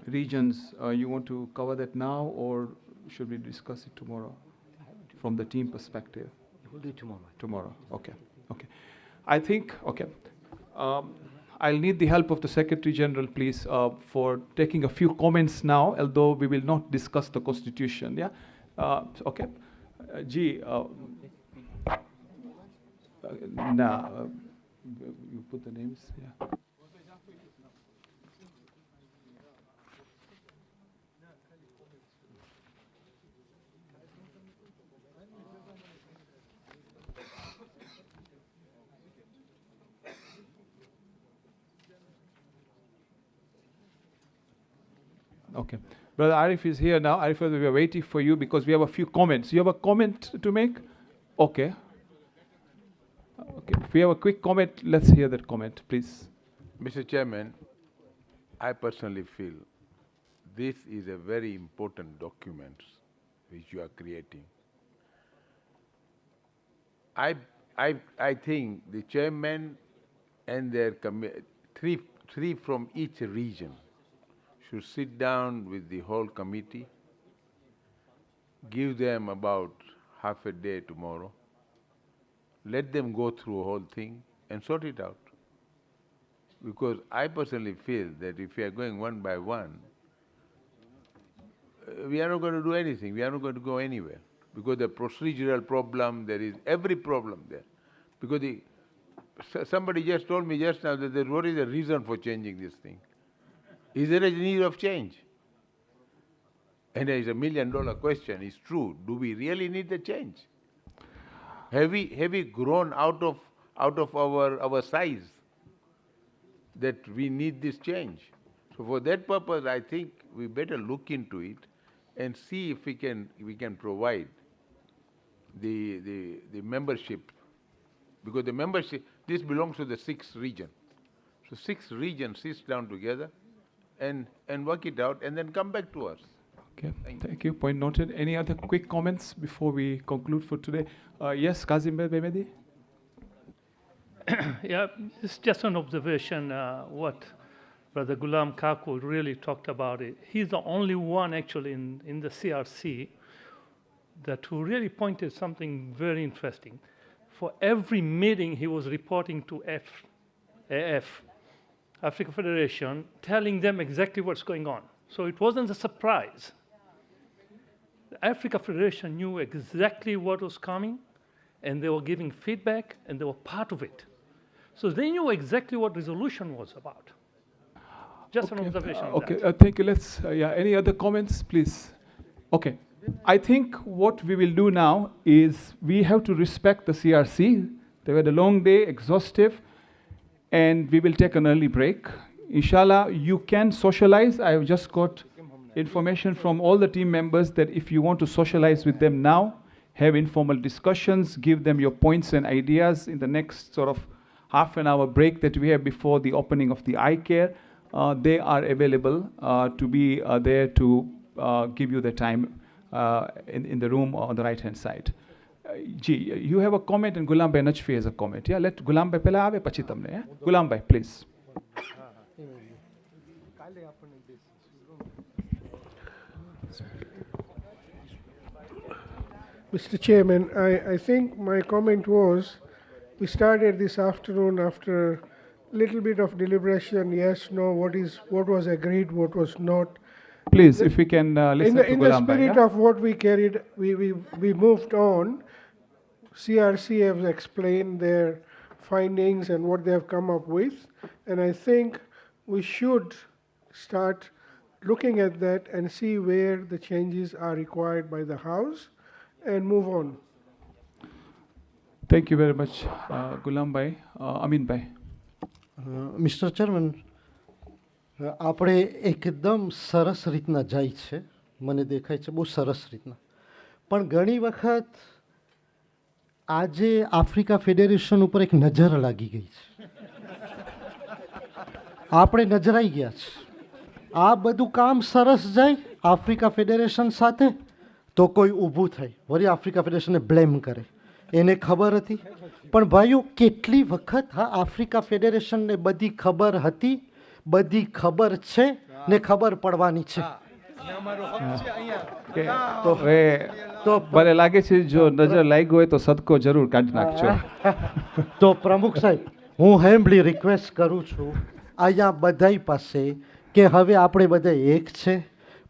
[SPEAKER 4] regions. You want to cover that now, or should we discuss it tomorrow from the team perspective?
[SPEAKER 7] We'll do it tomorrow.
[SPEAKER 4] Tomorrow. Okay. Okay. I think, okay. I'll need the help of the Secretary General, please, for taking a few comments now, although we will not discuss the Constitution. Yeah? Okay. You put the names, yeah. Okay. Brother Arif is here now. Arif, we are waiting for you because we have a few comments. You have a comment to make? Okay. Okay. If we have a quick comment, let's hear that comment, please.
[SPEAKER 15] Mr. Chairman, I personally feel this is a very important document which you are creating. I think the chairman and their three from each region should sit down with the whole committee, give them about half a day tomorrow, let them go through a whole thing and sort it out. Because I personally feel that if we are going one by one, we are not going to do anything. We are not going to go anywhere. Because the procedural problem, there is every problem there. Because somebody just told me just now that what is the reason for changing this thing? Is there a need of change? And there is $1 million question. It's true. Do we really need the change? Have we grown out of our size that we need this change? So for that purpose, I think we better look into it and see if we can provide the membership, because the membership, this belongs to the 6th region. So 6 regions sit down together and work it out and then come back to us.
[SPEAKER 4] Okay, thank you. Point noted. Any other quick comments before we conclude for today? Yes, Kazim Bemedi?
[SPEAKER 8] Yeah, it's just an observation what Brother Ghulam Kaku really talked about it. He's the only one actually in the CRC that who really pointed something very interesting. For every meeting, he was reporting to AF, Africa Federation, telling them exactly what's going on. So it wasn't a surprise. The Africa Federation knew exactly what was coming, and they were giving feedback, and they were part of it. So they knew exactly what resolution was about. Just an observation.
[SPEAKER 4] Okay, thank you. Let's, any other comments, please? Okay. I think what we will do now is we have to respect the CRC. They had a long day, exhaustive, and we will take an early break. Inshallah, you can socialize. I have just got information from all the team members that if you want to socialize with them now, have informal discussions, give them your points and ideas in the next sort of half an hour break that we have before the opening of the eye care, they are available to be there to give you the time in the room on the right hand side. You have a comment and Gulam Bhai Najfi has a comment. Yeah, let Gulam Bhai pehla aave pachi tamne. Yeah? Gulam Bhai, please.
[SPEAKER 14] Mr. Chairman, I think my comment was, we started this afternoon after a little bit of deliberation, yes, no, what was agreed, what was not.
[SPEAKER 4] Please, if we can listen to
[SPEAKER 14] In the
[SPEAKER 4] Gulam Bhai.
[SPEAKER 14] spirit
[SPEAKER 4] Yeah?
[SPEAKER 14] of what we carried, we moved on. CRC has explained their findings and what they have come up with, and I think we should start looking at that and see where the changes are required by the House and move on.
[SPEAKER 4] Thank you very much, Gulam Bhai. Amin Bhai.
[SPEAKER 20] Mister chairman, આપણે એકદમ સરસ રીતના જાય છે, મને દેખાય છે બહુ સરસ રીતના, પણ ઘણી વખત આજે આફ્રિકા ફેડરેશન ઉપર એક નજર લાગી ગઈ છે. આપણે નજરાઈ ગયા છે. આ બધું કામ સરસ જાય આફ્રિકા ફેડરેશન સાથે તો કોઈ ઊભું થાય, વળી આફ્રિકા ફેડરેશનને બ્લેમ કરે. એને ખબર હતી, પણ ભાઈઓ કેટલી વખત હા આફ્રિકા ફેડરેશનને બધી ખબર હતી, બધી ખબર છે ને ખબર પડવાની છે.
[SPEAKER 4] તો મને લાગે છે જો નજર લાગી હોય તો સદકો જરૂર કાઢી નાખજો.
[SPEAKER 20] તો પ્રમુખ સાહેબ, હું હેમ્બલી રિક્વેસ્ટ કરું છું અહીંયા બધાય પાસે કે હવે આપણે બધા એક છે,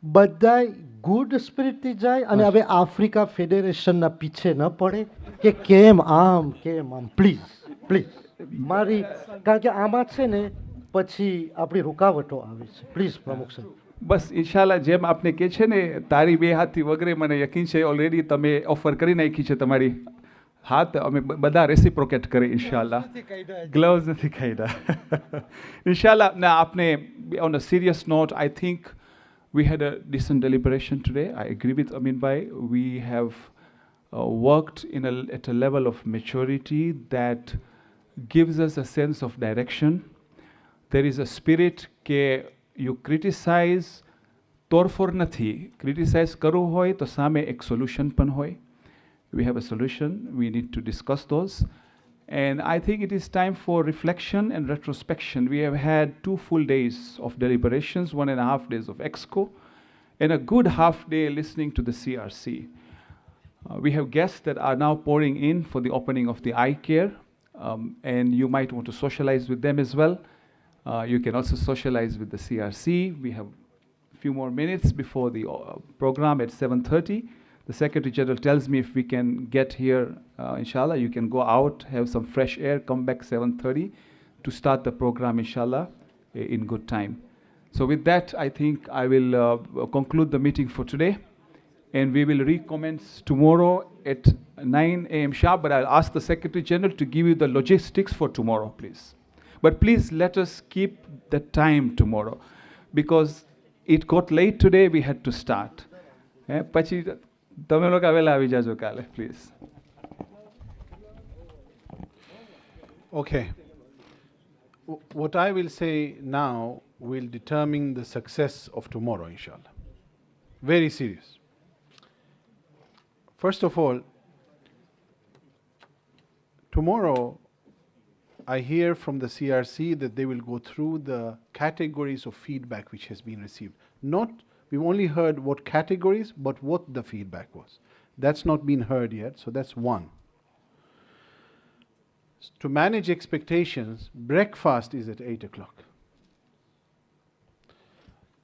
[SPEAKER 20] બધાય ગુડ સ્પિરિટથી જાય અને હવે આફ્રિકા ફેડરેશનના પીછે ન પડે કે કેમ આમ પ્લીઝ પ્લીઝ મારી, કારણ કે આમાં છે ને પછી આપણી રૂકાવટો આવે છે. પ્લીઝ પ્રમુખ સાહેબ.
[SPEAKER 4] બસ ઇન્શાલ્લાહ જેમ આપને કહે છે ને તારી બે હાથથી વગરે, મને યકીન છે ઓલરેડી તમે ઓફર કરી નાખી છે તમારી હાથ, અમે બધા રેસિપ્રોકેટ કરે ઇન્શાલ્લાહ. ગ્લવ્સ નથી કાઢ્યા ઇન્શાલ્લાહ. ના આપને on a serious note, I think we had a decent deliberation today. I agree with Amin Bhai. We have worked at a level of maturity that gives us a sense of direction. There is a spirit કે you criticize તોડફોડ નથી, criticize કરવું હોય તો સામે એક solution પણ હોય. We have a solution, we need to discuss those. And I think it is time for reflection and retrospection. We have had 2 full days of deliberations, 1.5 days of EXCO, and a good half day listening to the CRC. We have guests that are now pouring in for the opening of the eye care, and you might want to socialize with them as well. You can also socialize with the CRC. We have a few more minutes before the program at 7:30. The Secretary General tells me if we can get here, inshallah, you can go out, have some fresh air, come back 7:30 to start the program, inshallah, in good time. So with that, I think I will conclude the meeting for today, and we will recommence tomorrow at 9 a.m. sharp, but I'll ask the Secretary General to give you the logistics for tomorrow, please. But please let us keep the time tomorrow, because it got late today, we had to start. પછી તમે લોકો વહેલા આવી જાજો કાલે, please.
[SPEAKER 1] Okay. What I will say now will determine the success of tomorrow, inshallah. Very serious. First of all, tomorrow I hear from the CRC that they will go through the categories of feedback which has been received. We've only heard what categories, but what the feedback was. That's not been heard yet, so that's one. To manage expectations, breakfast is at 8 o'clock.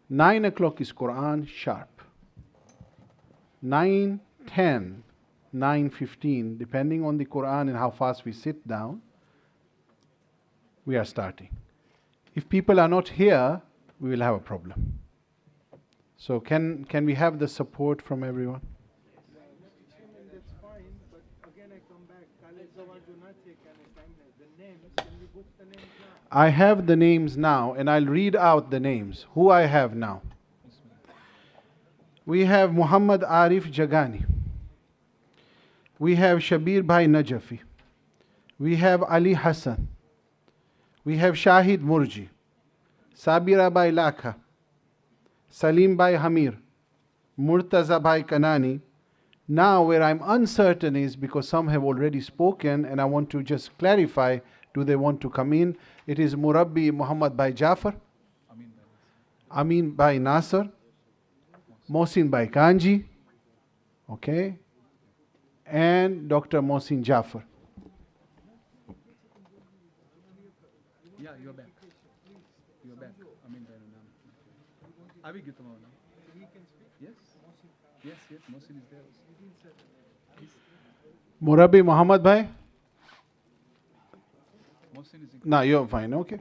[SPEAKER 1] 9 o'clock is Quran sharp. 9:10, 9:15, depending on the Quran and how fast we sit down, we are starting. If people are not here, we will have a problem. So can we have the support from everyone?
[SPEAKER 22] that's fine, but again I come back. The names, can we book the names now?
[SPEAKER 1] I have the names now, and I'll read out the names. Who I have now. We have Muhammad Arif Jagani. We have Shabir Bhai Najafi. We have Ali Hassan. We have Shahid Murji. Sabira Bhai Lakha. Salim Bhai Hamir. Murtaza Bhai Kanani. Now, where I'm uncertain is because some have already spoken, and I want to just clarify, do they want to come in? It is Murabbi Muhammad Bhai Jafar, Amin Bhai Nasser, Mohsin Bhai Kanji, okay, and Dr. Mohsin Jafar.
[SPEAKER 17] Yeah, you're back. You're back. I mean, I will get them now. Yes. Yes, yes. Mohsin is there.
[SPEAKER 1] Murabbi Muhammad Bhai?
[SPEAKER 17] Mohsin is
[SPEAKER 1] No, you're fine, okay.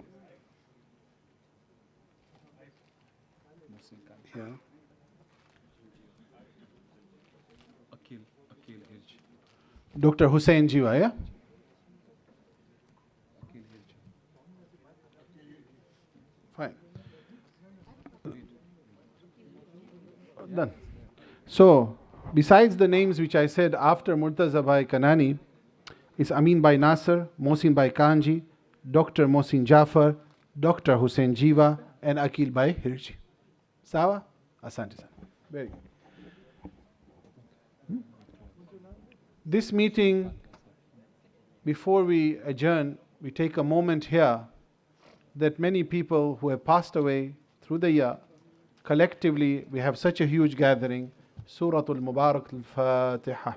[SPEAKER 1] Yeah.
[SPEAKER 17] Akil Hirji.
[SPEAKER 1] Dr. Hussain Jiwa, yeah?
[SPEAKER 17] Akil Hirji.
[SPEAKER 1] Fine. Done. So, besides the names which I said after Murtaza Bhai Kanani, is Amin Bhai Nasser, Mohsin Bhai Kanji, Dr. Mohsin Jafar, Dr. Hussain Jiwa, and Akil Bhai Hirji. Sawa? Asante sana. Very good. This meeting, before we adjourn, we take a moment here that many people who have passed away through the year, collectively, we have such a huge gathering. Suratul Mubarak al-Fatiha.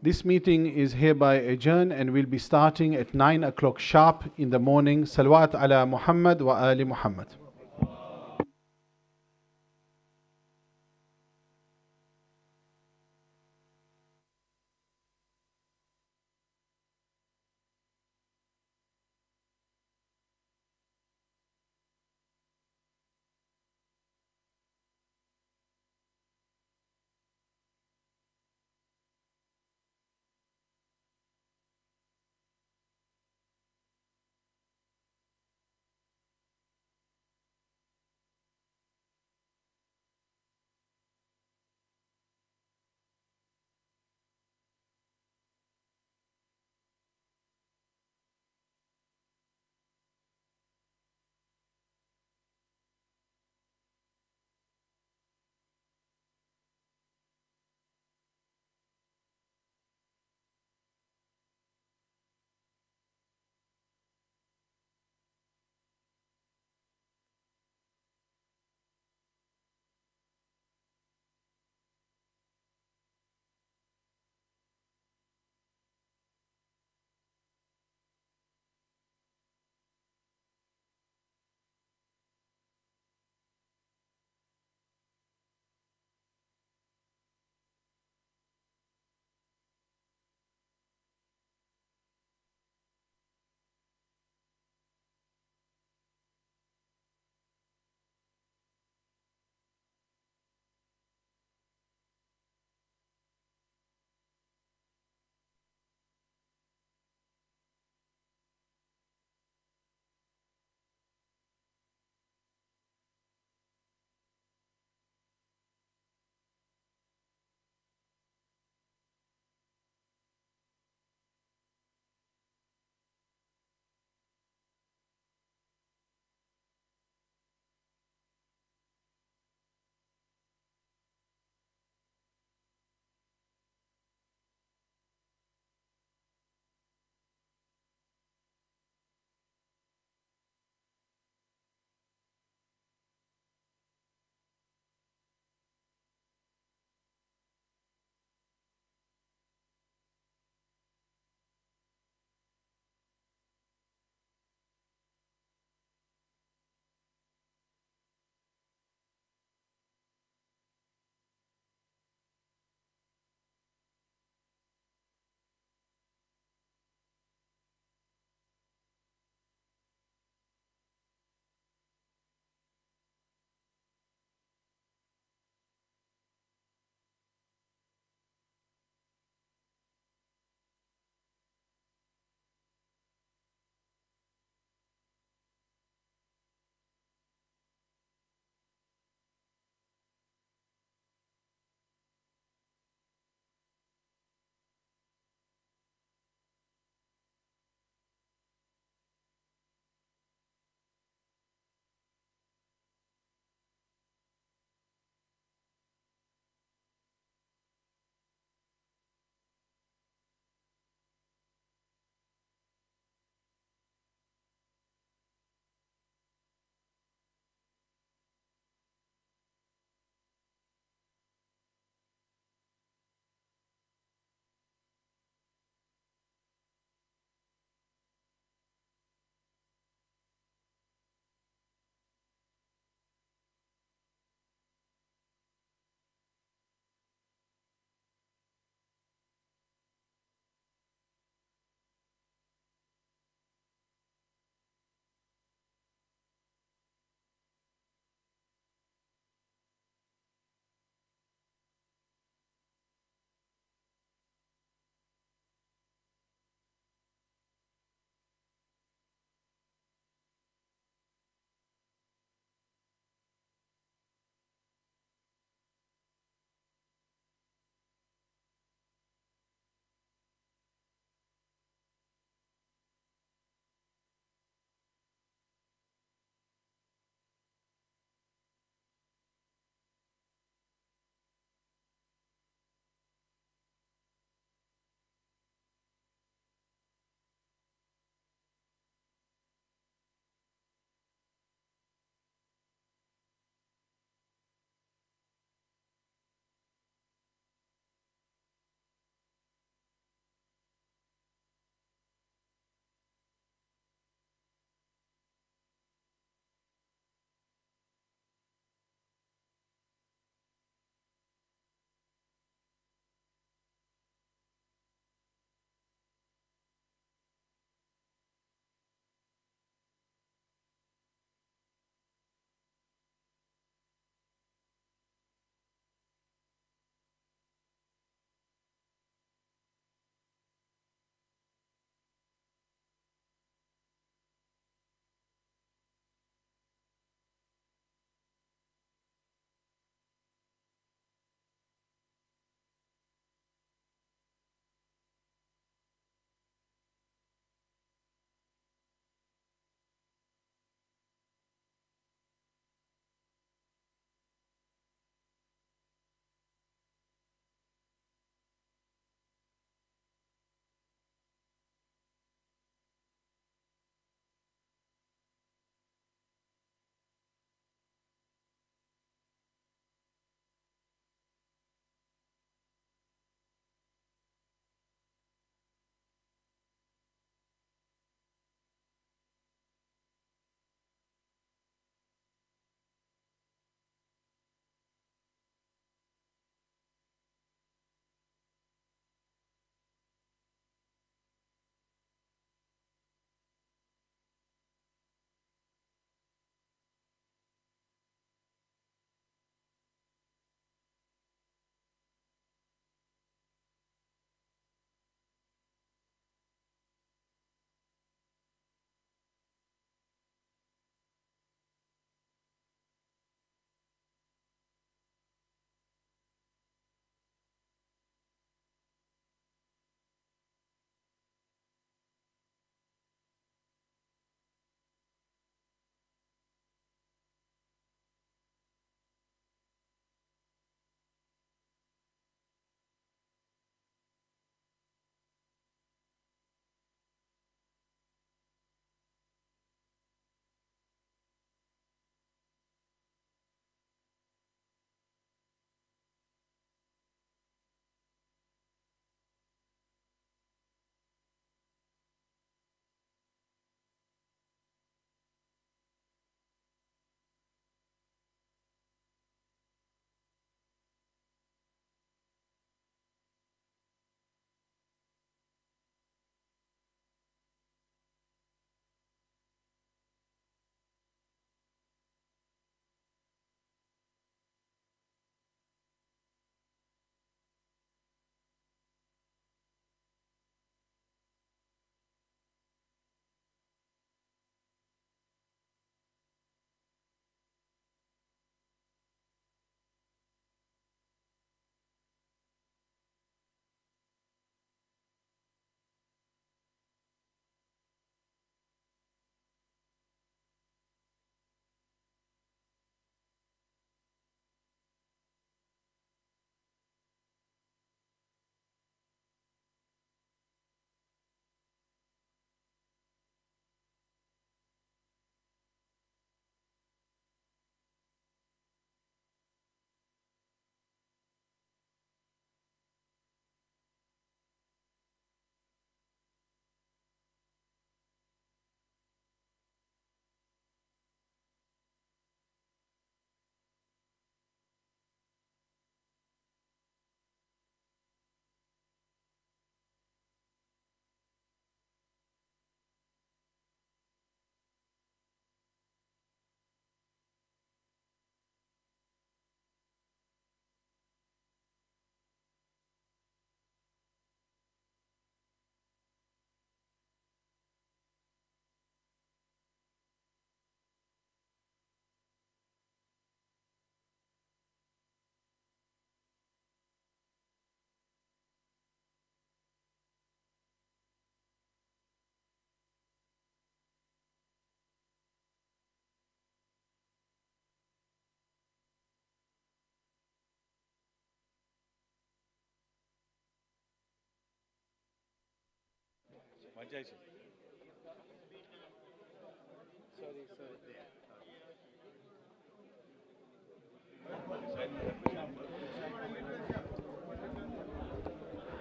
[SPEAKER 1] This meeting is hereby adjourned and will be starting at 9 o'clock sharp in the morning. Salawat ala Muhammad wa ali Muhammad.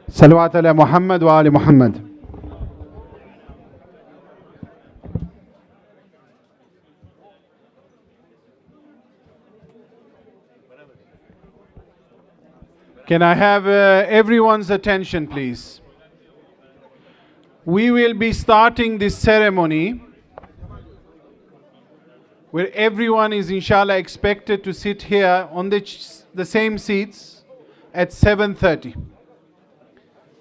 [SPEAKER 1] صلوات على محمد وآل محمد. Can I have everyone's attention, please? We will be starting this ceremony where everyone is inshallah expected to sit here on the same seats at 7:30.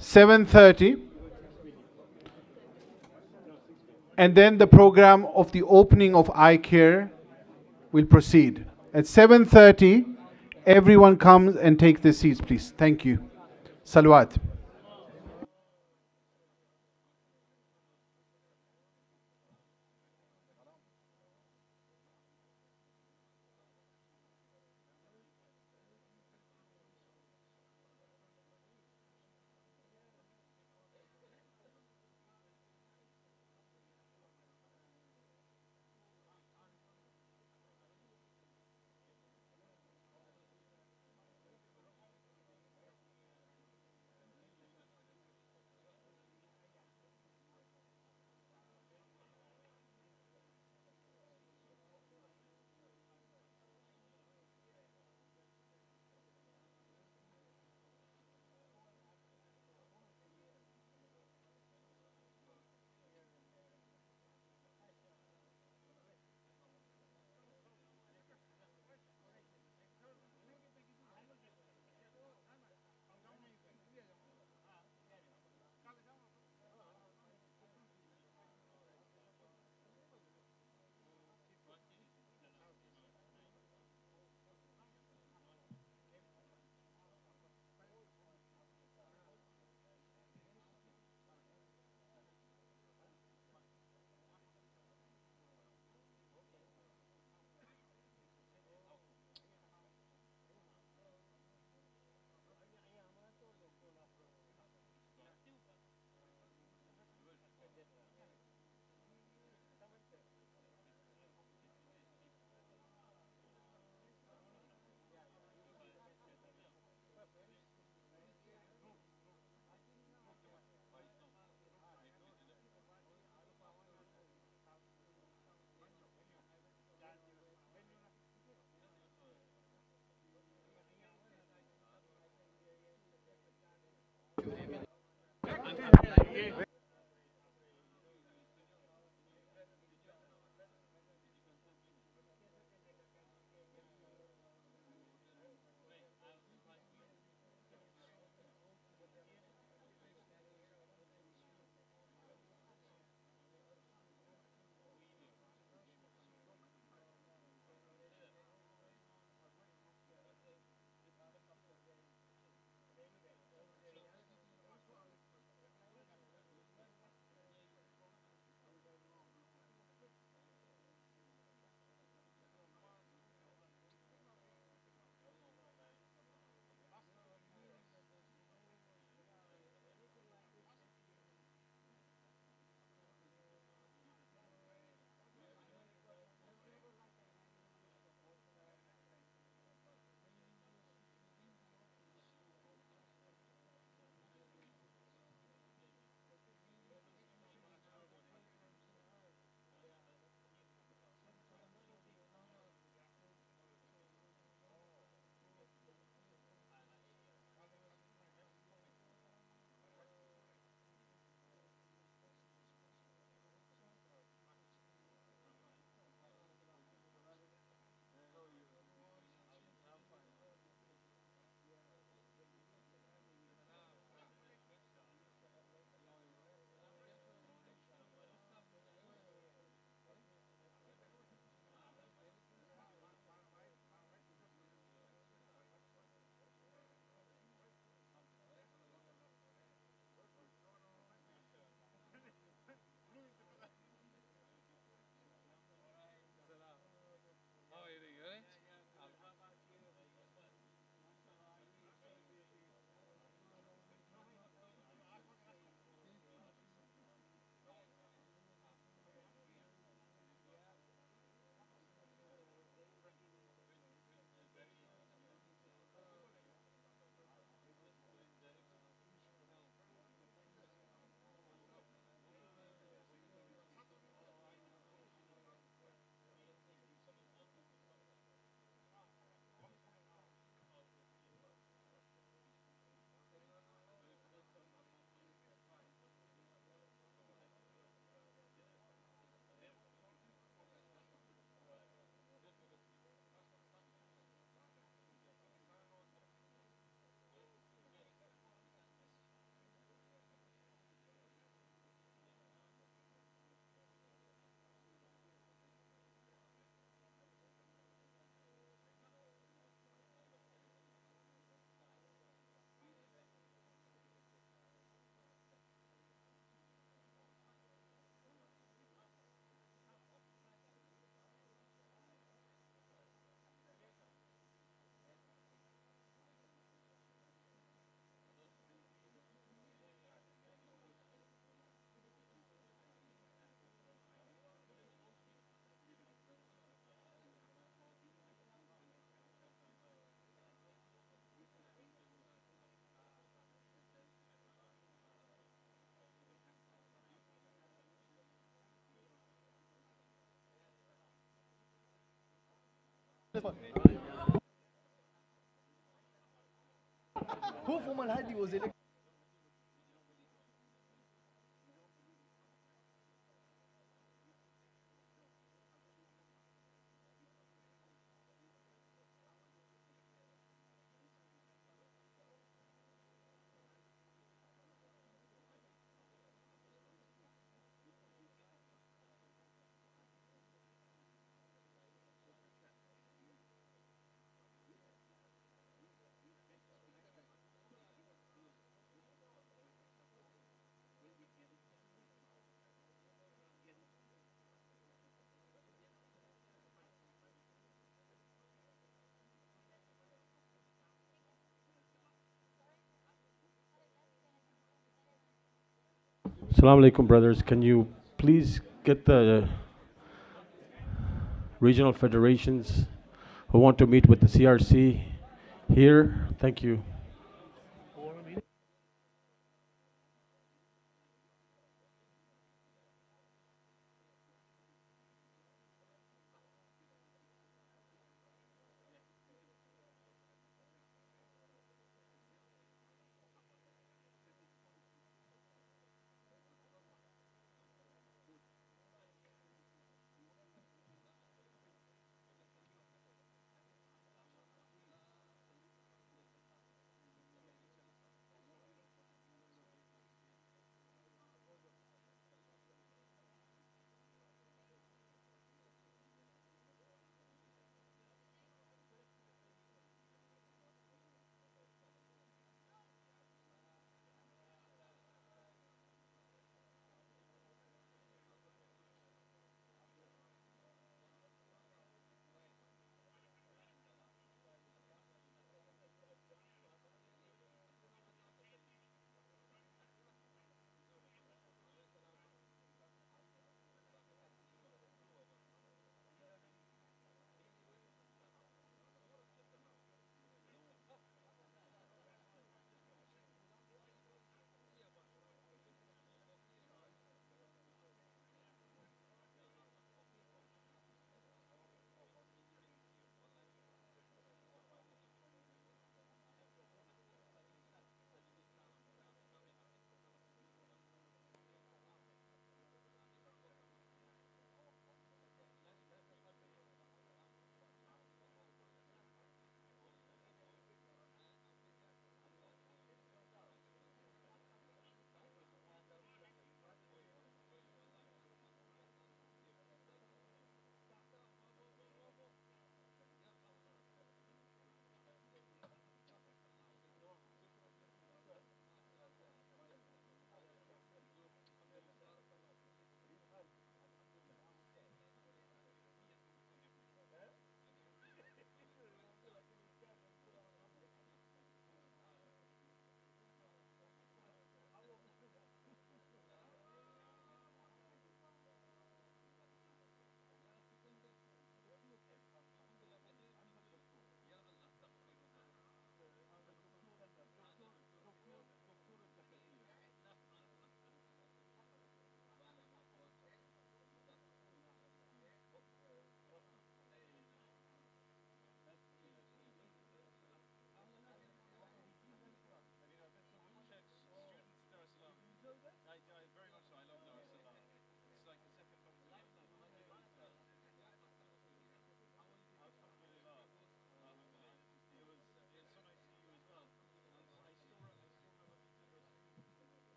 [SPEAKER 1] 7:30, and then the program of the opening of eye care will proceed. At 7:30, everyone comes and take their seats, please. Thank you. Salawat.
[SPEAKER 12] Who from Al Hadi was elected?
[SPEAKER 5] Assalamu alaikum, brothers. Can you please get the regional federations who want to meet with the CRC here? Thank you.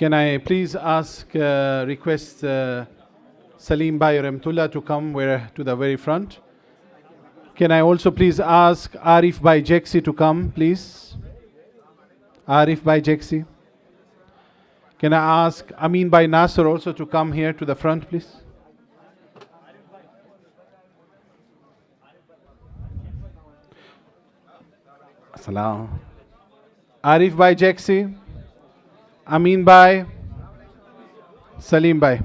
[SPEAKER 1] Can I please request Salim Bhai Remtullah to come to the very front? Can I also please ask Arif Bhai Jeksi to come, please? Arif Bhai Jeksi. Can I ask Amin Bhai Nasser also to come here to the front, please? Salam. Arif Bhai Jeksi, Amin Bhai, Salim Bhai.